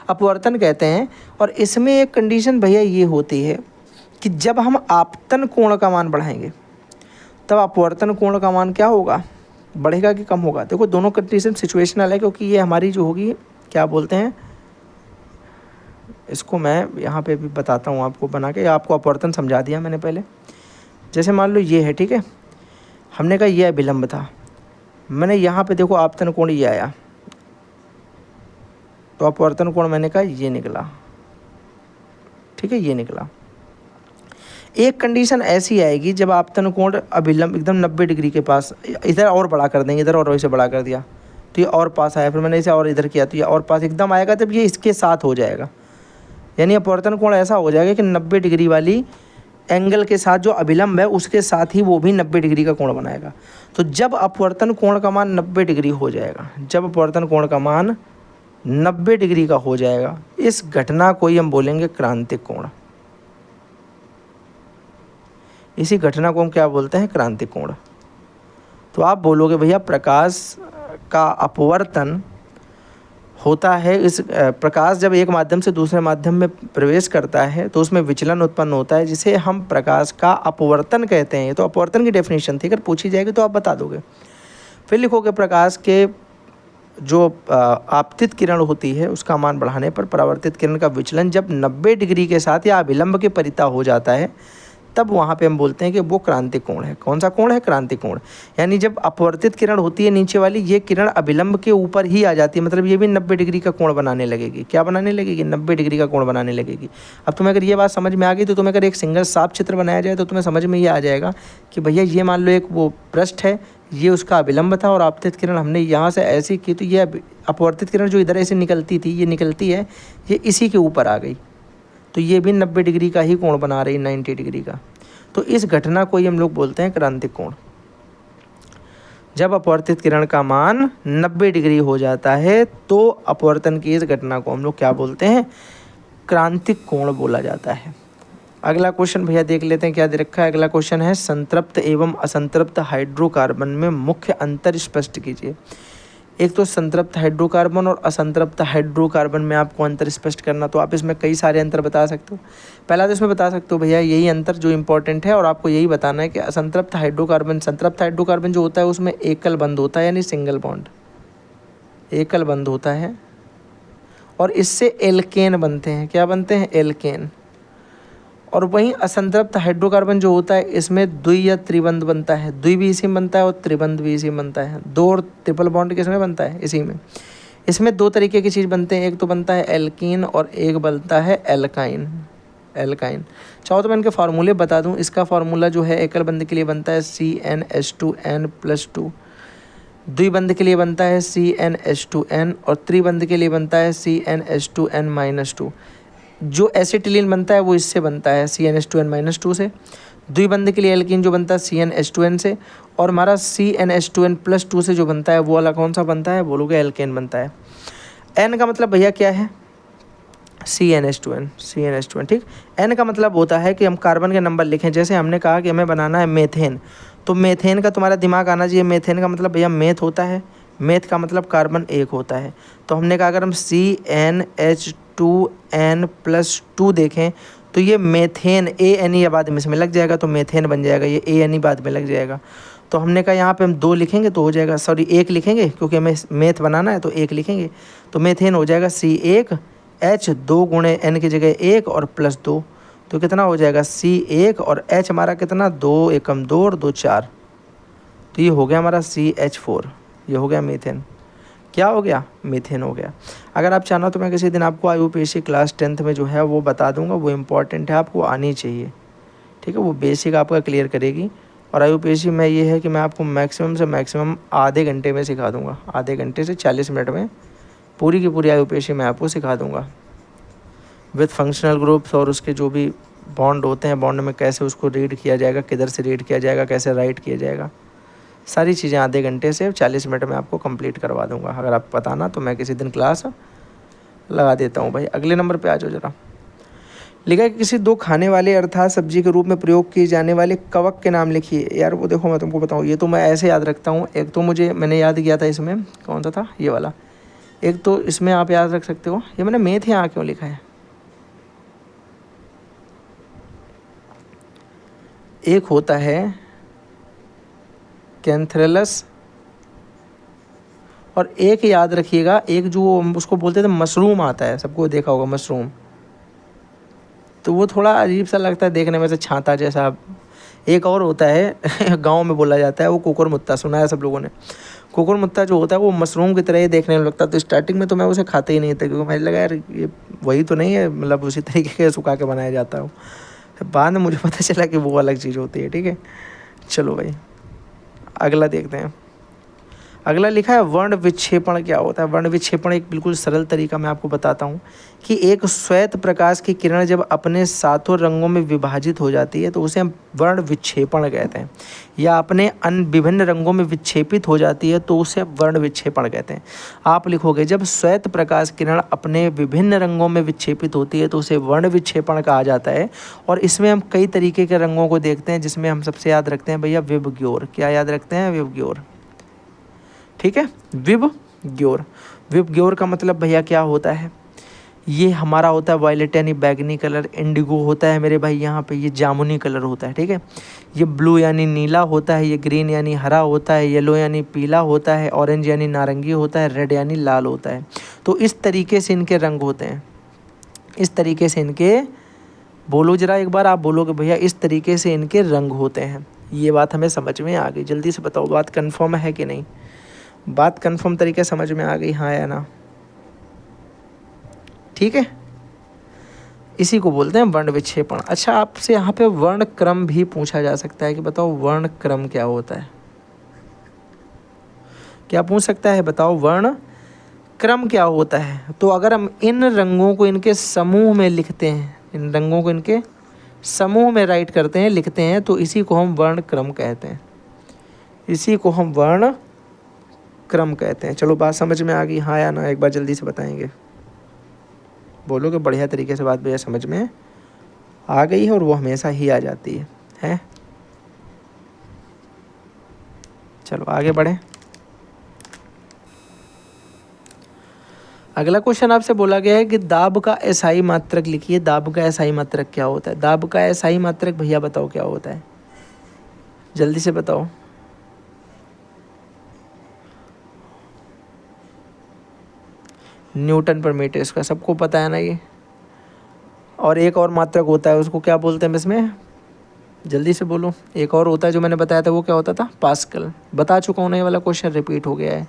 अपवर्तन कहते हैं। और इसमें एक कंडीशन भैया ये होती है कि जब हम आपतन कोण का मान बढ़ाएंगे तब अपवर्तन कोण का मान क्या होगा, बढ़ेगा कि कम होगा। देखो दोनों कंडीशन सिचुएशनल है, क्योंकि ये हमारी जो होगी क्या बोलते हैं इसको, मैं यहाँ पे भी बताता हूँ आपको बना के, आपको अपवर्तन समझा दिया मैंने पहले। जैसे मान लो ये है, ठीक है, हमने कहा ये विलंब था, मैंने यहाँ पे देखो आपतन कोण ये आया, तो अपवर्तन कोण मैंने कहा ये निकला, ठीक है, ये निकला। एक कंडीशन ऐसी आएगी जब आपतन कोण अभिलंब एकदम 90 डिग्री के पास, इधर और बड़ा कर देंगे, इधर और वैसे बड़ा कर दिया तो ये और पास आया, फिर मैंने इसे और इधर किया तो ये और पास एकदम आएगा, तब ये इसके साथ हो जाएगा। यानी अपवर्तन कोण ऐसा हो जाएगा कि 90 डिग्री वाली एंगल के साथ जो अभिलंब है उसके साथ ही वो भी 90 डिग्री का कोण बनाएगा। तो जब अपवर्तन कोण का मान 90 डिग्री हो जाएगा, जब अपवर्तन कोण का मान 90 डिग्री का हो जाएगा, इस घटना को ही हम बोलेंगे क्रांतिक कोण। इसी घटना को हम क्या बोलते हैं? क्रांतिक कोण। तो आप बोलोगे भैया प्रकाश का अपवर्तन होता है, इस प्रकाश जब एक माध्यम से दूसरे माध्यम में प्रवेश करता है तो उसमें विचलन उत्पन्न होता है जिसे हम प्रकाश का अपवर्तन कहते हैं। तो अपवर्तन की डेफिनेशन थी, अगर पूछी जाएगी तो आप बता दोगे। फिर लिखोगे प्रकाश के जो आपतित किरण होती है उसका मान बढ़ाने पर परावर्तित किरण का विचलन जब 90 डिग्री के साथ या अभिलंब के परिता हो जाता है तब वहाँ पे हम बोलते हैं कि वो क्रांतिक कोण है। कौन सा कोण है? क्रांतिक कोण। यानी जब अपवर्तित किरण होती है नीचे वाली, ये किरण अभिलंब के ऊपर ही आ जाती है, मतलब ये भी 90 डिग्री का कोण बनाने लगेगी। क्या बनाने लगेगी? 90 डिग्री का कोण बनाने लगेगी। अब तुम्हें अगर ये बात समझ में आ गई तो तुम्हें अगर एक सिंगल साफ चित्र बनाया जाए तो तुम्हें समझ में ये आ जाएगा कि भैया ये मान लो एक वो पृष्ठ है, ये उसका अभिलंब था और आपतित किरण हमने यहाँ से ऐसी की तो ये अपवर्तित किरण जो इधर ऐसे निकलती थी, ये निकलती है, ये इसी के ऊपर आ गई, तो ये भी 90 डिग्री का ही कोण बना रही, 90 डिग्री का। तो इस घटना को ही हम लोग बोलते हैं क्रांतिक कोण। जब अपवर्तित किरण का मान 90 डिग्री हो जाता है तो अपवर्तन की इस घटना को हम लोग क्या बोलते हैं? क्रांतिक कोण बोला जाता है। अगला क्वेश्चन भैया देख लेते हैं क्या दे रखा है। अगला क्वेश्चन है संतृप्त एवं असंतृप्त हाइड्रोकार्बन में मुख्य अंतर स्पष्ट कीजिए। एक तो संतृप्त हाइड्रोकार्बन और असंतृप्त हाइड्रोकार्बन में आपको अंतर स्पष्ट करना, तो आप इसमें कई सारे अंतर बता सकते हो। पहला तो इसमें बता सकते हो भैया यही अंतर जो इंपॉर्टेंट है, और आपको यही बताना है कि असंतृप्त हाइड्रोकार्बन, संतृप्त हाइड्रोकार्बन जो होता है उसमें एकल बंध होता है, यानी सिंगल बॉन्ड, एकल बंध होता है, और इससे एल्केन बनते हैं। क्या बनते हैं? एल्केन। और वहीं असंतृप्त हाइड्रोकार्बन जो होता है इसमें द्वि या त्रिबंध बनता है, द्वि भी इसी में बनता है और त्रिबंध भी इसी में बनता है। दो और ट्रिपल बॉन्ड किसमें बनता है? इसी में। इसमें दो तरीके की चीज़ बनते हैं, एक तो बनता है एल्कीन और एक बनता है एल्काइन। एल्काइन चाहो तो मैं इनके फार्मूले बता दूं। इसका फार्मूला जो है एकल बंध के लिए बनता है CnH2n+2, द्विबंध के लिए बनता है CnH2n, और त्रिबंध के लिए बनता है CnH2n-2। जो एसिटिलीन बनता है वो इससे बनता है CnH2n-2 से। द्विबंध के लिए एल्कीन जो बनता है CnH2n से, और हमारा CnH2n+2 से जो बनता है वो वाला कौन सा बनता है? बोलोगे एल्केन बनता है। N का मतलब भैया क्या है? CnH2n, ठीक। N का मतलब होता है कि हम कार्बन के नंबर लिखें। जैसे हमने कहा कि हमें बनाना है मेथेन, तो मेथेन का तुम्हारा दिमाग आना चाहिए, मेथेन का मतलब भैया मेथ होता है, मेथ का मतलब कार्बन एक होता है। तो हमने कहा अगर हम CnH2n+2 देखें तो ये मेथेन ANE बाद में इसमें लग जाएगा तो मेथेन बन जाएगा, ये ANE बाद में लग जाएगा। तो हमने कहा यहाँ पे हम 2 लिखेंगे तो हो जाएगा, सॉरी 1 लिखेंगे क्योंकि हमें मेथ बनाना है तो 1 लिखेंगे। तो मेथेन हो जाएगा C1 H2 गुणे N की जगह 1 और प्लस 2, तो कितना हो जाएगा C1 और H हमारा कितना 2 एकम 2 और 2 4, तो ये हो गया हमारा CH4, ये हो गया मीथेन। क्या हो गया? मीथेन हो गया। अगर आप चाहो तो मैं किसी दिन आपको IUPAC क्लास 10th में जो है वो बता दूंगा, वो इम्पॉर्टेंट है, आपको आनी चाहिए, ठीक है, वो बेसिक आपका क्लियर करेगी। और IUPAC में ये है कि मैं आपको मैक्सिमम से मैक्सिमम आधे घंटे में सिखा दूंगा, आधे घंटे से 40 मिनट में पूरी की पूरी IUPAC मैं आपको सिखा दूंगा विथ फंक्शनल ग्रुप्स, और उसके जो भी बॉन्ड होते हैं, बॉन्ड में कैसे उसको रीड किया जाएगा, किधर से रीड किया जाएगा, कैसे राइट किया जाएगा, सारी चीज़ें आधे घंटे से 40 मिनट में आपको कंप्लीट करवा दूंगा। अगर आप बताना तो मैं किसी दिन क्लास लगा देता हूँ भाई। अगले नंबर पे आ जाओ जरा। लिखा है कि किसी 2 खाने वाले अर्थात सब्जी के रूप में प्रयोग किए जाने वाले कवक के नाम लिखिए। यार वो देखो मैं तुमको बताऊँ, ये तो मैं ऐसे याद रखता हूँ। एक तो मैंने याद किया था इसमें, कौन सा था ये वाला, एक तो इसमें आप याद रख सकते हो, ये मैंने मेथ यहाँ क्यों लिखा है, एक होता है कैंथ्रेलस, और एक याद रखिएगा, एक जो उसको बोलते थे मशरूम आता है, सबको देखा होगा मशरूम, तो वो थोड़ा अजीब सा लगता है देखने में से, छाता जैसा। एक और होता है गांव में बोला जाता है, वो कुकुरमुत्ता, सुना है सब लोगों ने। कुकुरमुत्ता जो होता है वो मशरूम की तरह ही देखने में लगता है। तो स्टार्टिंग में तो मैं उसे खाता ही नहीं था, क्योंकि मुझे लगा यार ये वही तो नहीं है, मतलब उसी तरीके के सुखा के बनाया जाता है। बाद में मुझे पता चला कि वो अलग चीज़ होती है, ठीक है। चलो भाई अगला देखते हैं। अगला लिखा है वर्ण विक्षेपण क्या होता है। वर्ण विक्षेपण एक बिल्कुल सरल तरीका मैं आपको बताता हूँ कि एक श्वेत प्रकाश की किरण जब अपने सातों रंगों में विभाजित हो जाती है तो उसे हम वर्ण विक्षेपण कहते हैं, या अपने अन्य विभिन्न रंगों में विक्षेपित हो जाती है तो उसे वर्ण विक्षेपण कहते हैं। आप लिखोगे जब श्वेत प्रकाश किरण अपने विभिन्न रंगों में विक्षेपित होती है तो उसे वर्ण विक्षेपण कहा जाता है। और इसमें हम कई तरीके के रंगों को देखते हैं, जिसमें हम सबसे याद रखते हैं भैया विबग्योर। क्या याद रखते हैं? विबग्योर, ठीक है, विबग्योर। विबग्योर का मतलब भैया क्या होता है, ये हमारा होता है वायलेट यानी बैगनी कलर, इंडिगो होता है मेरे भाई यहाँ पे, ये जामुनी कलर होता है, ठीक है। ये ब्लू यानी नीला होता है, ये ग्रीन यानी हरा होता है, येलो यानी पीला होता है, ऑरेंज यानी नारंगी होता है, रेड यानी लाल होता है। तो इस तरीके से इनके रंग होते हैं, इस तरीके से इनके, बोलो जरा एक बार, आप बोलोगे भैया इस तरीके से इनके रंग होते हैं। ये बात हमें समझ में आ गई? जल्दी से बताओ बात कन्फर्म है कि नहीं? बात कन्फर्म तरीके समझ में आ गई, हाँ या ना? ठीक है, इसी को बोलते हैं वर्ण विक्षेपण। अच्छा, आपसे यहाँ पे वर्ण क्रम भी पूछा जा सकता है कि बताओ वर्ण क्रम क्या होता है। क्या पूछ सकता है? बताओ वर्ण क्रम क्या होता है। तो अगर हम इन रंगों को इनके समूह में लिखते हैं, इन रंगों को इनके समूह में राइट करते हैं, लिखते हैं, तो इसी को हम वर्ण क्रम कहते हैं, इसी को हम वर्ण क्रम कहते हैं। चलो बात समझ में आ गई, हाँ या ना? एक बार जल्दी से बताएंगे, बोलोगे बढ़िया तरीके से बात भैया समझ में आ गई है, और वो हमेशा ही आ जाती है, हैं? चलो आगे बढ़ें। अगला क्वेश्चन आपसे बोला गया है कि दाब का एसआई मात्रक लिखिए। दाब का एसआई मात्रक क्या होता है? दाब का एसआई मात्रक भैया बताओ क्या होता है, जल्दी से बताओ। न्यूटन पर मीटर, इसका सबको पता है ना ये। और एक और मात्रक होता है, उसको क्या बोलते हैं इसमें, जल्दी से बोलो। एक और होता है जो मैंने बताया था, वो क्या होता था? पास्कल। बता चुका हूँ ना, ये वाला क्वेश्चन रिपीट हो गया है,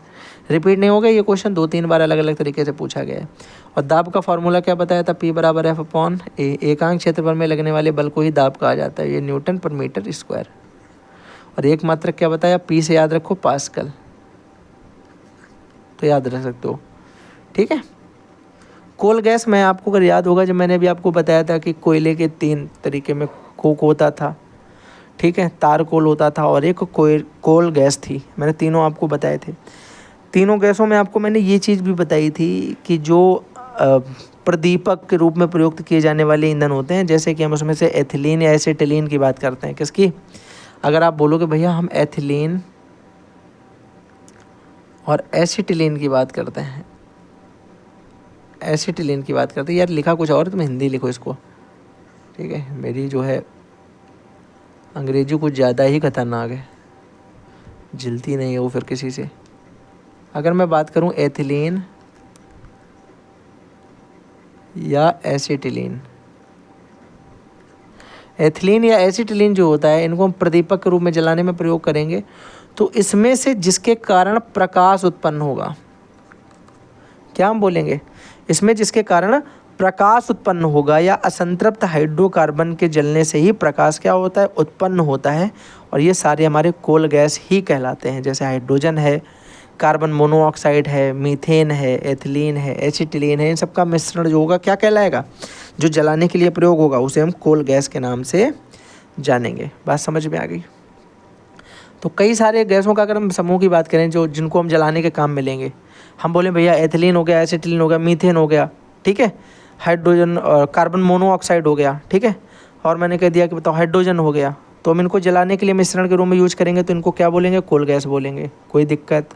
रिपीट नहीं हो गया, ये क्वेश्चन 2-3 बार अलग अलग तरीके से पूछा गया है। और दाब का फॉर्मूला क्या बताया था? P = F/A। एकांक क्षेत्रफल में लगने वाले बल को ही दाब कहा जाता है, ये न्यूटन पर मीटर स्क्वायर। और एक मात्रक क्या बताया? P से याद रखो पास्कल, तो याद रख सकते हो, ठीक है। कोल गैस, मैं आपको अगर याद होगा जब मैंने अभी आपको बताया था कि कोयले के 3 तरीके में कोक होता था, ठीक है, तार कोल होता था और एक कोल गैस थी। मैंने तीनों आपको बताए थे। तीनों गैसों में आपको मैंने ये चीज़ भी बताई थी कि जो प्रदीपक के रूप में प्रयुक्त किए जाने वाले ईंधन होते हैं, जैसे कि हम उसमें से एथिलीन या एसिटिलीन की बात करते हैं। किसकी? अगर आप बोलोगे भैया हम एथिलीन और एसिटिलीन की बात करते हैं, एसिटिलीन की बात करते हैं, यार लिखा कुछ और, तुम हिंदी लिखो इसको, ठीक है, मेरी जो है अंग्रेजी कुछ ज़्यादा ही खतरनाक है, जलती नहीं है वो फिर किसी से। अगर मैं बात करूं एथिलीन या एसिटिलीन, एथिलीन या एसिटिलीन जो होता है, इनको हम प्रदीपक के रूप में जलाने में प्रयोग करेंगे। तो इसमें से जिसके कारण प्रकाश उत्पन्न होगा, क्या हम बोलेंगे, इसमें जिसके कारण प्रकाश उत्पन्न होगा या असंतृप्त हाइड्रोकार्बन के जलने से ही प्रकाश क्या होता है, उत्पन्न होता है। और ये सारे हमारे कोल गैस ही कहलाते हैं, जैसे हाइड्रोजन है, कार्बन मोनोऑक्साइड है, मीथेन है, एथिलीन है, एसिटिलीन है, इन सब का मिश्रण जो होगा क्या कहलाएगा, जो जलाने के लिए प्रयोग होगा उसे हम कोल गैस के नाम से जानेंगे। बात समझ में आ गई। तो कई सारे गैसों का अगर हम समूह की बात करें जो जिनको हम जलाने के काम में लेंगे, हम बोले भैया एथिलीन हो गया, एसिटिलीन हो गया, मीथेन हो गया, ठीक है, हाइड्रोजन और कार्बन मोनोऑक्साइड हो गया, ठीक है, और मैंने कह दिया कि बताओ हाइड्रोजन हो गया, तो हम इनको जलाने के लिए मिश्रण के रूप में यूज करेंगे, तो इनको क्या बोलेंगे, कोल गैस बोलेंगे। कोई दिक्कत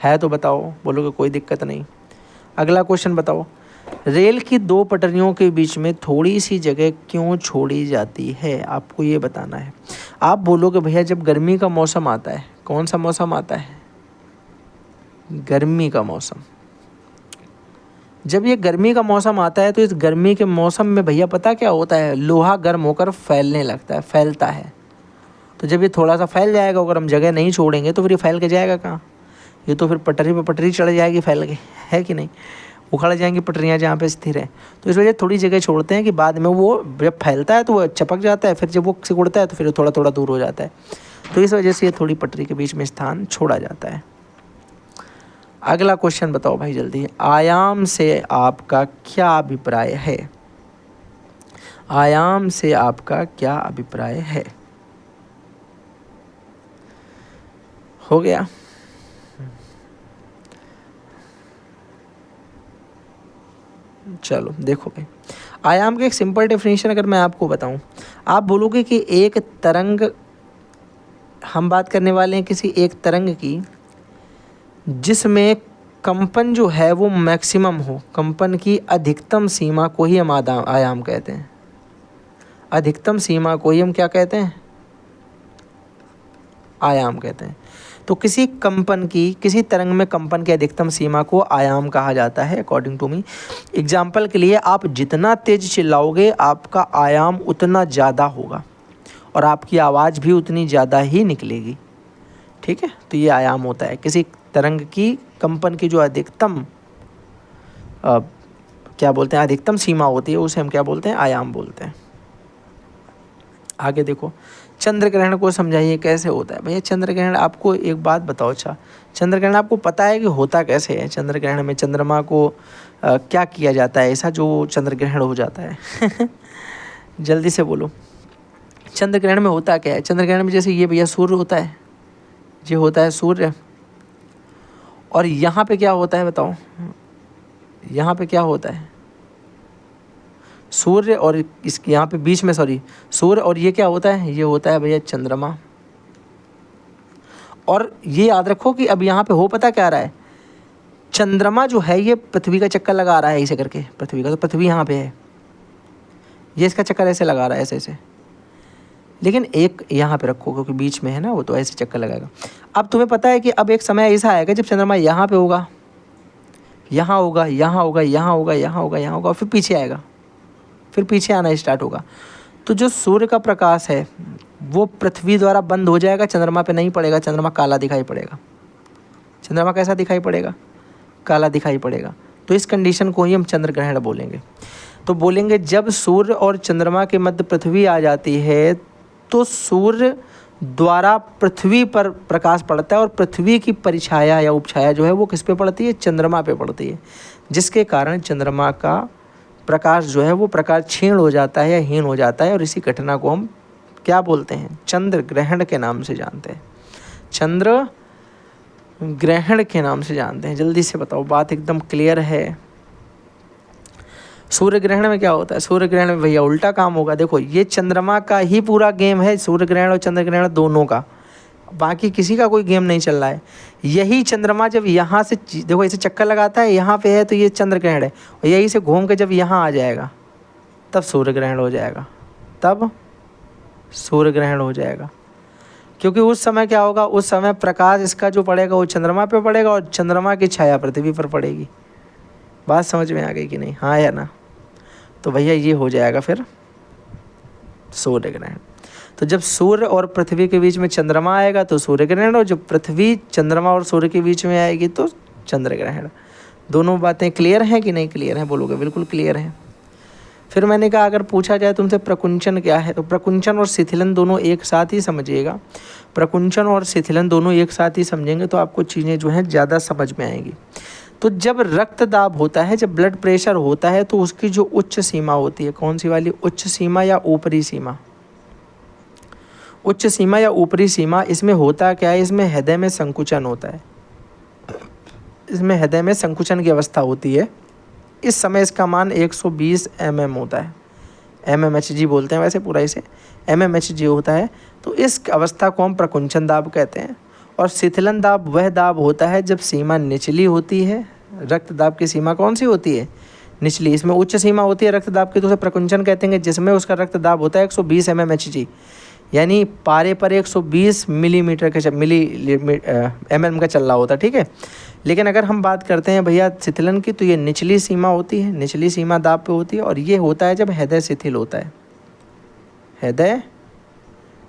है तो बताओ, बोलोगे कोई दिक्कत नहीं। अगला क्वेश्चन बताओ, रेल की दो पटरियों के बीच में थोड़ी सी जगह क्यों छोड़ी जाती है, आपको ये बताना है। आप बोलोगे भैया जब गर्मी का मौसम आता है, कौन सा मौसम आता है, गर्मी का मौसम, जब ये गर्मी का मौसम आता है तो इस गर्मी के मौसम में भैया पता क्या होता है, लोहा गर्म होकर फैलने लगता है, फैलता है। तो जब ये थोड़ा सा फैल जाएगा, अगर हम जगह नहीं छोड़ेंगे तो फिर ये फैल के जाएगा कहाँ, ये तो फिर पटरी पे पटरी चढ़ जाएगी फैल के, है कि नहीं, उखड़ जाएंगी पटरियाँ जहाँ पे स्थिर है। तो इस वजह थोड़ी जगह छोड़ते हैं कि बाद में वो जब फैलता है तो वो चपक जाता है, फिर जब वो सिकुड़ता है तो फिर थोड़ा थोड़ा दूर हो जाता है। तो इस वजह से ये थोड़ी पटरी के बीच में स्थान छोड़ा जाता है। अगला क्वेश्चन बताओ भाई जल्दी, आयाम से आपका क्या अभिप्राय है, आयाम से आपका क्या अभिप्राय है। हो गया। चलो देखो भाई, आयाम का एक सिंपल डेफिनेशन अगर मैं आपको बताऊं, आप बोलोगे कि एक तरंग, हम बात करने वाले हैं किसी एक तरंग की जिसमें कंपन जो है वो मैक्सिमम हो, कंपन की अधिकतम सीमा को ही हम आयाम कहते हैं। अधिकतम सीमा को ही हम क्या कहते हैं, आयाम कहते हैं। तो किसी कंपन की, किसी तरंग में कंपन की अधिकतम सीमा को आयाम कहा जाता है अकॉर्डिंग टू मी। एग्जाम्पल के लिए, आप जितना तेज चिल्लाओगे आपका आयाम उतना ज़्यादा होगा और आपकी आवाज़ भी उतनी ज़्यादा ही निकलेगी, ठीक है। तो ये आयाम होता है, किसी तरंग की कंपन की जो अधिकतम क्या बोलते हैं, अधिकतम सीमा होती है, उसे हम क्या बोलते हैं, आयाम बोलते हैं। आगे देखो, चंद्र ग्रहण को समझाइए कैसे होता है। भैया चंद्र ग्रहण, आपको एक बात बताओ, अच्छा चंद्र ग्रहण आपको पता है कि होता कैसे है। चंद्र ग्रहण में चंद्रमा को क्या किया जाता है ऐसा जो चंद्र ग्रहण हो जाता है जल्दी से बोलो, चंद्र ग्रहण में होता क्या है। चंद्र ग्रहण में जैसे ये भैया सूर्य होता है, ये होता है सूर्य, और यहाँ पे क्या होता है बताओ, यहाँ पे क्या होता है, सूर्य, और इसके यहाँ पे बीच में सूर्य, और ये क्या होता है, ये होता है भैया चंद्रमा। और ये याद रखो कि अब यहाँ पे हो पता क्या रहा है, चंद्रमा जो है ये पृथ्वी का चक्कर लगा रहा है ऐसे करके, पृथ्वी का, तो पृथ्वी यहाँ पे है, ये इसका चक्कर ऐसे लगा रहा है, ऐसे ऐसे, लेकिन एक यहाँ पे रखो क्योंकि बीच में है ना, वो तो ऐसे चक्कर लगाएगा। अब तुम्हें पता है कि अब एक समय ऐसा आएगा जब चंद्रमा यहाँ पे होगा, यहाँ होगा, यहाँ होगा, यहाँ होगा, यहाँ होगा, यहाँ होगा, फिर पीछे आएगा, फिर पीछे आना स्टार्ट होगा। तो जो सूर्य का प्रकाश है वो पृथ्वी द्वारा बंद हो जाएगा, चंद्रमा पे नहीं पड़ेगा, चंद्रमा काला दिखाई पड़ेगा। चंद्रमा कैसा दिखाई पड़ेगा, काला दिखाई पड़ेगा। तो इस कंडीशन को ही हम चंद्र ग्रहण बोलेंगे। तो बोलेंगे जब सूर्य और चंद्रमा के मध्य पृथ्वी आ जाती है तो सूर्य द्वारा पृथ्वी पर प्रकाश पड़ता है और पृथ्वी की परिछाया या उपछाया जो है वो किस पे पड़ती है, चंद्रमा पे पड़ती है, जिसके कारण चंद्रमा का प्रकाश जो है वो प्रकाश क्षीण हो जाता है या हीन हो जाता है। और इसी घटना को हम क्या बोलते हैं, चंद्र ग्रहण के नाम से जानते हैं, चंद्र ग्रहण के नाम से जानते हैं। जल्दी से बताओ, बात एकदम क्लियर है। सूर्य ग्रहण में क्या होता है, सूर्य ग्रहण में भैया उल्टा काम होगा। देखो ये चंद्रमा का ही पूरा गेम है, सूर्य ग्रहण और चंद्र ग्रहण दोनों का, बाकी किसी का कोई गेम नहीं चल रहा है। यही चंद्रमा जब यहाँ से देखो ऐसे चक्कर लगाता है, यहाँ पे है तो ये चंद्र ग्रहण है, और यही से घूम के जब यहाँ आ जाएगा तब सूर्य ग्रहण हो जाएगा, तब सूर्य ग्रहण हो जाएगा। क्योंकि उस समय क्या होगा, उस समय प्रकाश इसका जो पड़ेगा वो चंद्रमा पे पड़ेगा और चंद्रमा की छाया पृथ्वी पर पड़ेगी। बात समझ में आ गई कि नहीं, हाँ या ना? तो भैया ये हो जाएगा फिर सूर्य ग्रहण। तो जब सूर्य और पृथ्वी के बीच में चंद्रमा आएगा तो सूर्य ग्रहण, और जब पृथ्वी चंद्रमा और सूर्य के बीच में आएगी तो चंद्र ग्रहण। दोनों बातें क्लियर हैं कि नहीं क्लियर हैं? बोलोगे बिल्कुल क्लियर हैं। फिर मैंने कहा अगर पूछा जाए तुमसे प्रकुंचन क्या है, तो प्रकुंचन और शिथिलन दोनों एक साथ ही समझिएगा। प्रकुंचन और शिथिलन दोनों एक साथ ही समझेंगे तो आपको चीज़ें जो हैं ज़्यादा समझ में आएंगी। तो जब रक्तदाब होता है, जब ब्लड प्रेशर होता है, तो उसकी जो उच्च सीमा होती है, कौन सी वाली? उच्च सीमा या ऊपरी सीमा? उच्च सीमा या ऊपरी सीमा, इसमें होता क्या है, इसमें हृदय में संकुचन होता है। इसमें हृदय में संकुचन की अवस्था होती है। इस समय इसका मान 120 mm होता है। mmHg बोलते हैं वैसे पूरा इसे, mmHg होता है। तो इस अवस्था को हम प्रकुंचन दाब कहते हैं। और शिथिलन दाब वह दाब होता है जब सीमा निचली होती है। रक्त दाब की सीमा कौन सी होती है? निचली। इसमें उच्च सीमा होती है रक्त दाब की, तो उसे प्रकुंचन कहते हैं, जिसमें उसका रक्त दाब होता है 120 mmHg, यानी पारे पर 120 मिलीमीटर का mm का चल रहा होता है, ठीक है। लेकिन अगर हम बात करते हैं भैया शिथिलन की, तो ये निचली सीमा होती है, निचली सीमा दाब पे होती है। और ये होता है जब हृदय शिथिल होता है, हृदय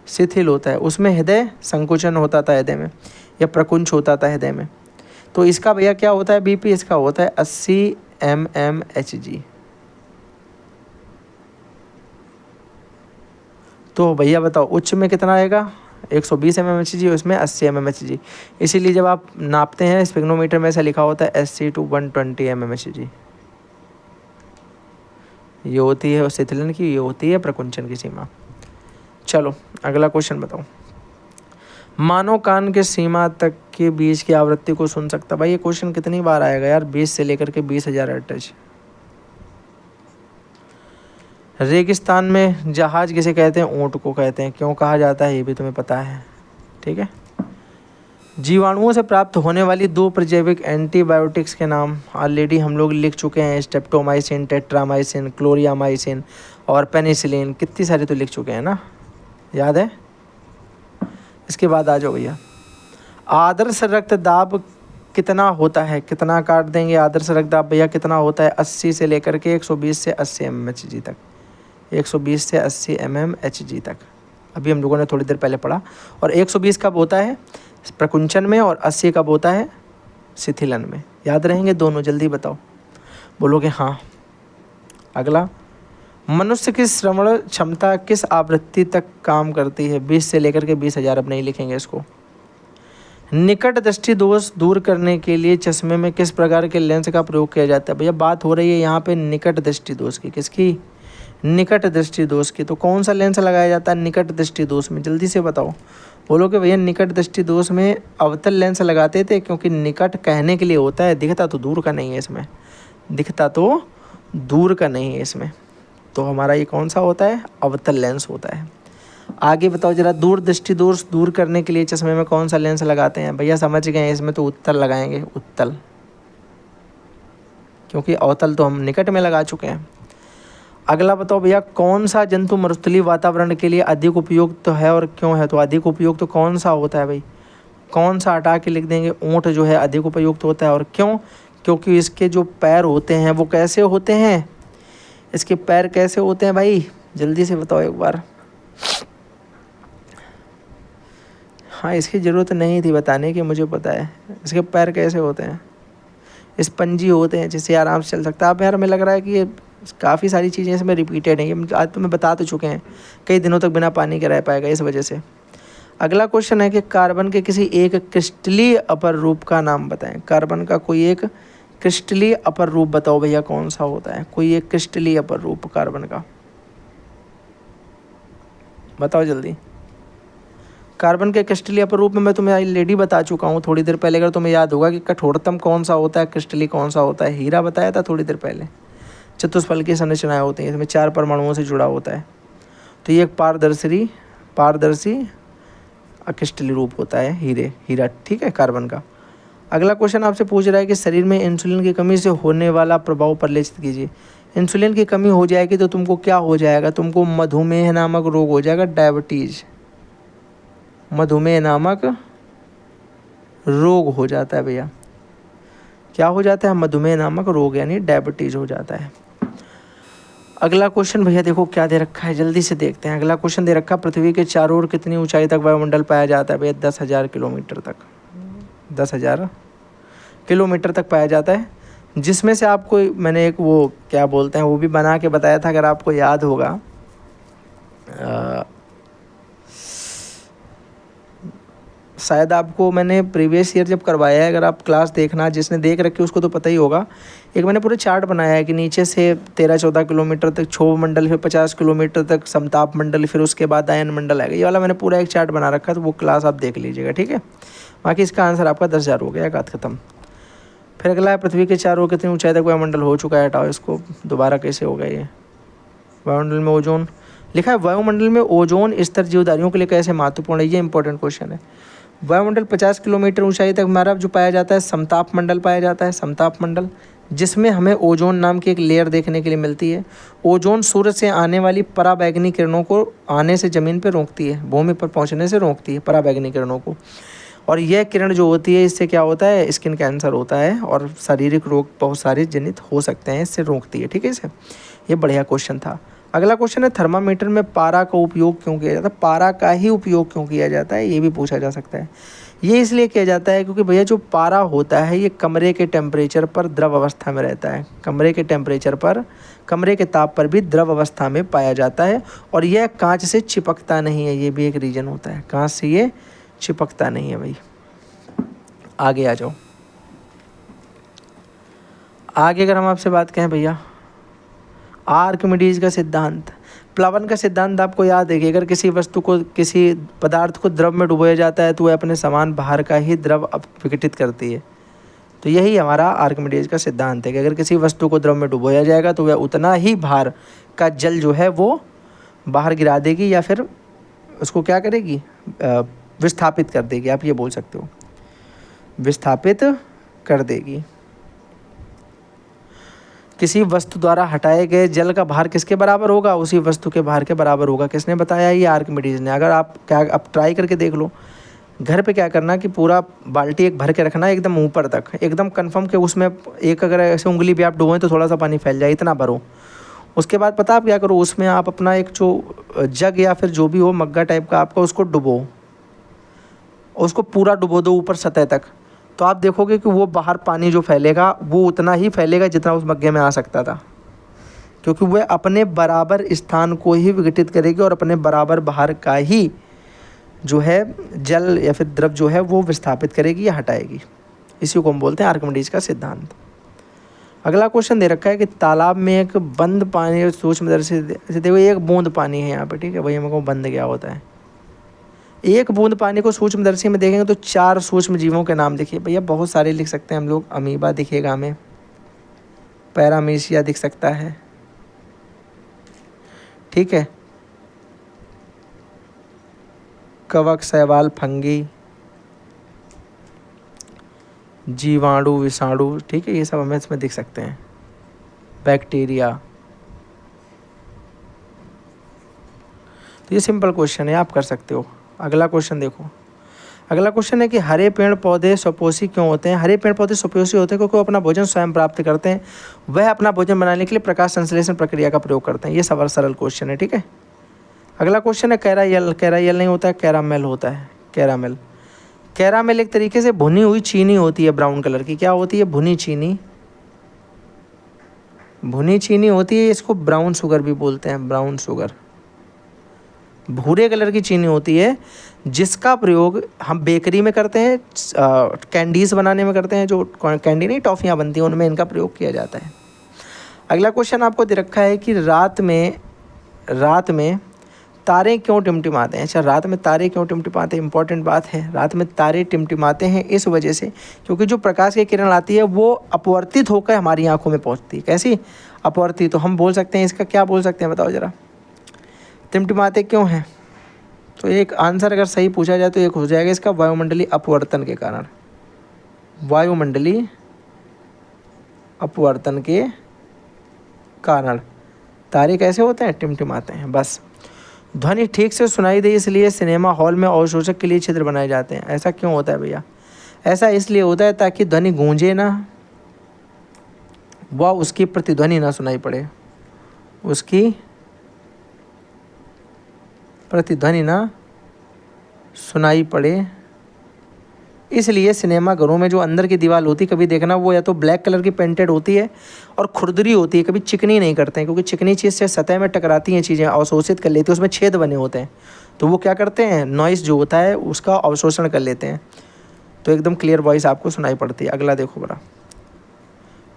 शिथिल होता है, उसमें हृदय संकुचन होता था हृदय में, या प्रकुंच होता था हृदय में। तो इसका भैया क्या होता है बीपी? इसका होता है 80 mmHg। तो भैया बताओ उच्च में कितना आएगा? 120 mmHg, उसमें 80 mmHg। इसीलिए जब आप नापते हैं स्पेग्नोमीटर में ऐसा लिखा होता है SC to 120 mmHg। ये होती है शिथिलन की, ये होती है प्रकुंचन की सीमा। चलो अगला क्वेश्चन बताओ। मानव कान के सीमा तक के बीच की आवृत्ति को सुन सकता। भाई ये क्वेश्चन कितनी बार आएगा यार? 20 से लेकर के 20,000 हर्ट्ज। रेगिस्तान में जहाज किसे कहते हैं? ऊँट को कहते हैं। क्यों कहा जाता है ये भी तुम्हें पता है, ठीक है। जीवाणुओं से प्राप्त होने वाली 2 प्रजैविक एंटीबायोटिक्स के नाम ऑलरेडी हम लोग लिख चुके हैं। स्ट्रेप्टोमाइसिन, टेट्रामाइसिन, क्लोरियामाइसिन और पेनिसिलिन। कितनी सारी तो लिख चुके हैं ना, याद है? इसके बाद आ जाओ भैया, आदर्श रक्तदाब कितना होता है? कितना काट देंगे? आदर्श रक्तदाब भैया कितना होता है? 80 से लेकर के 120 से 80 mmHg तक। 120 से 80 mmHg तक अभी हम लोगों ने थोड़ी देर पहले पढ़ा। और 120 कब होता है? प्रकुंचन में। और 80 कब होता है? शिथिलन में। याद रहेंगे दोनों? जल्दी बताओ। बोलोगे हाँ। अगला, मनुष्य की श्रवण क्षमता किस आवृत्ति तक काम करती है? 20 से लेकर के 20,000। अब नहीं लिखेंगे इसको। निकट दृष्टि दोष दूर करने के लिए चश्मे में किस प्रकार के लेंस का प्रयोग किया जाता है? भैया बात हो रही है यहाँ पे निकट दृष्टि दोष की। किसकी? निकट दृष्टि दोष की। तो कौन सा लेंस लगाया जाता है निकट दृष्टि दोष में? जल्दी से बताओ। बोलो कि भैया निकट दृष्टि दोष में अवतल लेंस लगाते थे, क्योंकि निकट कहने के लिए होता है, दिखता तो दूर का नहीं है इसमें, दिखता तो दूर का नहीं है इसमें। तो हमारा ये कौन सा होता है? अवतल लेंस होता है। आगे बताओ जरा, दूर दृष्टि दोष दूर करने के लिए चश्मे में कौन सा लेंस लगाते हैं? भैया समझ गए, इसमें तो उत्तल लगाएंगे, उत्तल, क्योंकि अवतल तो हम निकट में लगा चुके हैं। अगला बताओ भैया, कौन सा जंतु मरुस्थलीय वातावरण के लिए अधिक उपयुक्त है और क्यों है? तो अधिक उपयुक्त तो कौन सा होता है भाई? कौन सा हटा के लिख देंगे? ऊँट जो है अधिक उपयुक्त होता है। और क्यों? क्योंकि इसके जो पैर होते हैं वो कैसे होते हैं? इसके पैर कैसे होते हैं भाई? जल्दी से बताओ एक बार। हाँ, इसकी ज़रूरत नहीं थी बताने की, मुझे पता है। इसके पैर कैसे होते हैं? स्पंजी होते हैं, जिससे आराम से चल सकता है। अब यार हमें लग रहा है कि ये काफ़ी सारी चीज़ें इसमें रिपीटेड हैं, ये आज तो मैं बता तो चुके हैं। कई दिनों तक बिना पानी के रह पाएगा इस वजह से। अगला क्वेश्चन है कि कार्बन के किसी एक क्रिस्टलीय अपर रूप का नाम बताएं। कार्बन का कोई एक क्रिस्टलीय अपर रूप बताओ भैया, कौन सा होता है? कोई एक क्रिस्टलीय अपर रूप कार्बन का बताओ जल्दी। कार्बन के क्रिस्टलीय अपर रूप में मैं तुम्हें ऑलरेडी बता चुका हूँ थोड़ी देर पहले। अगर तुम्हें याद होगा कि कठोरतम कौन सा होता है, क्रिस्टलीय कौन सा होता है? हीरा बताया था थोड़ी देर पहले। चतुष्फल की संरचनाएं होती हैं, इसमें 4 परमाणुओं से जुड़ा होता है। तो ये एक पारदर्शी क्रिस्टलीय रूप होता है हीरा, ठीक है, कार्बन का। अगला क्वेश्चन आपसे पूछ रहा है कि शरीर में इंसुलिन की कमी से होने वाला प्रभाव परिलक्षित कीजिए। इंसुलिन की कमी हो जाएगी तो तुमको क्या हो जाएगा, तुमको मधुमेह नामक रोग हो जाएगा, डायबिटीज, मधुमेह नामक रोग हो जाता है भैया। क्या हो जाता है, मधुमेह नामक रोग यानी डायबिटीज हो जाता है। अगला क्वेश्चन भैया देखो क्या दे रखा है, जल्दी से देखते हैं। अगला क्वेश्चन दे रखा है, पृथ्वी के चारों ओर कितनी ऊंचाई तक वायुमंडल पाया जाता है भैया? 10,000 किलोमीटर तक, 10,000 किलोमीटर तक पाया जाता है। जिसमें से आपको मैंने एक वो क्या बोलते हैं वो भी बना के बताया था, अगर आपको याद होगा, शायद आपको मैंने प्रीवियस ईयर जब करवाया है, अगर आप क्लास देखना, जिसने देख रखी उसको तो पता ही होगा। एक मैंने पूरे चार्ट बनाया है कि नीचे से 13-14 किलोमीटर तक क्षोभ मंडल, फिर 50 किलोमीटर तक समताप मंडल, फिर उसके बाद आयन मंडल आएगा। ये वाला मैंने पूरा एक चार्ट बना रखा है, तो वो क्लास आप देख लीजिएगा, ठीक है। बाकी इसका आंसर आपका 10,000 हो गया, बात खत्म। फिर अगला है, पृथ्वी के चारों ओर कितनी ऊंचाई तक वायुमंडल हो चुका है? हटाओ इसको, दोबारा कैसे होगा ये। वायुमंडल में ओजोन लिखा है, वायुमंडल में ओजोन स्तर जीवधारियों के लिए कैसे महत्वपूर्ण है? ये इंपॉर्टेंट क्वेश्चन है। वायुमंडल 50 किलोमीटर ऊंचाई तक हमारा जो पाया जाता है समताप मंडल पाया जाता है, समताप मंडल, जिसमें हमें ओजोन नाम की एक लेयर देखने के लिए मिलती है। ओजोन सूर्य से आने वाली पराबैंगनी किरणों को आने से ज़मीन पर रोकती है, भूमि पर पहुंचने से रोकती है पराबैंगनी किरणों को। और यह किरण जो होती है, इससे क्या होता है, स्किन कैंसर होता है और शारीरिक रोग बहुत सारे जनित हो सकते हैं, इससे रोकती है, ठीक है। इसे ये बढ़िया क्वेश्चन था। अगला क्वेश्चन है, थर्मामीटर में पारा का उपयोग क्यों किया जाता है? पारा का ही उपयोग क्यों किया जाता है, ये भी पूछा जा सकता है। ये इसलिए किया जाता है क्योंकि भैया जो पारा होता है ये कमरे के टेम्परेचर पर द्रव अवस्था में रहता है, कमरे के टेम्परेचर पर, कमरे के ताप पर भी द्रव अवस्था में पाया जाता है। और यह कांच से चिपकता नहीं है, ये भी एक रीजन होता है, कांच से ये चिपकता नहीं है भाई। आगे आ जाओ। आगे अगर हम आपसे बात करें भैया, आर्किमिडीज का सिद्धांत, प्लावन का सिद्धांत आपको याद है कि अगर किसी वस्तु को, किसी पदार्थ को द्रव में डुबोया जाता है तो वह अपने समान बाहर का ही द्रव विघटित करती है। तो यही हमारा आर्किमिडीज का सिद्धांत है कि अगर किसी वस्तु को द्रव में डुबोया जाएगा तो वह उतना ही भार का जल जो है वो बाहर गिरा देगी, या फिर उसको क्या करेगी, विस्थापित कर देगी, आप ये बोल सकते हो, विस्थापित कर देगी। किसी वस्तु द्वारा हटाए गए जल का भार किसके बराबर होगा? उसी वस्तु के भार के बराबर होगा। किसने बताया? ये आर्किमिडीज ने। अगर आप ट्राई करके देख लो, घर पे क्या करना कि पूरा बाल्टी एक भर के रखना है एकदम ऊपर तक, एकदम कंफर्म कि उसमें एक अगर ऐसे उंगली भी आप डुबोएं तो थोड़ा सा पानी फैल जाए, इतना भरो। उसके बाद पता आप क्या करो, उसमें आप अपना एक जो जग या फिर जो भी हो मग्गा टाइप का आपका, उसको डुबो, उसको पूरा डुबो दो ऊपर सतह तक। तो आप देखोगे कि वो बाहर पानी जो फैलेगा वो उतना ही फैलेगा जितना उस मग्गे में आ सकता था, क्योंकि वह अपने बराबर स्थान को ही विघटित करेगी और अपने बराबर बाहर का ही जो है जल या फिर द्रव जो है वो विस्थापित करेगी या हटाएगी। इसी को हम बोलते हैं आर्किमिडीज का सिद्धांत। अगला क्वेश्चन दे रखा है कि तालाब में एक बंद पानी सूक्ष्मदर्शी, देखो एक बूंद पानी है यहाँ पे, ठीक है भैया, मेरे को बंद क्या होता है। एक बूंद पानी को सूक्ष्मदर्शी में देखेंगे तो 4 सूक्ष्म जीवों के नाम देखिए भैया, बहुत सारे लिख सकते हैं हम लोग। अमीबा दिखेगा हमें, पैरामीशिया दिख सकता है, ठीक है, कवक, शैवाल, फंगी, जीवाणु, विषाणु, ठीक है, ये सब हमें इसमें दिख सकते हैं, बैक्टीरिया। तो ये सिंपल क्वेश्चन है, आप कर सकते हो। अगला क्वेश्चन देखो। अगला क्वेश्चन है कि हरे पेड़ पौधे स्वपोषी क्यों होते हैं? हरे पेड़ पौधे स्वपोषी होते हैं क्योंकि वो अपना भोजन स्वयं प्राप्त करते हैं। वह अपना भोजन बनाने के लिए प्रकाश संश्लेषण प्रक्रिया का प्रयोग करते हैं। ये सरल क्वेश्चन है, ठीक है। अगला क्वेश्चन है कैरायल। कैरायल नहीं होता है, कैरामेल होता है, कैरामेल। कैरामेल एक तरीके से भुनी हुई चीनी होती है, ब्राउन कलर की। क्या होती है? भुनी चीनी, भुनी चीनी होती है। इसको ब्राउन शुगर भी बोलते हैं, ब्राउन शुगर। भूरे कलर की चीनी होती है जिसका प्रयोग हम बेकरी में करते हैं, कैंडीज़ बनाने में करते हैं, जो कैंडी नहीं टॉफ़ियाँ बनती हैं उनमें इनका प्रयोग किया जाता है। अगला क्वेश्चन आपको दे रखा है कि रात में तारे क्यों टिमटिमाते हैं? अच्छा, रात में तारे क्यों टिमटिमाते हैं? इंपॉर्टेंट बात है। रात में तारे टिमटिमाते हैं इस वजह से क्योंकि जो प्रकाश की किरण आती है वो अपवर्तित होकर हमारी आंखों में पहुंचती है। कैसी? अपवर्तित। तो हम बोल सकते हैं इसका क्या बोल सकते हैं, बताओ ज़रा, टिमटिमाते क्यों हैं? तो एक आंसर अगर सही पूछा जाए तो एक हो जाएगा इसका, वायुमंडलीय अपवर्तन के कारण। वायुमंडलीय अपवर्तन के कारण। तारे कैसे होते हैं? टिमटिमाते हैं। बस ध्वनि ठीक से सुनाई दे इसलिए सिनेमा हॉल में अवशोषक के लिए छिद्र बनाए जाते हैं। ऐसा क्यों होता है भैया? ऐसा इसलिए होता है ताकि ध्वनि गूंजे ना व उसकी प्रतिध्वनि ना सुनाई पड़े, उसकी प्रतिध्वनि ना सुनाई पड़े। इसलिए सिनेमा घरों में जो अंदर की दीवार होती है, कभी देखना वो या तो ब्लैक कलर की पेंटेड होती है और खुरदरी होती है, कभी चिकनी नहीं करते हैं, क्योंकि चिकनी चीज़ से सतह में टकराती हैं चीज़ें, अवशोषित कर लेती है, उसमें छेद बने होते हैं, तो वो क्या करते हैं, नॉइस जो होता है उसका अवशोषण कर लेते हैं, तो एकदम क्लियर वॉइस आपको सुनाई पड़ती है। अगला देखो बड़ा,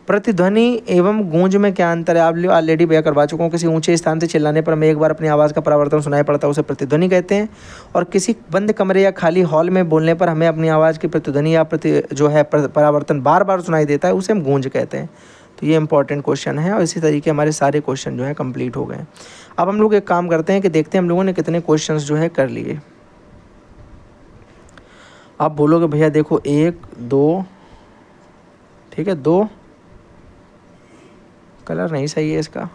प्रतिध्वनि एवं गूंज में क्या अंतर है? आप ऑलरेडी भैया करवा चुका हूँ। किसी ऊंचे स्थान से चिल्लाने पर हमें एक बार अपनी आवाज़ का परावर्तन सुनाई पड़ता है, उसे प्रतिध्वनि कहते हैं। और किसी बंद कमरे या खाली हॉल में बोलने पर हमें अपनी आवाज़ की प्रतिध्वनि या परावर्तन बार बार सुनाई देता है, उसे हम गूंज कहते हैं। तो ये इंपॉर्टेंट क्वेश्चन है और इसी तरीके हमारे सारे क्वेश्चन जो है कंप्लीट हो गए। अब हम लोग एक काम करते हैं कि देखते हैं हम लोगों ने कितने क्वेश्चन जो है कर लिए। आप बोलोगे भैया देखो 1 2, ठीक है, 2 कलर नहीं सही है इसका,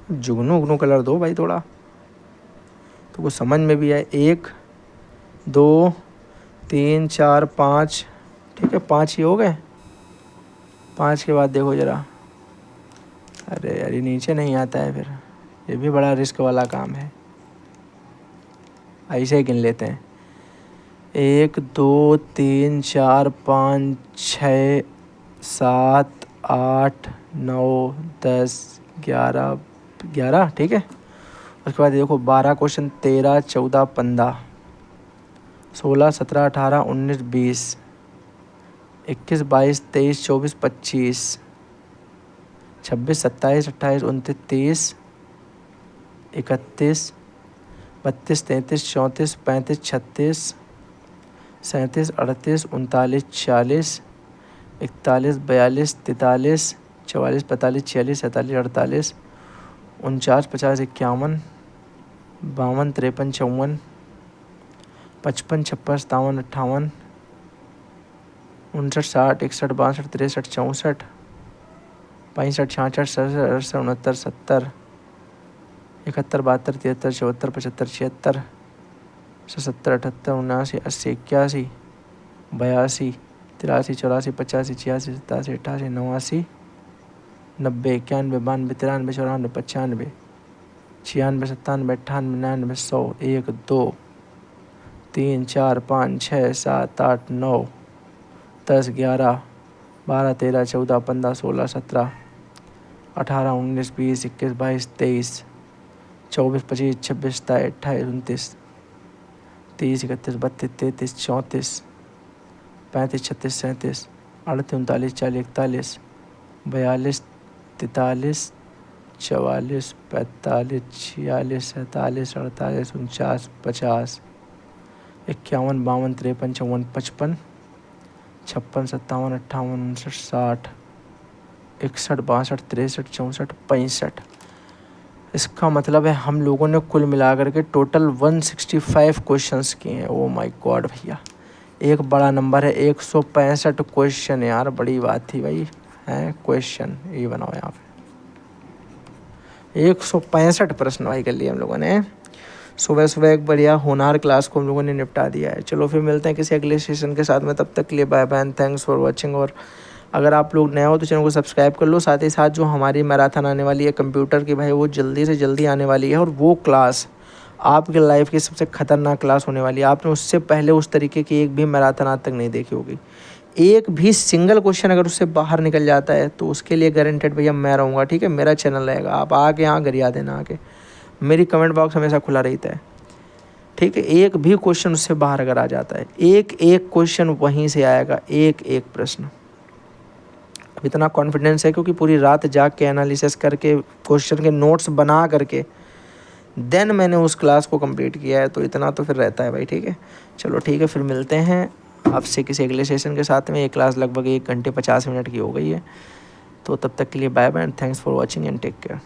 जुगनू उगनू कलर दो भाई थोड़ा, तो कुछ समझ में भी आए। 1 2 3 4 5, ठीक है, 5 ही हो गए। 5 के बाद देखो ज़रा, अरे यार ये नीचे नहीं आता है, फिर ये भी बड़ा रिस्क वाला काम है। ऐसे ही गिन लेते हैं, 1 2 3 4 5 6 7 8 9 10 11, ठीक है। उसके बाद देखो 12 क्वेश्चन, 13 14 15 16 17 18 19 20 21 22 23 24 25 26 27 28 29 30 31 32 33 34 35 36 37 38 39 40 41 42 43 44 45 46 47 48 49 50 51 52 53 54 55 56 57 58 59 60 61 62 63 64 65 66 67 68 69 70 71 72 73 74 75 76 77 79 80 81 82 83 84 85 86 87 88 89 90 91 92 93 94 95 96 97 98 99 100 1 2 3 4 5 6 7 8 9 10 11 12 13 14 15 16 17 18 19 20 21 22 23 24 25 26 27 28 29 30 31 32 33 34 35 36 37 38 39 40 41 42 43 44 45 46 47 48 49 50 51 52 53 54 55 56 57 58 59 60 61 62 63 64 65। इसका मतलब है हम लोगों ने कुल मिलाकर के टोटल 165 क्वेश्चंस किए हैं। ओ माय गॉड भैया, एक बड़ा नंबर है, 165 क्वेश्चन यार, बड़ी बात थी भाई। हैं क्वेश्चन ये बनाओ यहाँ पे 165 प्रश्न भाई कर लिए हम लोगों ने। सुबह सुबह एक बढ़िया होनहार क्लास को हम लोगों ने निपटा दिया है। चलो फिर मिलते हैं किसी अगले सेशन के साथ में, तब तक के लिए bye bye and thanks for watching. और अगर आप लोग नए हो तो चैनल को सब्सक्राइब कर लो। साथ ही साथ जो हमारी मैराथन आने वाली है कंप्यूटर की भाई, वो जल्दी से जल्दी आने वाली है और वो क्लास आपके लाइफ की सबसे खतरनाक क्लास होने वाली है। आपने उससे पहले उस तरीके की एक भी मैराथन आज तक नहीं देखी होगी। एक भी सिंगल क्वेश्चन अगर उससे बाहर निकल जाता है तो उसके लिए गारंटेड भैया मैं रहूँगा, ठीक है, मेरा चैनल रहेगा। आप आके यहाँ गरिया देना, आके मेरी कमेंट बॉक्स हमेशा खुला रहता है, ठीक है। एक भी क्वेश्चन उससे बाहर अगर आ जाता है, एक एक क्वेश्चन वहीं से आएगा, एक एक प्रश्न। अब इतना कॉन्फिडेंस है क्योंकि पूरी रात जाग के एनालिसिस करके क्वेश्चन के नोट्स बना करके देन मैंने उस क्लास को कंप्लीट किया है, तो इतना तो फिर रहता है भाई, ठीक है। चलो ठीक है, फिर मिलते हैं आपसे किसी अगले सेशन के साथ में। ये क्लास लगभग 1 घंटे 50 मिनट की हो गई है, तो तब तक के लिए bye bye and thanks for watching and take care.